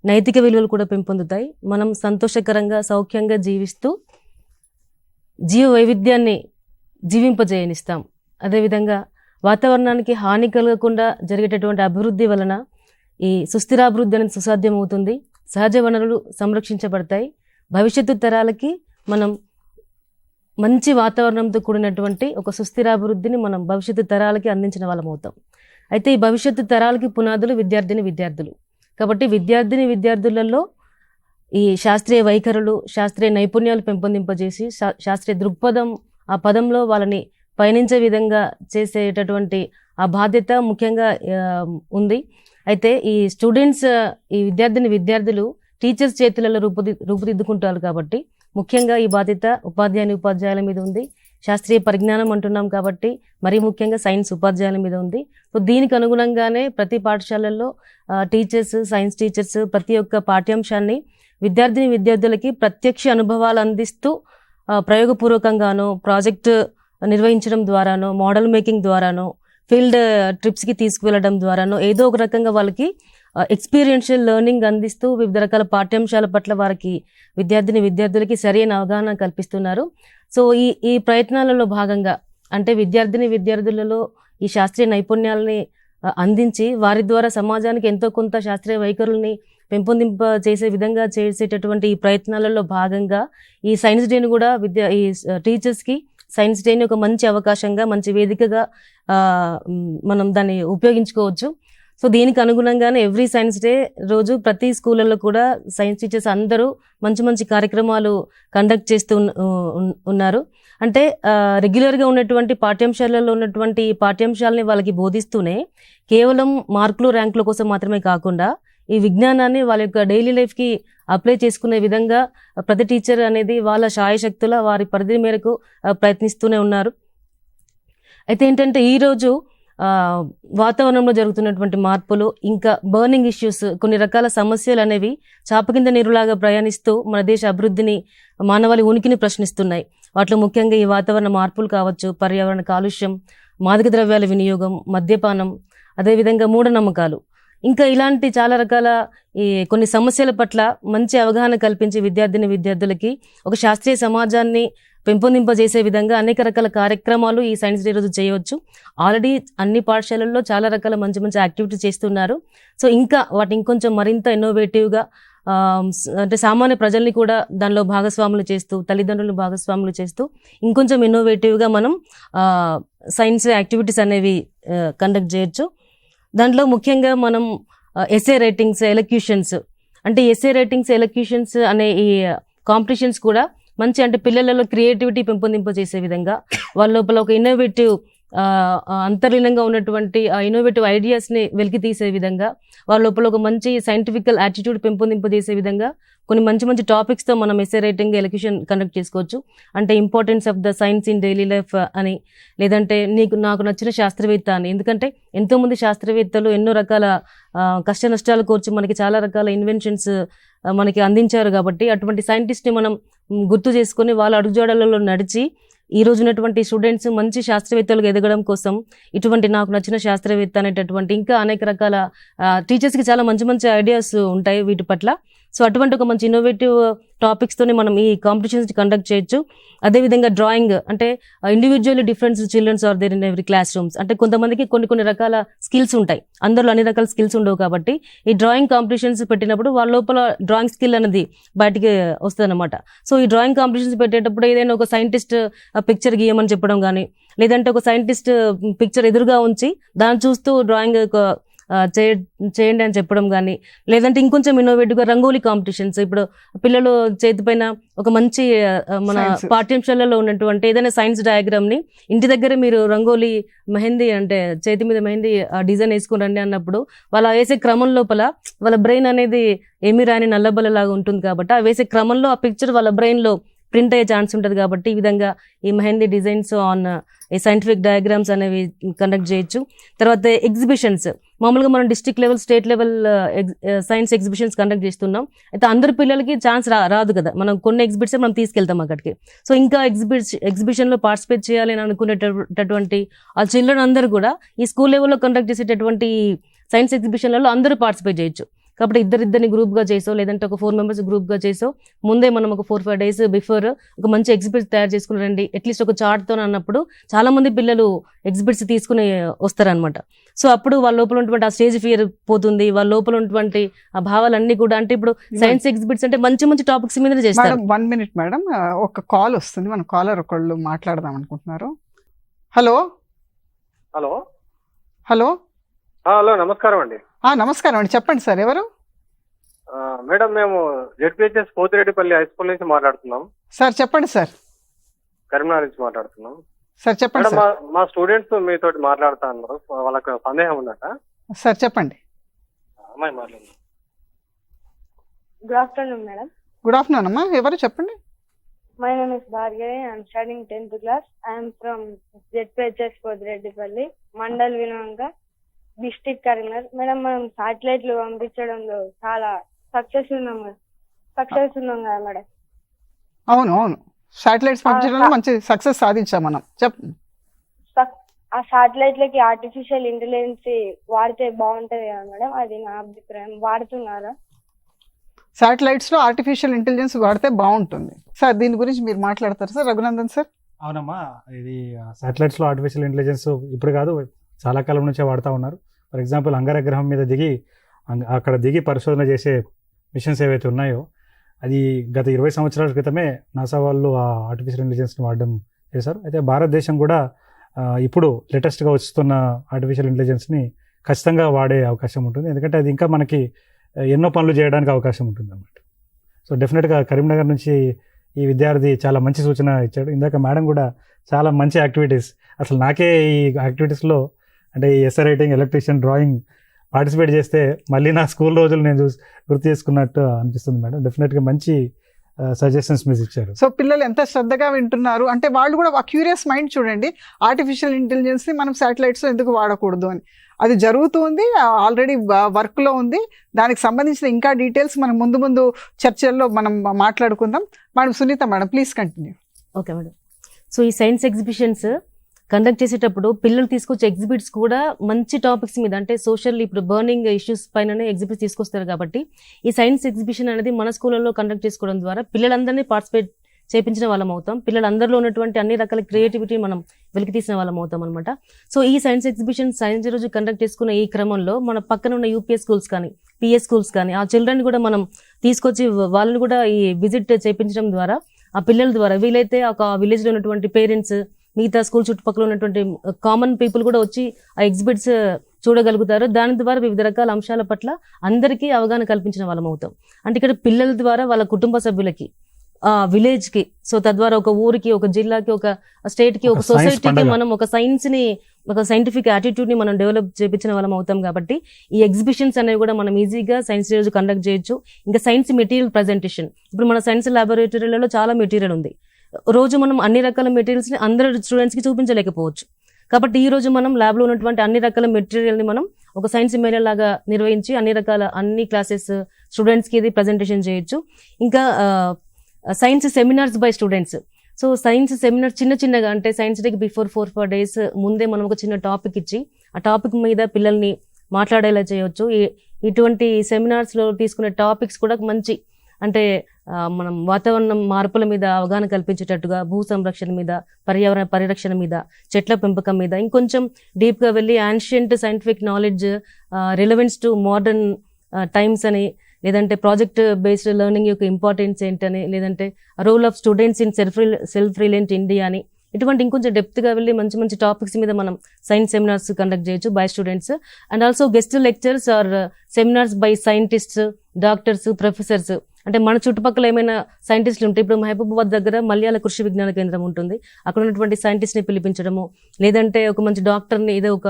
నైతిక విలువలు కూడా పెంపొందుతాయి. మనం సంతోషకరంగా సౌఖ్యంగా జీవిస్తూ జీవ వైవిధ్యాన్ని జీవింపజేయనిస్తాం. అదేవిధంగా వాతావరణానికి హాని కలగకుండా జరిగేటటువంటి అభివృద్ధి వలన ఈ సుస్థిరాభివృద్ధి అనేది సుసాధ్యమవుతుంది. సహజ వనరులు సంరక్షించబడతాయి. భవిష్యత్తు తరాలకి మనం మంచి వాతావరణంతో కూడినటువంటి ఒక సుస్థిరాభివృద్ధిని మనం భవిష్యత్తు తరాలకి అందించిన వాళ్ళం అవుతాం. అయితే ఈ భవిష్యత్తు తరాలకి పునాదులు విద్యార్థులు. కాబట్టి విద్యార్థులలో ఈ శాస్త్రీయ వైఖరులు, శాస్త్రీయ నైపుణ్యాలు పెంపొందింపజేసి శాస్త్రీయ దృక్పథం ఆ పదంలో వాళ్ళని పయనించే విధంగా చేసేటటువంటి ఆ బాధ్యత ముఖ్యంగా ఉంది. అయితే ఈ స్టూడెంట్స్, ఈ విద్యార్థులు టీచర్స్ చేతులలో రూపుదిద్దుకుంటారు. కాబట్టి ముఖ్యంగా ఈ బాధ్యత ఉపాధ్యాయుల మీద ఉంది. శాస్త్రీయ పరిజ్ఞానం అంటున్నాం కాబట్టి మరీ ముఖ్యంగా సైన్స్ ఉపాధ్యాయుల మీద ఉంది. సో దీనికి అనుగుణంగానే ప్రతి పాఠశాలల్లో సైన్స్ టీచర్స్ ప్రతి ఒక్క పాఠ్యాంశాన్ని విద్యార్థులకి ప్రత్యక్ష అనుభవాలు అందిస్తూ ప్రయోగపూర్వకంగానో, ప్రాజెక్ట్ నిర్వహించడం ద్వారానో, మోడల్ మేకింగ్ ద్వారానో, ఫీల్డ్ ట్రిప్స్కి తీసుకువెళ్ళడం ద్వారానో ఏదో ఒక రకంగా వాళ్ళకి ఎక్స్పీరియన్షియల్ లెర్నింగ్ అందిస్తూ వివిధ రకాల పాఠ్యాంశాల పట్ల వారికి విద్యార్థులకి సరైన అవగాహన కల్పిస్తున్నారు. సో ఈ ప్రయత్నాలలో భాగంగా అంటే విద్యార్థులలో ఈ శాస్త్రీయ నైపుణ్యాలని అందించి వారి ద్వారా సమాజానికి ఎంతో కొంత శాస్త్రీయ వైఖరుల్ని పెంపొందింప చేసే విధంగా చేసేటటువంటి ఈ ప్రయత్నాలలో భాగంగా ఈ సైన్స్ డేని కూడా ఈ టీచర్స్కి సైన్స్ డేని ఒక మంచి అవకాశంగా, మంచి వేదికగా మనం దాన్ని ఉపయోగించుకోవచ్చు. సో దీనికి అనుగుణంగానే ఎవ్రీ సైన్స్ డే రోజు ప్రతి స్కూళ్ళల్లో కూడా సైన్స్ టీచర్స్ అందరూ మంచి కార్యక్రమాలు కండక్ట్ చేస్తూ ఉన్నారు. అంటే రెగ్యులర్గా ఉన్నటువంటి పాఠ్యాంశాలలో ఉన్నటువంటి పాఠ్యాంశాలని వాళ్ళకి బోధిస్తూనే కేవలం మార్కులు, ర్యాంకుల కోసం మాత్రమే కాకుండా ఈ విజ్ఞానాన్ని వాళ్ళ యొక్క డైలీ లైఫ్కి అప్లై చేసుకునే విధంగా ప్రతి టీచర్ అనేది వాళ్ళ శాయశక్తుల వారి పరిధి మేరకు ప్రయత్నిస్తూనే ఉన్నారు. అయితే ఏంటంటే ఈరోజు వాతావరణంలో జరుగుతున్నటువంటి మార్పులు, ఇంకా బర్నింగ్ ఇష్యూస్, కొన్ని రకాల సమస్యలు అనేవి చాప కింద నీరులాగా ప్రయాణిస్తూ మన దేశ అభివృద్ధిని, మానవాళి ఉనికిని ప్రశ్నిస్తున్నాయి. వాటిలో ముఖ్యంగా ఈ వాతావరణ మార్పులు కావచ్చు, పర్యావరణ కాలుష్యం, మాదక ద్రవ్యాల వినియోగం, మద్యపానం, అదేవిధంగా మూఢనమ్మకాలు, ఇంకా ఇలాంటి చాలా రకాల ఈ కొన్ని సమస్యల పట్ల మంచి అవగాహన కల్పించి విద్యార్థులకి ఒక శాస్త్రీయ సమాజాన్ని పెంపొందింపజేసే విధంగా అనేక రకాల కార్యక్రమాలు ఈ సైన్స్ డే రోజు చేయవచ్చు. ఆల్రెడీ అన్ని పాఠశాలల్లో చాలా రకాల మంచి యాక్టివిటీస్ చేస్తున్నారు. సో ఇంకా వాటిని ఇంకొంచెం మరింత ఇన్నోవేటివ్గా, అంటే సామాన్య ప్రజల్ని కూడా దానిలో భాగస్వాములు చేస్తూ, తల్లిదండ్రులను భాగస్వాములు చేస్తూ ఇంకొంచెం ఇన్నోవేటివ్గా మనం సైన్స్ యాక్టివిటీస్ అనేవి కండక్ట్ చేయొచ్చు. దాంట్లో ముఖ్యంగా మనం ఎస్ఏ రైటింగ్స్, ఎలక్యూషన్స్, అంటే ఎస్ఏ రైటింగ్స్, ఎలక్యూషన్స్ అనే ఈ కాంపిటీషన్స్ కూడా మంచి, అంటే పిల్లలలో క్రియేటివిటీ పెంపొందింపజేసే విధంగా, వాళ్ళ లోపల ఒక ఇన్నోవేటివ్ అంతర్లీనంగా ఉన్నటువంటి ఆ ఇన్నోవేటివ్ ఐడియాస్ని వెలికి తీసే విధంగా, వాళ్ళ లోపల ఒక మంచి సైంటిఫికల్ యాటిట్యూడ్ పెంపొందింపజేసే విధంగా కొన్ని మంచి టాపిక్స్తో మనం ఎస్ఏ రైటింగ్, ఎలక్యూషన్ కండక్ట్ చేసుకోవచ్చు. అంటే importance of the science in daily life అని, లేదంటే నాకు నచ్చిన శాస్త్రవేత్త అని. ఎందుకంటే ఎంతోమంది శాస్త్రవేత్తలు ఎన్నో రకాల కష్ట నష్టాలు కోర్చి మనకి చాలా రకాల ఇన్వెన్షన్స్ మనకి అందించారు. కాబట్టి అటువంటి సైంటిస్ట్ని మనం గుర్తు చేసుకొని వాళ్ళ అడుగుజాడలలో నడిచి ఈ రోజు ఉన్నటువంటి స్టూడెంట్స్ మంచి శాస్త్రవేత్తలుగా ఎదగడం కోసం ఇటువంటి నాకు నచ్చిన శాస్త్రవేత్త అనేటటువంటి ఇంకా అనేక రకాల టీచర్స్కి చాలా మంచి మంచి ఐడియాస్ ఉంటాయి వీటి పట్ల. సో అటువంటి ఒక మంచి ఇన్నోవేటివ్ టాపిక్స్తోనే మనం ఈ కాంపిటీషన్స్ కండక్ట్ చేయొచ్చు. అదేవిధంగా డ్రాయింగ్ అంటే individually different childrens are there in every class rooms. అంటే కొంతమందికి కొన్ని రకాల స్కిల్స్ ఉంటాయి, అందరిలో అన్ని రకాల స్కిల్స్ ఉండవు. కాబట్టి ఈ డ్రాయింగ్ కాంపిటీషన్స్ పెట్టినప్పుడు వాళ్ళ లోపల డ్రాయింగ్ స్కిల్ అనేది బయటికి వస్తుంది అనమాట. సో ఈ డ్రాయింగ్ కాంపిటీషన్స్ పెట్టేటప్పుడు ఏదైనా ఒక సైంటిస్ట్ పిక్చర్ గీయమని చెప్పడం కానీ, లేదంటే ఒక సైంటిస్ట్ పిక్చర్ ఎదురుగా ఉంచి దాన్ని చూస్తూ డ్రాయింగ్ చేయండి అని చెప్పడం కానీ, లేదంటే ఇంకొంచెం ఇన్నోవేటివ్గా రంగోలీ కాంపిటీషన్స్. ఇప్పుడు పిల్లలు చేతిపైన ఒక మంచి మన పాఠ్యాంశాలలో ఉన్నటువంటి ఏదైనా సైన్స్ డయాగ్రామ్ని ఇంటి దగ్గర మీరు రంగోలీ మెహందీ అంటే చేతి మీద మెహందీ డిజైన్ వేసుకుని అన్నప్పుడు వాళ్ళ వేసే క్రమం లోపల వాళ్ళ బ్రెయిన్ అనేది ఏమీ రాని నల్లబల్లలాగా ఉంటుంది. కాబట్టి ఆ వేసే క్రమంలో ఆ పిక్చర్ వాళ్ళ బ్రెయిన్లో ప్రింట్ అయ్యే ఛాన్స్ ఉంటుంది. కాబట్టి ఈ విధంగా ఈ మెహందీ డిజైన్స్ ఆన్ ఈ సైంటిఫిక్ డయాగ్రామ్స్ అనేవి కండక్ట్ చేయొచ్చు. తర్వాత ఎగ్జిబిషన్స్, మామూలుగా మనం district level, state level science exhibitions conduct చేస్తున్నాం. అయితే అందరు పిల్లలకి ఛాన్స్ రాదు కదా, మనం కొన్ని ఎగ్జిబిట్స్ మనం తీసుకెళ్తాం అక్కడికి. సో ఇంకా ఎగ్జిబిషన్లో పార్టిసిపేట్ చేయాలి అని అనుకునేటటువంటి ఆ చిల్డ్రన్ అందరూ కూడా ఈ స్కూల్ లెవెల్లో కండక్ట్ చేసేటటువంటి సైన్స్ ఎగ్జిబిషన్లలో అందరూ పార్టిసిపేట్ చేయొచ్చు. కాబట్టి ఇద్దరిని గ్రూప్గా చేసో, లేదంటే ఒక 4 మెంబర్స్ గ్రూప్గా చేసో, ముందే మనం ఒక 4-5 days బిఫోర్ ఒక మంచి ఎగ్జిబిట్స్ తయారు చేసుకుని రండి, అట్లీస్ట్ ఒక చార్ట్తో అన్నప్పుడు చాలా మంది పిల్లలు ఎగ్జిబిట్స్ తీసుకుని వస్తారనమాట. సో అప్పుడు వాళ్ళ లోపల ఉన్నటువంటి ఆ స్టేజ్ ఫియర్ పోతుంది, వాళ్ళ లోపల ఉన్నటువంటి ఆ భావాలన్నీ కూడా. అంటే ఇప్పుడు సైన్స్ ఎగ్జిబిట్స్ అంటే మంచి మంచి టాపిక్స్ మీద చేస్తారు. 1 minute మేడం, ఒక కాల్ వస్తుంది, మన కాలర్ ఒకళ్ళు మాట్లాడదాం అనుకుంటున్నారు. హలో హలో హలో హలో నమస్కారం అండి. నమస్కారం అండి, చెప్పండి సార్, ఎవరు? మేడం, మేము జెడ్పిహెచ్ఎస్ పోతిరెడ్డిపల్లి హై స్కూల్ నుంచి మాట్లాడుతున్నాం. సార్ చెప్పండి సార్. కరీంనగర్ నుంచి మాట్లాడుతున్నాం సార్ చెప్పండి మేడం. సార్. మా స్టూడెంట్స్ మీతో మాట్లాడుతా అన్నారు, వాళ్ళకి సందేహం ఉందట. సార్ చెప్పండి. అమ్మాయి మాట్లాడు. Good afternoon, madam. Good afternoon అమ్మా, ఎవరు చెప్పండి? My name is Bhargavi. I am studying 10th class. I am from ZPHS Podredipalli, Mandal Vinanga, District Karimnagar. Madam, మనం సాటిలైట్లు పంపించడంలో చాలా సక్సెస్ ఉన్నాం కదా మేడం. అవును అవును, శాటిలైట్స్ పంపించడంలో మంచి సక్సెస్ సాధించాం మనం. చెప్పండి. ఆ సాటిలైట్లకి ఆర్టిఫిషియల్ ఇంటెలిజెన్స్ వాడితే బాగుంటది కదా మేడం, అది నా అభిప్రాయం. వాడుతున్నారా? శాటిలైట్స్లో ఆర్టిఫిషియల్ ఇంటెలిజెన్స్ వాడితే బాగుంటుంది సార్. దీని గురించి మీరు మాట్లాడతారు సార్, రఘునందన్ సార్? అవునమ్మా, ఇది శాటిలైట్స్లో ఆర్టిఫిషియల్ ఇంటెలిజెన్స్ ఇప్పుడు కాదు, చాలా కాలం నుంచే వాడుతూ ఉన్నారు. ఫర్ ఎగ్జాంపుల్ అంగారగ్రహం మీద అక్కడ దిగి పరిశోధన చేసే మిషన్స్ ఏవైతే ఉన్నాయో, అది గత 20 సంవత్సరాల క్రితమే నాసా వాళ్ళు ఆ ఆర్టిఫిషియల్ ఇంటెలిజెన్స్ని వాడడం చేశారు. అయితే భారతదేశం కూడా ఇప్పుడు లేటెస్ట్గా వస్తున్న ఆర్టిఫిషియల్ ఇంటెలిజెన్స్ని ఖచ్చితంగా వాడే అవకాశం ఉంటుంది. ఎందుకంటే అది ఇంకా మనకి ఎన్నో పనులు చేయడానికి అవకాశం ఉంటుంది అన్నమాట. సో డెఫినెట్గా కరీంనగర్ నుంచి ఈ విద్యార్థి చాలా మంచి సూచన ఇచ్చాడు. ఇందాక మేడం కూడా చాలా మంచి యాక్టివిటీస్, అసలు నాకే ఈ యాక్టివిటీస్లో అంటే ఈ SA writing, electrician, drawing participate చేస్తే మళ్ళీ నా స్కూల్ రోజులు నేను గుర్తు చేసుకున్నట్టు అనిపిస్తుంది మేడం. డెఫినెట్గా మంచి సజెషన్స్ మీరు ఇచ్చారు. సో పిల్లలు ఎంత శ్రద్ధగా వింటున్నారు అంటే, వాళ్ళు కూడా ఆ క్యూరియస్ మైండ్ చూడండి. ఆర్టిఫిషియల్ ఇంటెలిజెన్స్ని మనం శాటిలైట్స్లో ఎందుకు వాడకూడదు అని, అది జరుగుతుంది, ఆల్రెడీ వర్క్లో ఉంది. దానికి సంబంధించిన ఇంకా డీటెయిల్స్ మనం ముందు చర్చల్లో మనం మాట్లాడుకుందాం. Madam Sunitha madam, please continue. Okay madam. So ఈ సైన్స్ ఎగ్జిబిషన్స్ కండక్ట్ చేసేటప్పుడు పిల్లలు తీసుకొచ్చే ఎగ్జిబిట్స్ కూడా మంచి టాపిక్స్ మీద, అంటే సోషల్ ఇప్పుడు బర్నింగ్ ఇష్యూస్ పైననే ఎగ్జిబిట్స్ తీసుకొస్తారు. కాబట్టి ఈ సైన్స్ ఎగ్జిబిషన్ అనేది మన స్కూళ్ళలో కండక్ట్ చేసుకోవడం ద్వారా పిల్లలందరినీ పార్టిసిపేట్ చేపించిన వాళ్ళం అవుతాం. పిల్లలందరిలో ఉన్నటువంటి అన్ని రకాల క్రియేటివిటీ మనం వెలికి తీసిన వాళ్ళం అవుతాం అనమాట. సో ఈ సైన్స్ ఎగ్జిబిషన్ సైన్స్ రోజు కండక్ట్ చేసుకున్న ఈ క్రమంలో మన పక్కన ఉన్న యూపీఎస్ స్కూల్స్ కానీ, పిఎస్ స్కూల్స్ కానీ, ఆ చిల్డ్రన్ కూడా మనం తీసుకొచ్చి వాళ్ళని కూడా ఈ విజిట్ చేయించడం ద్వారా ఆ పిల్లల ద్వారా వీలైతే ఒక విలేజ్లో ఉన్నటువంటి పేరెంట్స్, మిగతా స్కూల్ చుట్టుపక్కల ఉన్నటువంటి కామన్ పీపుల్ కూడా వచ్చి ఆ ఎగ్జిబిట్స్ చూడగలుగుతారు. దాని ద్వారా వివిధ రకాల అంశాల పట్ల అందరికీ అవగాహన కల్పించిన వాళ్ళం అవుతాం. అంటే ఇక్కడ పిల్లల ద్వారా వాళ్ళ కుటుంబ సభ్యులకి, విలేజ్కి, సో తద్వారా ఒక ఊరికి, ఒక జిల్లాకి, ఒక స్టేట్కి, ఒక సొసైటీకి మనం ఒక సైన్స్ని, ఒక సైంటిఫిక్ యాటిట్యూడ్ని మనం డెవలప్ చేయించిన వాళ్ళం అవుతాం. కాబట్టి ఈ ఎగ్జిబిషన్స్ అనేవి కూడా మనం ఈజీగా సైన్స్ రోజు కండక్ట్ చేయొచ్చు. ఇంకా సైన్స్ మెటీరియల్ ప్రజెంటేషన్, ఇప్పుడు మన సైన్స్ ల్యాబొరేటరీలలో చాలా మెటీరియల్ ఉంది. రోజు మనం అన్ని రకాల మెటీరియల్స్ని అందరు స్టూడెంట్స్కి చూపించలేకపోవచ్చు. కాబట్టి ఈ రోజు మనం ల్యాబ్లో ఉన్నటువంటి అన్ని రకాల మెటీరియల్ని మనం ఒక సైన్స్ ఇమెయిల్ లాగా నిర్వహించి అన్ని క్లాసెస్ స్టూడెంట్స్కి ఇది ప్రజెంటేషన్ చేయొచ్చు. ఇంకా science seminars by students, so science seminar చిన్నగా అంటే సైన్స్ డేకి బిఫోర్ 4 days ముందే మనం ఒక చిన్న టాపిక్ ఇచ్చి ఆ టాపిక్ మీద పిల్లల్ని మాట్లాడేలా చేయవచ్చు. ఇటువంటి సెమినార్స్లో తీసుకునే టాపిక్స్ కూడా మంచి అంటే మనం వాతావరణం మార్పుల మీద అవగాహన కల్పించేటట్టుగా, భూ సంరక్షణ మీద, పర్యావరణ పరిరక్షణ మీద, చెట్ల పెంపకం మీద ఇంకొంచెం డీప్గా వెళ్ళి ancient scientific knowledge relevance to modern times అని, లేదంటే ప్రాజెక్ట్ బేస్డ్ లెర్నింగ్ యొక్క ఇంపార్టెన్స్ ఏంటని, లేదంటే role of students in self reliant India అని, ఇటువంటి ఇంకొంచెం డెప్త్గా వెళ్ళి మంచి టాపిక్స్ మీద మనం సైన్స్ సెమినార్స్ కండక్ట్ చేయొచ్చు by students. And also guest lectures or seminars by scientists, doctors, professors. అంటే మన చుట్టుపక్కల ఏమైనా సైంటిస్టులు ఉంటే, ఇప్పుడు మహబూబాబాద్ దగ్గర మలయాళ కృషి విజ్ఞాన కేంద్రం ఉంటుంది, అక్కడ ఉన్నటువంటి సైంటిస్ట్ని పిలిపించడము, లేదంటే ఒక మంచి డాక్టర్ని ఏదో ఒక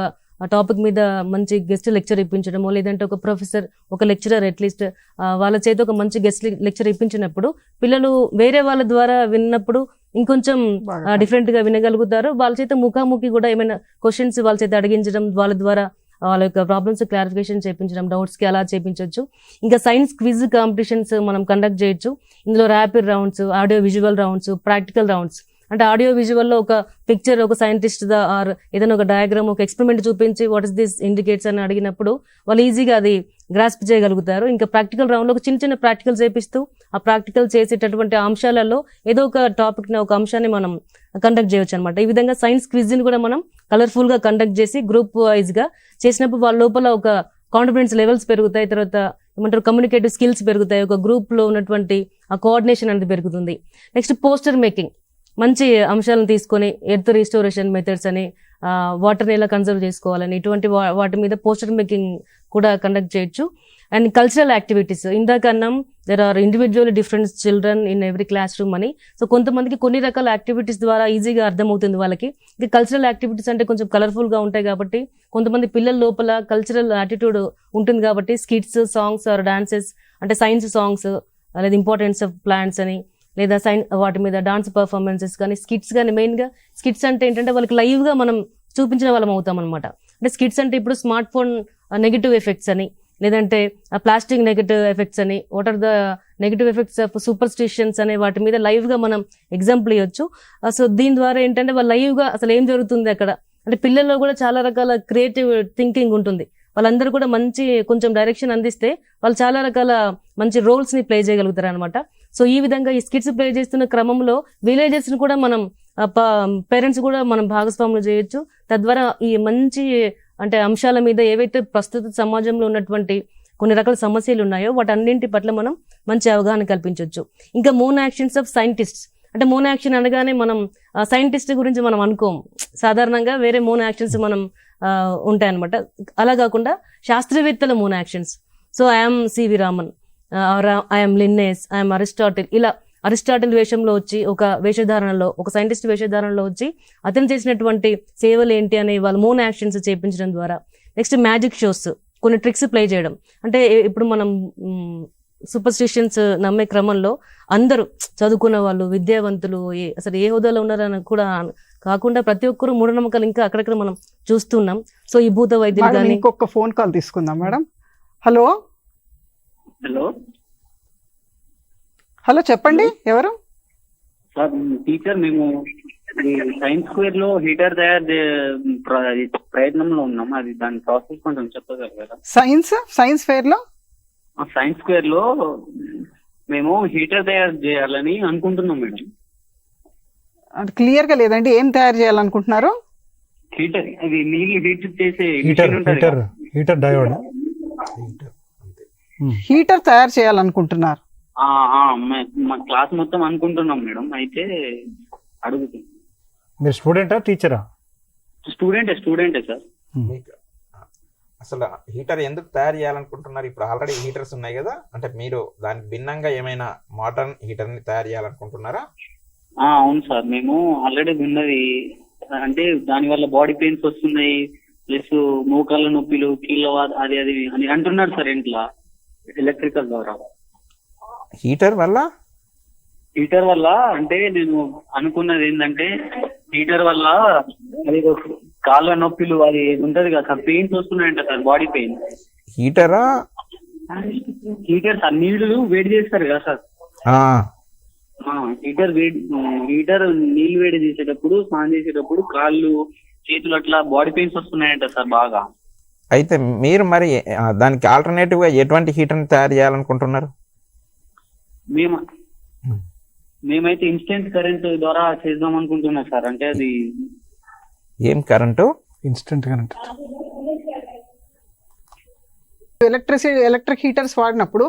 టాపిక్ మీద మంచి గెస్ట్ లెక్చర్ ఇప్పించడము, లేదంటే ఒక ప్రొఫెసర్, ఒక లెక్చరర్ అట్లీస్ట్ వాళ్ళ చేత ఒక మంచి గెస్ట్ లెక్చర్ ఇప్పించినప్పుడు పిల్లలు వేరే వాళ్ళ ద్వారా విన్నప్పుడు ఇంకొంచెం డిఫరెంట్ గా వినగలుగుతారు. వాళ్ళ చేత ముఖాముఖి కూడా ఏమైనా క్వశ్చన్స్ వాళ్ళ చేత అడిగించడం, వాళ్ళ ద్వారా వాళ్ళ యొక్క ప్రాబ్లమ్స్ క్లారిఫికేషన్ చేయించడం, డౌట్స్ కి అలా చేయించవచ్చు. ఇంకా సైన్స్ క్విజ్ కాంపిటీషన్స్ మనం కండక్ట్ చేయొచ్చు. ఇందులో rapid rounds, audio visual rounds, practical rounds. అంటే ఆడియో విజువల్లో ఒక పిక్చర్, ఒక సైంటిస్ట్ ఆర్ ఏదైనా ఒక డయాగ్రామ్, ఒక ఎక్స్పెరిమెంట్ చూపించి వాట్ ఇస్ దిస్ ఇండికేట్స్ అని అడిగినప్పుడు వాళ్ళు ఈజీగా అది గ్రాస్ప్ చేయగలుగుతారు. ఇంకా ప్రాక్టికల్ రౌండ్లో ఒక చిన్న ప్రాక్టికల్ చేపిస్తూ ఆ ప్రాక్టికల్ చేసేటటువంటి అంశాలలో ఏదో ఒక టాపిక్ ఒక అంశాన్ని మనం కండక్ట్ చేయొచ్చు అనమాట. ఈ విధంగా సైన్స్ క్విజ్ని కూడా మనం కలర్ఫుల్ గా కండక్ట్ చేసి గ్రూప్ వైజ్ గా చేసినప్పుడు వాళ్ళ లోపల ఒక కాన్ఫిడెన్స్ లెవెల్స్ పెరుగుతాయి, తర్వాత ఏమంటారు కమ్యూనికేటివ్ స్కిల్స్ పెరుగుతాయి, ఒక గ్రూప్ లో ఉన్నటువంటి ఆ కోఆర్డినేషన్ అనేది పెరుగుతుంది. నెక్స్ట్ పోస్టర్ మేకింగ్, మంచి అంశాలను తీసుకొని ఎర్త్ రిస్టోరేషన్ మెథడ్స్ అని, వాటర్ని ఎలా కన్సర్వ్ చేసుకోవాలని, ఇటువంటి వాటి మీద పోస్టర్ మేకింగ్ కూడా కండక్ట్ చేయొచ్చు. అండ్ కల్చరల్ యాక్టివిటీస్, ఇందాక అన్నాం there are individual different children in every class room అని. సో కొంతమందికి కొన్ని రకాల యాక్టివిటీస్ ద్వారా ఈజీగా అర్థమవుతుంది వాళ్ళకి. ఇంకా కల్చరల్ యాక్టివిటీస్ అంటే కొంచెం కలర్ఫుల్ గా ఉంటాయి కాబట్టి కొంతమంది పిల్లల లోపల కల్చరల్ యాటిట్యూడ్ ఉంటుంది కాబట్టి స్కిట్స్, సాంగ్స్ ఆర్ డాన్సెస్, అంటే సైన్స్ సాంగ్స్ లేదా ఇంపార్టెన్స్ ఆఫ్ ప్లాంట్స్ అని, లేదా వాటి మీద డాన్స్ పర్ఫార్మెన్సెస్ కానీ, స్కిట్స్ కానీ. మెయిన్గా స్కిట్స్ అంటే ఏంటంటే వాళ్ళకి లైవ్గా మనం చూపించిన వాళ్ళం అవుతాం అనమాట. అంటే స్కిట్స్ అంటే ఇప్పుడు స్మార్ట్ ఫోన్ నెగిటివ్ ఎఫెక్ట్స్ అని, లేదంటే ప్లాస్టిక్ నెగిటివ్ ఎఫెక్ట్స్ అని, what are the negative effects of superstitions అనే వాటి మీద లైవ్గా మనం ఎగ్జాంపుల్ ఇవ్వచ్చు. సో దీని ద్వారా ఏంటంటే వాళ్ళు లైవ్గా అసలు ఏం జరుగుతుంది అక్కడ, అంటే పిల్లల్లో కూడా చాలా రకాల క్రియేటివ్ థింకింగ్ ఉంటుంది. వాళ్ళందరూ కూడా మంచి కొంచెం డైరెక్షన్ అందిస్తే వాళ్ళు చాలా రకాల మంచి రోల్స్ ని ప్లే చేయగలుగుతారు అనమాట. సో ఈ విధంగా ఈ స్కిట్స్ ప్లే చేస్తున్న క్రమంలో విలేజెస్ ని కూడా మనం పేరెంట్స్ కూడా మనం భాగస్వాములు చేయొచ్చు. తద్వారా ఈ మంచి అంటే అంశాల మీద ఏవైతే ప్రస్తుత సమాజంలో ఉన్నటువంటి కొన్ని రకాల సమస్యలు ఉన్నాయో వాటన్నింటి పట్ల మనం మంచి అవగాహన కల్పించవచ్చు. ఇంకా మోన్ యాక్షన్స్ ఆఫ్ సైంటిస్ట్స్, అంటే మోన్ యాక్షన్ అనగానే మనం సైంటిస్ట్ గురించి మనం అనుకోము, సాధారణంగా వేరే మోన్ యాక్షన్స్ మనం ఉంటాయన్నమాట. అలా కాకుండా శాస్త్రవేత్తల mono actions. So I'm CV Raman, I'm Linnaeus, I'm Aristotle, ఇలా అరిస్టాటిల్ వేషంలో వచ్చి ఒక వేషధారణలో, ఒక సైంటిస్ట్ వేషధారణలో వచ్చి అతను చేసినటువంటి సేవలు ఏంటి అని వాళ్ళు మోన్ యాక్షన్స్ చేయించడం ద్వారా. నెక్స్ట్ మ్యాజిక్ షోస్, కొన్ని ట్రిక్స్ ప్లే చేయడం. అంటే ఇప్పుడు మనం సూపర్ స్టిషన్స్ నమ్మే క్రమంలో అందరూ చదువుకున్న వాళ్ళు, విద్యావంతులు, అసలు ఏ హోదాలో ఉన్నారని కూడా కాకుండా ప్రతి ఒక్కరు మూఢనమ్మకాలు ఇంకా అక్కడక్కడ మనం చూస్తున్నాం. సో ఈ భూత వైద్యులు కానీ. ఇంకొక ఫోన్ కాల్ తీసుకుందాం మేడం. హలో హలో చెప్పండి, ఎవరు? సార్ టీచర్, మేము సైన్స్ స్క్వేర్ లో హీటర్ ప్రయత్నంలో ఉన్నాం. అది దాని ప్రాసెస్ కొంచెం చెప్పగలరా? సైన్స్ ఫేర్ లో సైన్స్ స్క్వేర్ లో మేము హీటర్ తయారు చేయాలని అనుకుంటున్నాం మేడం. అది క్లియర్ గా లేదండి, ఏం తయారు చేయాలనుకుంటున్నారు? హీటర్, అది నీళ్ళు హీట్ చేసే హీటర్ డయోడ్, హీటర్ తయారు చేయాలనుకుంటున్నారు. మా క్లాస్ మొత్తం అనుకుంటున్నాం మేడం. అయితే అడుగుతున్నాం. మీరు స్టూడెంటా టీచరా? స్టూడెంటే సార్. అసలు హీటర్ ఎందుకు తయారు చేయాలనుకుంటున్నారు? ఇప్పుడు ఆల్రెడీ హీటర్స్ ఉన్నాయి కదా, అంటే మీరు దానికి భిన్నంగా ఏమైనా మోడర్న్ హీటర్ ని తయారు చేయాలనుకుంటున్నారా? అవును సార్, మేము ఆల్రెడీ ఉన్నది, అంటే దాని వల్ల బాడీ పెయిన్స్ వస్తున్నాయి, ప్లస్ మోకాళ్ళ నొప్పిలు, కీళ్ళ అది అది అని అంటున్నారు సార్ ఇంట్లో ఎలక్ట్రికల్ ద్వారా. హీటర్ వల్ల అంటే నేను అనుకున్నది ఏంటంటే, హీటర్ వల్ల అది కాళ్ళ నొప్పిలు అది ఉంటది కదా సార్, పెయిన్స్ వస్తున్నాయంట sir, body pain. Heater sir నీళ్లు వేడి చేస్తారు కదా సార్, హీటర్ నీళ్ళు వేడి చేసేటప్పుడు, స్నానం చేసేటప్పుడు కాళ్ళు చేతులు అట్లా బాడీ పెయిన్స్ వస్తున్నాయంట సార్ బాగా. అయితే మీరు మరి దానికి ఆల్టర్నేటివ్గా ఎటువంటి హీటర్ని తయారు చేయాలనుకుంటున్నారు? మేమైతే ఇన్స్టెంట్ కరెంట్ ద్వారా చేద్దాం అనుకుంటున్నాం సార్. అంటే అది ఏం current? Instant current. Electric heaters వాడినప్పుడు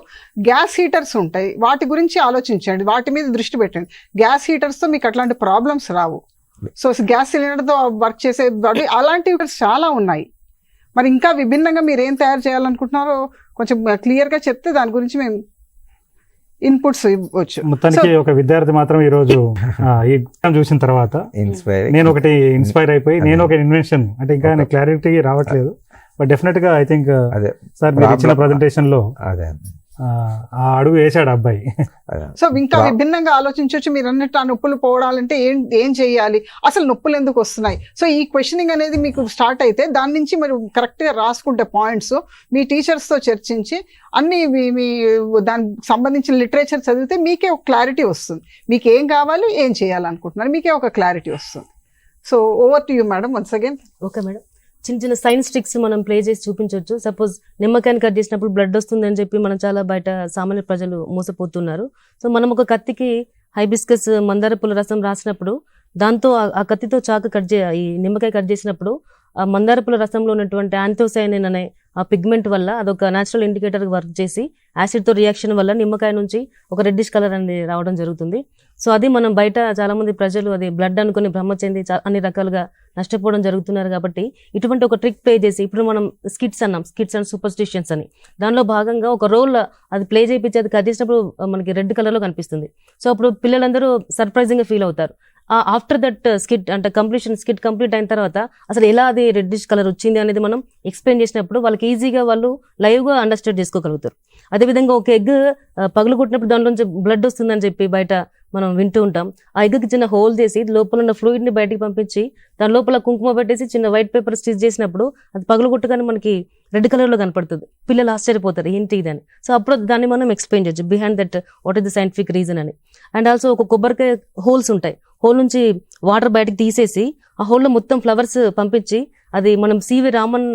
గ్యాస్ హీటర్స్ ఉంటాయి, వాటి గురించి ఆలోచించండి, వాటి మీద దృష్టి పెట్టండి. గ్యాస్ హీటర్స్తో మీకు అట్లాంటి ప్రాబ్లమ్స్ రావు. సో గ్యాస్ సిలిండర్తో వర్క్ చేసే అలాంటి హీటర్స్ చాలా ఉన్నాయి. మరి ఇంకా విభిన్నంగా మీరు ఏం తయారు చేయాలనుకుంటున్నారో కొంచెం క్లియర్గా చెప్తే దాని గురించి మేము ఇన్పుట్స్ ఇవ్వచ్చు. మొత్తానికి ఒక విద్యార్థి మాత్రం ఈ రోజు ఈ ఎగ్జామ్ చూసిన తర్వాత నేను ఒకటి ఇన్స్పైర్ అయిపోయి నేను ఒక ఇన్వెన్షన్ అంటే ఇంకా క్లారిటీ రావట్లేదు, బట్ డెఫినెట్ గా ఐ థింక్ సార్ మీరు ఇచ్చిన ప్రజెంటేషన్ లో ఆ అడుగు వేసాడు అబ్బాయి. సో ఇంకా విభిన్నంగా ఆలోచించవచ్చు. మీరు అన్నట్టు ఆ నొప్పులు పోవడాలంటే ఏం చేయాలి, అసలు నొప్పులు ఎందుకు వస్తున్నాయి. సో ఈ క్వశ్చనింగ్ అనేది మీకు స్టార్ట్ అయితే దాని నుంచి మీరు కరెక్ట్గా రాసుకుంటే పాయింట్స్ మీ టీచర్స్తో చర్చించి అన్ని మీ దానికి సంబంధించిన లిటరేచర్ చదివితే మీకే ఒక క్లారిటీ వస్తుంది. మీకు ఏం కావాలి, ఏం చేయాలనుకుంటున్నారు, మీకే ఒక క్లారిటీ వస్తుంది. So over to you madam once again. Okay madam, చిన్న చిన్న సైన్స్ ట్రిక్స్ మనం ప్లే చేసి చూపించవచ్చు. సపోజ్ నిమ్మకాయని కట్ చేసినప్పుడు బ్లడ్ వస్తుంది అని చెప్పి మనం చాలా బయట సామాన్య ప్రజలు మోసపోతున్నారు. సో మనం ఒక కత్తికి హైబిస్కస్ మందార పూల రసం రాసినప్పుడు దాంతో ఆ కత్తితో చాకు ఈ నిమ్మకాయ కట్ చేసినప్పుడు ఆ మందార పూల రసంలో ఉన్నటువంటి యాంథోసైనిన్ అనే ఆ పిగ్మెంట్ వల్ల అదొక న్యాచురల్ ఇండికేటర్ వర్క్ చేసి యాసిడ్తో రియాక్షన్ వల్ల నిమ్మకాయ నుంచి ఒక రెడ్డిష్ కలర్ అనేది రావడం జరుగుతుంది. సో అది మనం బయట చాలా మంది ప్రజలు అది బ్లడ్ అనుకుని భ్రమ చెంది అన్ని రకాలుగా నష్టపోవడం జరుగుతున్నారు. కాబట్టి ఇటువంటి ఒక ట్రిక్ ప్లే చేసి ఇప్పుడు మనం స్కిట్స్ అండ్ సూపర్స్టిషన్స్ అని దానిలో భాగంగా ఒక రోల్ అది ప్లే చేయించి అది కట్ చేసినప్పుడు మనకి రెడ్ కలర్లో కనిపిస్తుంది. సో అప్పుడు పిల్లలందరూ సర్ప్రైజింగ్గా ఫీల్ అవుతారు. ఆఫ్టర్ దట్ స్కిట్ కంప్లీట్ అయిన తర్వాత అసలు ఎలా అది రెడ్డిష్ కలర్ వచ్చింది అనేది మనం ఎక్స్ప్లెయిన్ చేసినప్పుడు వాళ్ళకి ఈజీగా వాళ్ళు లైవ్గా అండర్స్టాండ్ చేసుకోగలుగుతారు. అదేవిధంగా ఒక ఎగ్ పగులు కొట్టినప్పుడు దాంట్లో నుంచి బ్లడ్ వస్తుందని చెప్పి బయట మనం వింటూ ఉంటాం. ఆ ఎగ్కి చిన్న హోల్ చేసి లోపల ఉన్న ఫ్లూయిడ్ని బయటికి పంపించి దాని లోపల కుంకుమ పెట్టేసి చిన్న వైట్ పేపర్ స్టిచ్ చేసినప్పుడు అది పగులు కొట్టగానే మనకి రెడ్ కలర్లో కనపడుతుంది. పిల్లలు ఆశ్చర్యపోతారు ఏంటి ఇదని. సో అప్పుడు దాన్ని మనం ఎక్స్ప్లెయిన్ చేయొచ్చు behind that what is the scientific reason అని. అండ్ ఆల్సో ఒక కొబ్బరికాయ హోల్స్ ఉంటాయి, హోల్ నుంచి వాటర్ బయటకు తీసేసి ఆ హోల్లో మొత్తం ఫ్లవర్స్ పంపించి అది మనం సివి రామన్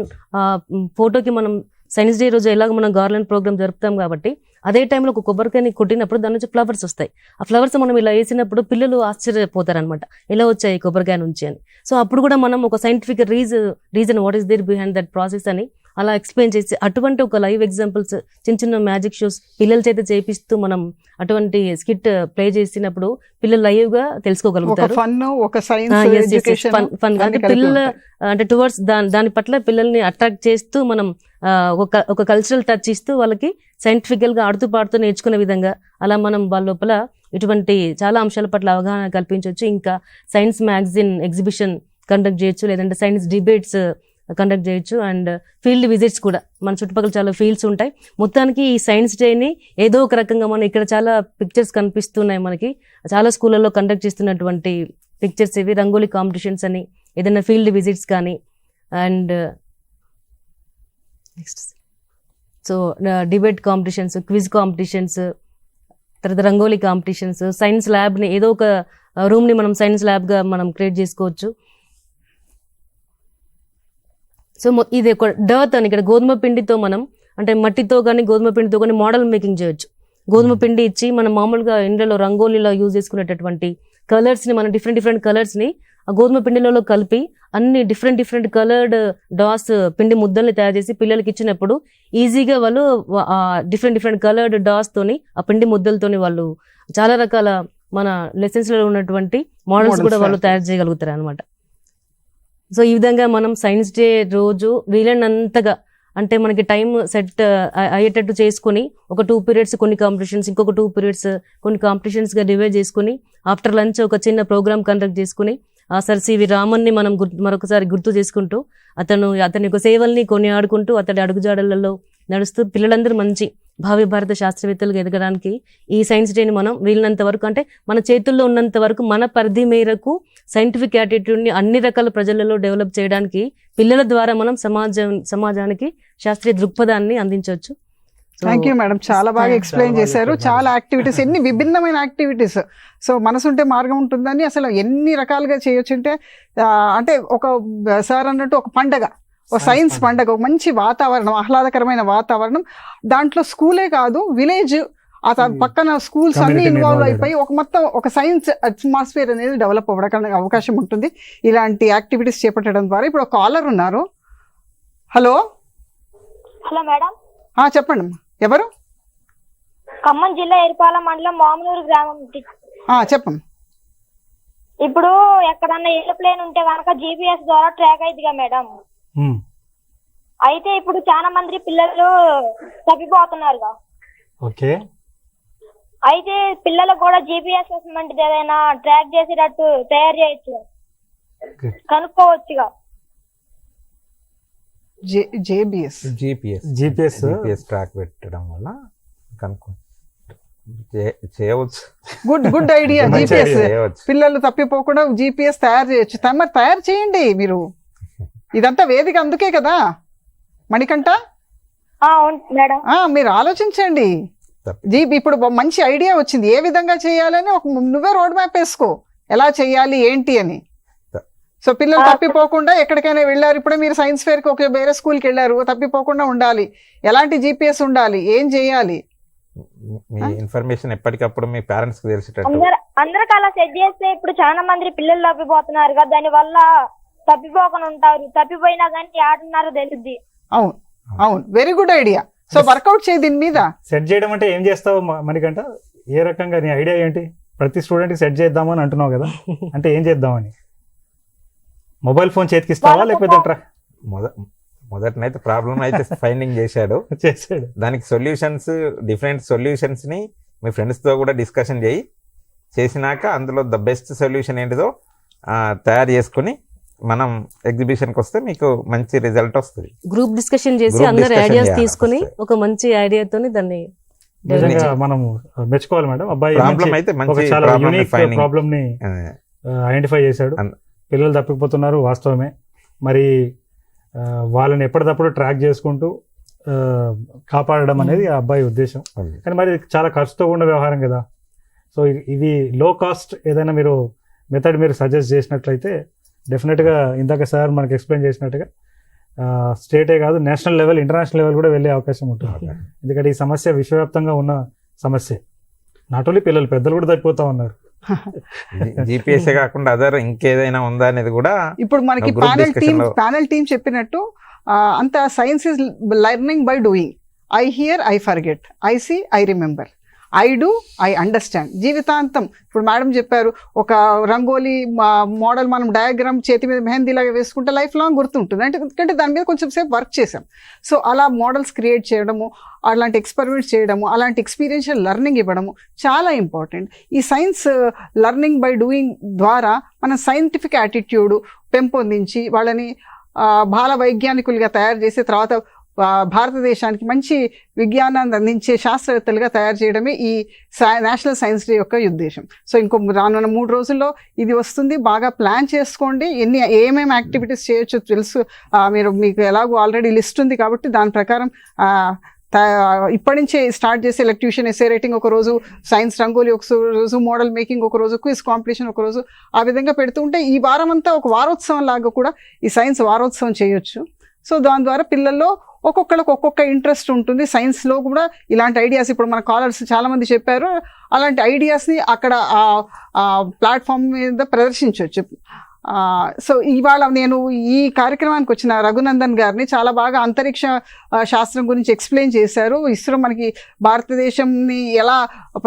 ఫోటోకి మనం సైన్స్ డే రోజు ఎలాగ మనం గార్లెండ్ ప్రోగ్రామ్ జరుపుతాం కాబట్టి అదే టైంలో ఒక కొబ్బరికాయని కొట్టినప్పుడు దాని నుంచి ఫ్లవర్స్ వస్తాయి. ఆ ఫ్లవర్స్ మనం ఇలా వేసినప్పుడు పిల్లలు ఆశ్చర్యపోతారు అనమాట, ఎలా వచ్చాయి కొబ్బరికాయ నుంచి అని. సో అప్పుడు కూడా మనం ఒక scientific reason what is there behind that process అని అలా ఎక్స్ప్లెయిన్ చేసి అటువంటి ఒక లైవ్ ఎగ్జాంపుల్స్ చిన్న చిన్న మ్యాజిక్ షోస్ పిల్లల చేత చేపిస్తూ మనం అటువంటి స్కిట్ ప్లే చేసినప్పుడు పిల్లలు లైవ్ గా తెలుసుకోగలుగుతారు. అంటే పిల్లలు అంటే టువర్డ్స్ దాని పట్ల పిల్లల్ని అట్రాక్ట్ చేస్తూ మనం ఒక కల్చరల్ టచ్ ఇస్తూ వాళ్ళకి సైంటిఫికల్ గా ఆడుతూ పాడుతూ నేర్చుకునే విధంగా అలా మనం వాళ్ళ లోపల ఇటువంటి చాలా అంశాల పట్ల అవగాహన కల్పించవచ్చు. ఇంకా సైన్స్ మ్యాగజైన్ ఎగ్జిబిషన్ కండక్ట్ చేయొచ్చు, లేదంటే సైన్స్ డిబేట్స్ కండక్ట్ చేయొచ్చు. అండ్ ఫీల్డ్ విజిట్స్ కూడా మన చుట్టుపక్కల చాలా ఫీల్డ్స్ ఉంటాయి. మొత్తానికి ఈ సైన్స్ డేని ఏదో ఒక రకంగా మనం ఇక్కడ చాలా పిక్చర్స్ కనిపిస్తున్నాయి మనకి, చాలా స్కూళ్ళల్లో కండక్ట్ చేస్తున్నటువంటి పిక్చర్స్ ఇవి. రంగోలీ కాంపిటీషన్స్ అని, ఏదైనా ఫీల్డ్ విజిట్స్ కానీ, and next so debate competitions, quiz competitions, తర్వాత రంగోలీ కాంపిటీషన్స్, సైన్స్ ల్యాబ్ని ఏదో ఒక రూమ్ని మనం సైన్స్ ల్యాబ్గా మనం క్రియేట్ చేసుకోవచ్చు. సో ఇది ఒక డర్త్ అని ఇక్కడ గోధుమ పిండితో మనం అంటే మట్టితో కానీ గోధుమ పిండితో కానీ మోడల్ మేకింగ్ చేయొచ్చు. గోధుమ పిండి ఇచ్చి మనం మామూలుగా ఇండ్లలో రంగోలీలో యూజ్ చేసుకునేటటువంటి కలర్స్ని మనం డిఫరెంట్ కలర్స్ని ఆ గోధుమ పిండిలలో కలిపి అన్ని డిఫరెంట్ కలర్డ్ డాస్ పిండి ముద్దల్ని తయారు చేసి పిల్లలకి ఇచ్చినప్పుడు ఈజీగా వాళ్ళు ఆ డిఫరెంట్ కలర్డ్ డాస్ తోని ఆ పిండి ముద్దలతోని వాళ్ళు చాలా రకాల మన లెసన్స్ లో ఉన్నటువంటి మోడల్స్ కూడా వాళ్ళు తయారు చేయగలుగుతారు అనమాట. సో ఈ విధంగా మనం సైన్స్ డే రోజు వీలైనంతగా అంటే మనకి టైం సెట్ అయ్యేటట్టు చేసుకుని ఒక 2 periods కొన్ని కాంపిటీషన్స్, ఇంకొక 2 periods కొన్ని కాంపిటీషన్స్గా డివైడ్ చేసుకుని ఆఫ్టర్ లంచ్ ఒక చిన్న ప్రోగ్రామ్ కండక్ట్ చేసుకుని సర్ సివి రామన్ని మనం మరొకసారి గుర్తు చేసుకుంటూ అతని యొక్క సేవల్ని కొనియాడుకుంటూ అతడి అడుగుజాడలలో నడుస్తూ పిల్లలందరూ మంచి భావి భారత శాస్త్రవేత్తలుగా ఎదగడానికి ఈ సైన్స్ డేని మనం వీలినంత వరకు అంటే మన చేతుల్లో ఉన్నంత వరకు మన పరిధి మేరకు సైంటిఫిక్ యాటిట్యూడ్ని అన్ని రకాల ప్రజలలో డెవలప్ చేయడానికి పిల్లల ద్వారా మనం సమాజానికి శాస్త్రీయ దృక్పథాన్ని అందించవచ్చు. థ్యాంక్ యూ మేడం, చాలా బాగా ఎక్స్ప్లెయిన్ చాలా బాగా చేశారు. చెప్పారు చాలా యాక్టివిటీస్, ఎన్ని విభిన్నమైన యాక్టివిటీస్. సో మనసుంటే మార్గం ఉంటుందని అసలు ఎన్ని రకాలుగా చేయొచ్చు అంటే అంటే ఒక సార్ అన్నట్టు ఒక పండగ, ఒక సైన్స్ పండగ, ఒక మంచి వాతావరణం, ఆహ్లాదకరమైన వాతావరణం. దాంట్లో స్కూలే కాదు, విలేజ్ పక్కన స్కూల్స్ అన్ని Community ఇన్వాల్వ్ involved అయిపోయి ఒక మొత్తం ఒక సైన్స్ అట్మాస్ఫియర్ అనేది డెవలప్ అవ్వడానికి అవకాశం ఉంటుంది ఇలాంటి యాక్టివిటీస్ చేపట్టడం ద్వారా. ఇప్పుడు ఒక కాలర్ ఉన్నారు. హలో హలో మేడం, చెప్పండి అమ్మా, ఎవరు? ఖమ్మం జిల్లా ఎరుపాల మండలం మామనూరు గ్రామం. చెప్పండి. ఇప్పుడు ఎక్కడన్నా ఏరోప్లేన్ ఉంటే కనుక GPS ద్వారా ట్రాక్ అయిద్దిగా మేడం. అయితే ఇప్పుడు చాలా మంది పిల్లలు తప్పిపోతున్నారుగా. ఓకే. అయితే పిల్లలకు కూడా GPS అసెస్మెంట్ ఏదైనా ట్రాక్ చేసేటట్టు తయారు చేయొచ్చు, కనుక్కోవచ్చుగా. జేబిఎస్ జిపిఎస్ ట్రాక్ పెట్టడం వల్ల కనుక్కో చేయవచ్చు. Good idea. మంచి జిపిఎస్ idea, చేయవచ్చు. పిల్లలు తప్పిపోకుండా GPS తయారు చేయొచ్చు. మరి తయారు చేయండి మీరు. ఇదంతా వేదిక అందుకే కదా మణికంఠ. అవును మేడం. మీరు ఆలోచించండి. ఇప్పుడు మంచి ఐడియా వచ్చింది, ఏ విధంగా చేయాలని నువ్వే రోడ్ మ్యాప్ వేసుకో, ఎలా చేయాలి ఏంటి అని. సో పిల్లలు తప్పిపోకుండా ఎక్కడికైనా వెళ్ళారు, ఇప్పుడే మీరు సైన్స్ ఫేర్కి ఒక వేరే స్కూల్కి వెళ్ళారు, తప్పిపోకుండా ఉండాలి, ఎలాంటి GPS ఉండాలి, ఏం చేయాలి, మీ ఇన్ఫర్మేషన్ ఎప్పటికప్పుడు మీ పేరెంట్స్ కి తెలిసేటట్టు. అందరికి అలా సెట్ చేస్తే ఇప్పుడు చాలా మంది పిల్లలు తప్పిపోతున్నారు కదా, దాని వల్ల తప్పిపోకుండా ఉంటారు. తప్పిపోయినా కానీ ఆడున్నారో తెలుద్ది. అవును అవును, very good idea. So work out చేయి దీని మీద. సెట్ చేయడం అంటే ఏం చేస్తావు మణికంఠ? ఏ రకంగా నీ ఐడియా ఏంటి? ప్రతి స్టూడెంట్కి సెట్ చేద్దామని అంటున్నావు కదా, అంటే ఏం చేద్దామని? మొబైల్ ఫోన్ చేతికిస్తావా లేకపోతే మొదటనైతే ప్రాబ్లం అయితే ఫైండింగ్ చేశాడు. దానికి సొల్యూషన్స్, డిఫరెంట్ సొల్యూషన్స్ ని మీ ఫ్రెండ్స్ తో కూడా డిస్కషన్ చేసినాక అందులో ద బెస్ట్ సొల్యూషన్ ఏంటిదో తయారు చేసుకుని మనం ఎగ్జిబిషన్కి వస్తే మీకు మంచి రిజల్ట్ వస్తుంది. గ్రూప్ డిస్కషన్ చేసి అందరు ఐడియాస్ తీసుకుని ఒక మంచి ఐడియాతో దాన్ని మనం మెచ్చుకోవాలి మేడం. అబ్బాయి ప్రాబ్లం అయితే మంచి ప్రాబ్లమ్ ని ఐడెంటిఫై చేశాడు. పిల్లలు తప్పిపోతున్నారు, వాస్తవమే. మరి వాళ్ళని ఎప్పటికప్పుడు ట్రాక్ చేసుకుంటూ కాపాడడం అనేది ఆ అబ్బాయి ఉద్దేశం. కానీ మరి చాలా ఖర్చుతో ఉన్న వ్యవహారం కదా. సో ఇది లో కాస్ట్ ఏదైనా మీరు మెథడ్ మీరు సజెస్ట్ చేసినట్లయితే డెఫినెట్గా ఇందాక సార్ మనకు ఎక్స్ప్లెయిన్ చేసినట్టుగా స్టేటే కాదు, నేషనల్ లెవెల్, ఇంటర్నేషనల్ లెవెల్ కూడా వెళ్ళే అవకాశం ఉంటుంది. ఎందుకంటే ఈ సమస్య విశ్వవ్యాప్తంగా ఉన్న సమస్య. నాట్ ఓన్లీ పిల్లలు, పెద్దలు కూడా తప్పిపోతా ఉన్నారు. GPS కాకుండా అదర్ ఇంకేదైనా ఉందా అనేది కూడా ఇప్పుడు మనకి ప్యానెల్ టీమ్ చెప్పినట్టు అంత science is learning by doing. I hear, I forget, I see, I remember, I do, I understand. జీవితాంతం ఇప్పుడు మేడం చెప్పారు, ఒక రంగోలీ మోడల్ మనం డయాగ్రామ్ చేతి మీద మెహందీలాగా వేసుకుంటే లైఫ్ లాంగ్ గుర్తుంటుంది. ఎందుకంటే దాని మీద కొంచెం సేపు వర్క్ చేసాం. సో అలా మోడల్స్ క్రియేట్ చేయడము, అలాంటి ఎక్స్పెరిమెంట్స్ చేయడము, అలాంటి ఎక్స్పీరియన్షియల్ లెర్నింగ్ ఇవ్వడము చాలా ఇంపార్టెంట్. ఈ సైన్స్ లెర్నింగ్ బై డూయింగ్ ద్వారా మన సైంటిఫిక్ యాటిట్యూడ్ పెంపొందించి వాళ్ళని బాల వైజ్ఞానికులుగా తయారు చేసి తర్వాత భారతదేశానికి మంచి విజ్ఞానాన్ని అందించే శాస్త్రవేత్తలుగా తయారు చేయడమే ఈ నేషనల్ సైన్స్ డే యొక్క ఉద్దేశం. సో ఇంకో రానున్న 3 రోజుల్లో ఇది వస్తుంది. బాగా ప్లాన్ చేసుకోండి, ఏమేమి యాక్టివిటీస్ చేయొచ్చో తెలుసు. మీకు ఎలాగో ఆల్రెడీ లిస్ట్ ఉంది కాబట్టి దాని ప్రకారం ఇప్పటి నుంచే స్టార్ట్ చేసే ట్యూషన్ ఎస్ఏ రైటింగ్ ఒక రోజు, సైన్స్ రంగోలీ ఒక రోజు, మోడల్ మేకింగ్ ఒక రోజు, క్విజ్ కాంపిటీషన్ ఒక రోజు, ఆ విధంగా పెడుతూ ఉంటే ఈ వారం అంతా ఒక వారోత్సవం లాగా కూడా ఈ సైన్స్ వారోత్సవం చేయొచ్చు. సో దాని ద్వారా పిల్లల్లో ఒక్కొక్కరికి ఒక్కొక్క ఇంట్రెస్ట్ ఉంటుంది. సైన్స్లో కూడా ఇలాంటి ఐడియాస్ ఇప్పుడు మన కాలర్స్ చాలామంది చెప్పారు, అలాంటి ఐడియాస్ని అక్కడ ప్లాట్ఫామ్ మీద ప్రదర్శించవచ్చు. సో ఇవాళ నేను ఈ కార్యక్రమానికి వచ్చిన రఘునందన్ గారిని చాలా బాగా అంతరిక్ష శాస్త్రం గురించి ఎక్స్ప్లెయిన్ చేశారు. ఇస్రో మనకి భారతదేశంని ఎలా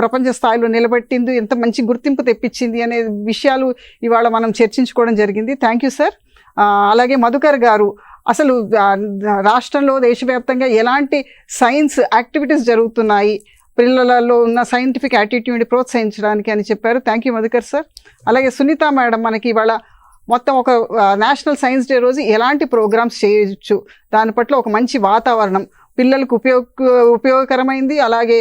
ప్రపంచ స్థాయిలో నిలబెట్టింది, ఎంత మంచి గుర్తింపు తెప్పించింది అనే విషయాలు ఇవాళ మనం చర్చించుకోవడం జరిగింది. Thank you sir. అలాగే మధుకర్ గారు అసలు రాష్ట్రంలో దేశవ్యాప్తంగా ఎలాంటి సైన్స్ యాక్టివిటీస్ జరుగుతున్నాయి, పిల్లలలో ఉన్న సైంటిఫిక్ యాటిట్యూడ్ని ప్రోత్సహించడానికి అని చెప్పారు. Thank you Madhukar sir. అలాగే సునీత మేడం మనకి ఇవాళ మొత్తం ఒక నేషనల్ సైన్స్ డే రోజు ఎలాంటి ప్రోగ్రామ్స్ చేయొచ్చు, దాని పట్ల ఒక మంచి వాతావరణం, పిల్లలకు ఉపయోగకరమైంది, అలాగే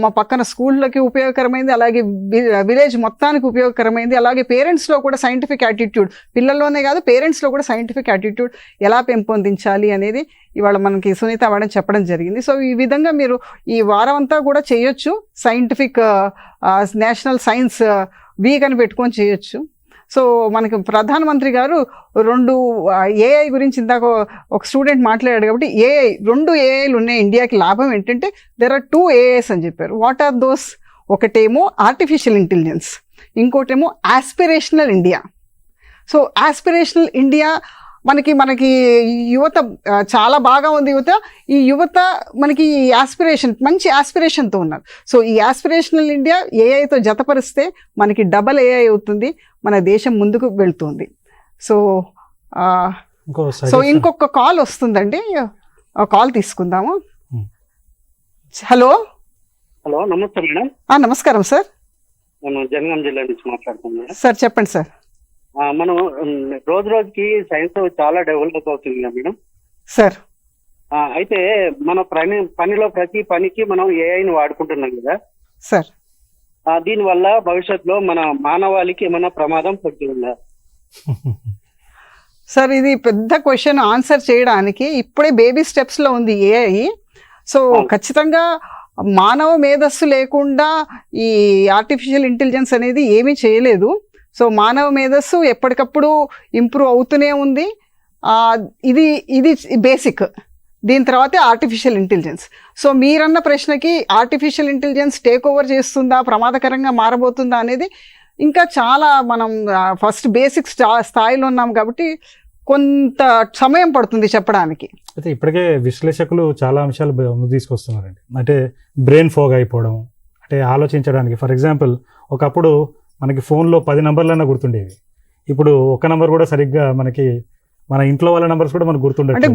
మా పక్కన స్కూళ్ళకి ఉపయోగకరమైంది, అలాగే విలేజ్ మొత్తానికి ఉపయోగకరమైంది. అలాగే పేరెంట్స్లో కూడా సైంటిఫిక్ యాటిట్యూడ్, పిల్లల్లోనే కాదు పేరెంట్స్లో కూడా సైంటిఫిక్ యాటిట్యూడ్ ఎలా పెంపొందించాలి అనేది ఇవాళ మనకి సునీత మేడం చెప్పడం జరిగింది. సో ఈ విధంగా మీరు ఈ వారం అంతా కూడా చేయొచ్చు. సైంటిఫిక్ నేషనల్ సైన్స్ వీక్ అని పెట్టుకొని చేయొచ్చు. సో మనకి ప్రధానమంత్రి గారు 2 ఏఐ గురించి ఇందాక ఒక స్టూడెంట్ మాట్లాడాడు కాబట్టి 2 ఏఐలు ఉన్నాయి ఇండియాకి. లాభం ఏంటంటే దెర్ ఆర్ 2 ఏఐస్ అని చెప్పారు. What are those? ఒకటేమో ఆర్టిఫిషియల్ ఇంటెలిజెన్స్, ఇంకోటేమో aspirational India. So aspirational India మనకి యువత చాలా బాగా ఉంది. ఈ యువత మనకి ఆస్పిరేషన్, మంచి ఆస్పిరేషన్తో ఉన్నారు. సో ఈ ఆస్పిరేషనల్ ఇండియా ఏఐతో జతపరిస్తే మనకి డబల్ ఏఐ అవుతుంది, మన దేశం ముందుకు వెళ్తుంది. సో ఇంకొక కాల్ వస్తుందండి, కాల్ తీసుకుందాము. హలో. హలో, నమస్తే మేడం. నమస్కారం సార్. నేను జనగాం జిల్లా నుంచి మాట్లాడుతున్నాను సార్. చెప్పండి సార్. మనం రోజు రోజుకి సైన్స్ చాలా డెవలప్ అవుతుంది కదా మేడం సార్. అయితే మన పనిలో ప్రతి పనికి మనం ఏఐని వాడుకుంటున్నాం కదా సార్. దీనివల్ల భవిష్యత్తులో మన మానవాళికి ఏమైనా ప్రమాదం పొందుతుందా? సార్ ఇది పెద్ద క్వశ్చన్. ఆన్సర్ చేయడానికి ఇప్పుడే బేబీ స్టెప్స్లో ఉంది ఏఐ. సో ఖచ్చితంగా మానవ మేధస్సు లేకుండా ఈ ఆర్టిఫిషియల్ ఇంటెలిజెన్స్ అనేది ఏమీ చేయలేదు. సో మానవ మేధస్సు ఎప్పటికప్పుడు ఇంప్రూవ్ అవుతూనే ఉంది. ఇది బేసిక్. దీని తర్వాతే ఆర్టిఫిషియల్ ఇంటెలిజెన్స్. సో మీరన్న ప్రశ్నకి ఆర్టిఫిషియల్ ఇంటెలిజెన్స్ టేక్ ఓవర్ చేస్తుందా, ప్రమాదకరంగా మారబోతుందా అనేది ఇంకా చాలా మనం ఫస్ట్ బేసిక్ స్థాయిలో ఉన్నాం కాబట్టి కొంత సమయం పడుతుంది చెప్పడానికి. అయితే ఇప్పటికే విశ్లేషకులు చాలా అంశాలు ముందు తీసుకొస్తున్నారండి. అంటే బ్రెయిన్ ఫోగ్ అయిపోవడం, అంటే ఆలోచించడానికి. ఫర్ ఎగ్జాంపుల్ ఒకప్పుడు మనకి ఫోన్లో 10 నంబర్లన్నా గుర్తుండేవి. ఇప్పుడు ఒక నంబర్ కూడా సరిగ్గా మనకి మన ఇంట్లో వాళ్ళ నంబర్స్ కూడా మనకు గుర్తుండే. అంటే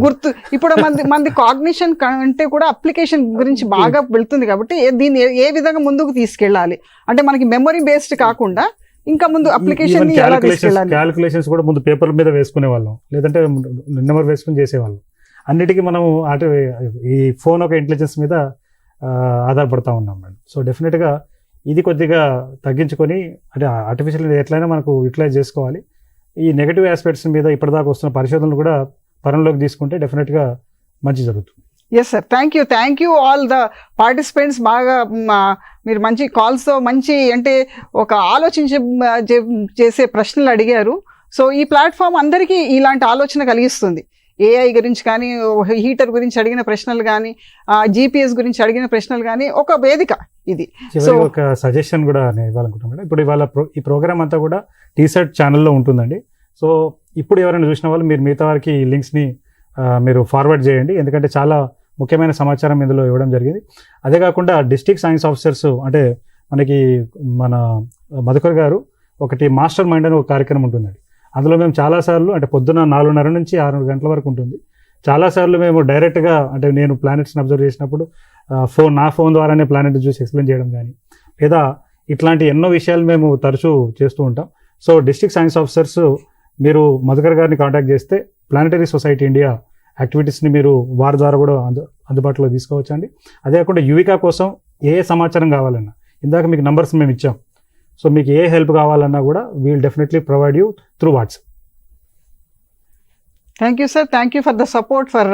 ఇప్పుడు మంది కాగ్నిషన్ అంటే కూడా అప్లికేషన్ గురించి బాగా వెళ్తుంది కాబట్టి దీన్ని ఏ విధంగా ముందుకు తీసుకెళ్ళాలి అంటే మనకి మెమరీ బేస్డ్ కాకుండా ఇంకా ముందు అప్లికేషన్ క్యాలిక్యులేషన్స్ కూడా ముందు పేపర్ మీద వేసుకునే వాళ్ళం, లేదంటే నెంబర్ వేసుకుని చేసేవాళ్ళం. అన్నిటికీ మనం ఈ ఫోన్ ఒక ఇంటెలిజెన్స్ మీద ఆధారపడతా ఉన్నాం మేడం. సో డెఫినెట్గా ఇది కొద్దిగా తగ్గించుకొని, అంటే ఆర్టిఫిషియల్ ఎట్లయినా మనకు యూటిలైజ్ చేసుకోవాలి. ఈ నెగటివ్ ఆస్పెక్ట్స్ మీద ఇప్పటిదాకా వస్తున్న పరిశోధనలు కూడా పరిగణలోకి తీసుకుంటే డెఫినెట్గా మంచి జరుగుతుంది. Yes sir. Thank you all the participants. బాగా మీరు మంచి కాల్స్తో మంచి అంటే ఒక చేసే ప్రశ్నలు అడిగారు. సో ఈ ప్లాట్ఫామ్ అందరికీ ఇలాంటి ఆలోచన కలిగిస్తుంది. ఏఐ గురించి కానీ, హీటర్ గురించి అడిగిన ప్రశ్నలు కానీ, GPS గురించి అడిగిన ప్రశ్నలు కానీ ఒక వేదిక ఇది. సో ఒక సజెషన్ కూడా నేను ఇవ్వాలనుకుంటున్నాను. ఇప్పుడు ఇవాళ ఈ ప్రోగ్రామ్ అంతా కూడా టీసెట్ ఛానల్లో ఉంటుందండి. సో ఇప్పుడు ఎవరైనా చూసిన వాళ్ళు మీరు మిగతా వారికి ఈ లింక్స్ని మీరు ఫార్వర్డ్ చేయండి, ఎందుకంటే చాలా ముఖ్యమైన సమాచారం ఇందులో ఇవ్వడం జరిగింది. అదే కాకుండా డిస్ట్రిక్ట్ సైన్స్ ఆఫీసర్స్ అంటే మన మధుకర్ గారు ఒకటి మాస్టర్ మైండ్ అని ఒక కార్యక్రమం ఉంటుందండి. అందులో మేము చాలాసార్లు అంటే పొద్దున్న 4:30 నుంచి 6 గంటల వరకు ఉంటుంది. చాలాసార్లు మేము డైరెక్ట్గా అంటే నేను ప్లానెట్స్ని అబ్జర్వ్ చేసినప్పుడు నా ఫోన్ ద్వారానే ప్లానెట్ చూసి ఎక్స్ప్లెయిన్ చేయడం కానీ, లేదా ఇట్లాంటి ఎన్నో విషయాలు మేము తరచూ చేస్తూ ఉంటాం. సో డిస్ట్రిక్ట్ సైన్స్ ఆఫీసర్స్ మీరు మధుకర్ గారిని కాంటాక్ట్ చేస్తే ప్లానెటరీ సొసైటీ ఇండియా యాక్టివిటీస్ని మీరు వారి ద్వారా కూడా అందుబాటులో తీసుకోవచ్చండి. అదే కాకుండా యువికా కోసం ఏ సమాచారం కావాలన్నా ఇందాక మీకు నంబర్స్ మేము ఇచ్చాం. సో మీకు ఏ హెల్ప్ కావాలన్నా కూడా we'll definitely provide you through WhatsApp. Thank you sir. Thank you for the support for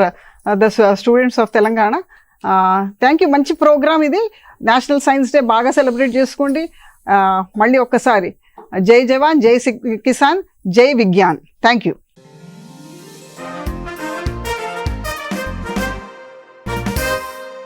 the students of Telangana. Thank you. మంచి ప్రోగ్రామ్ ఇది. నేషనల్ సైన్స్ డే బాగా సెలబ్రేట్ చేసుకోండి. మళ్ళీ ఒక్కసారి జై జవాన్, జై కిసాన్, జై విజ్ఞాన్. Thank you.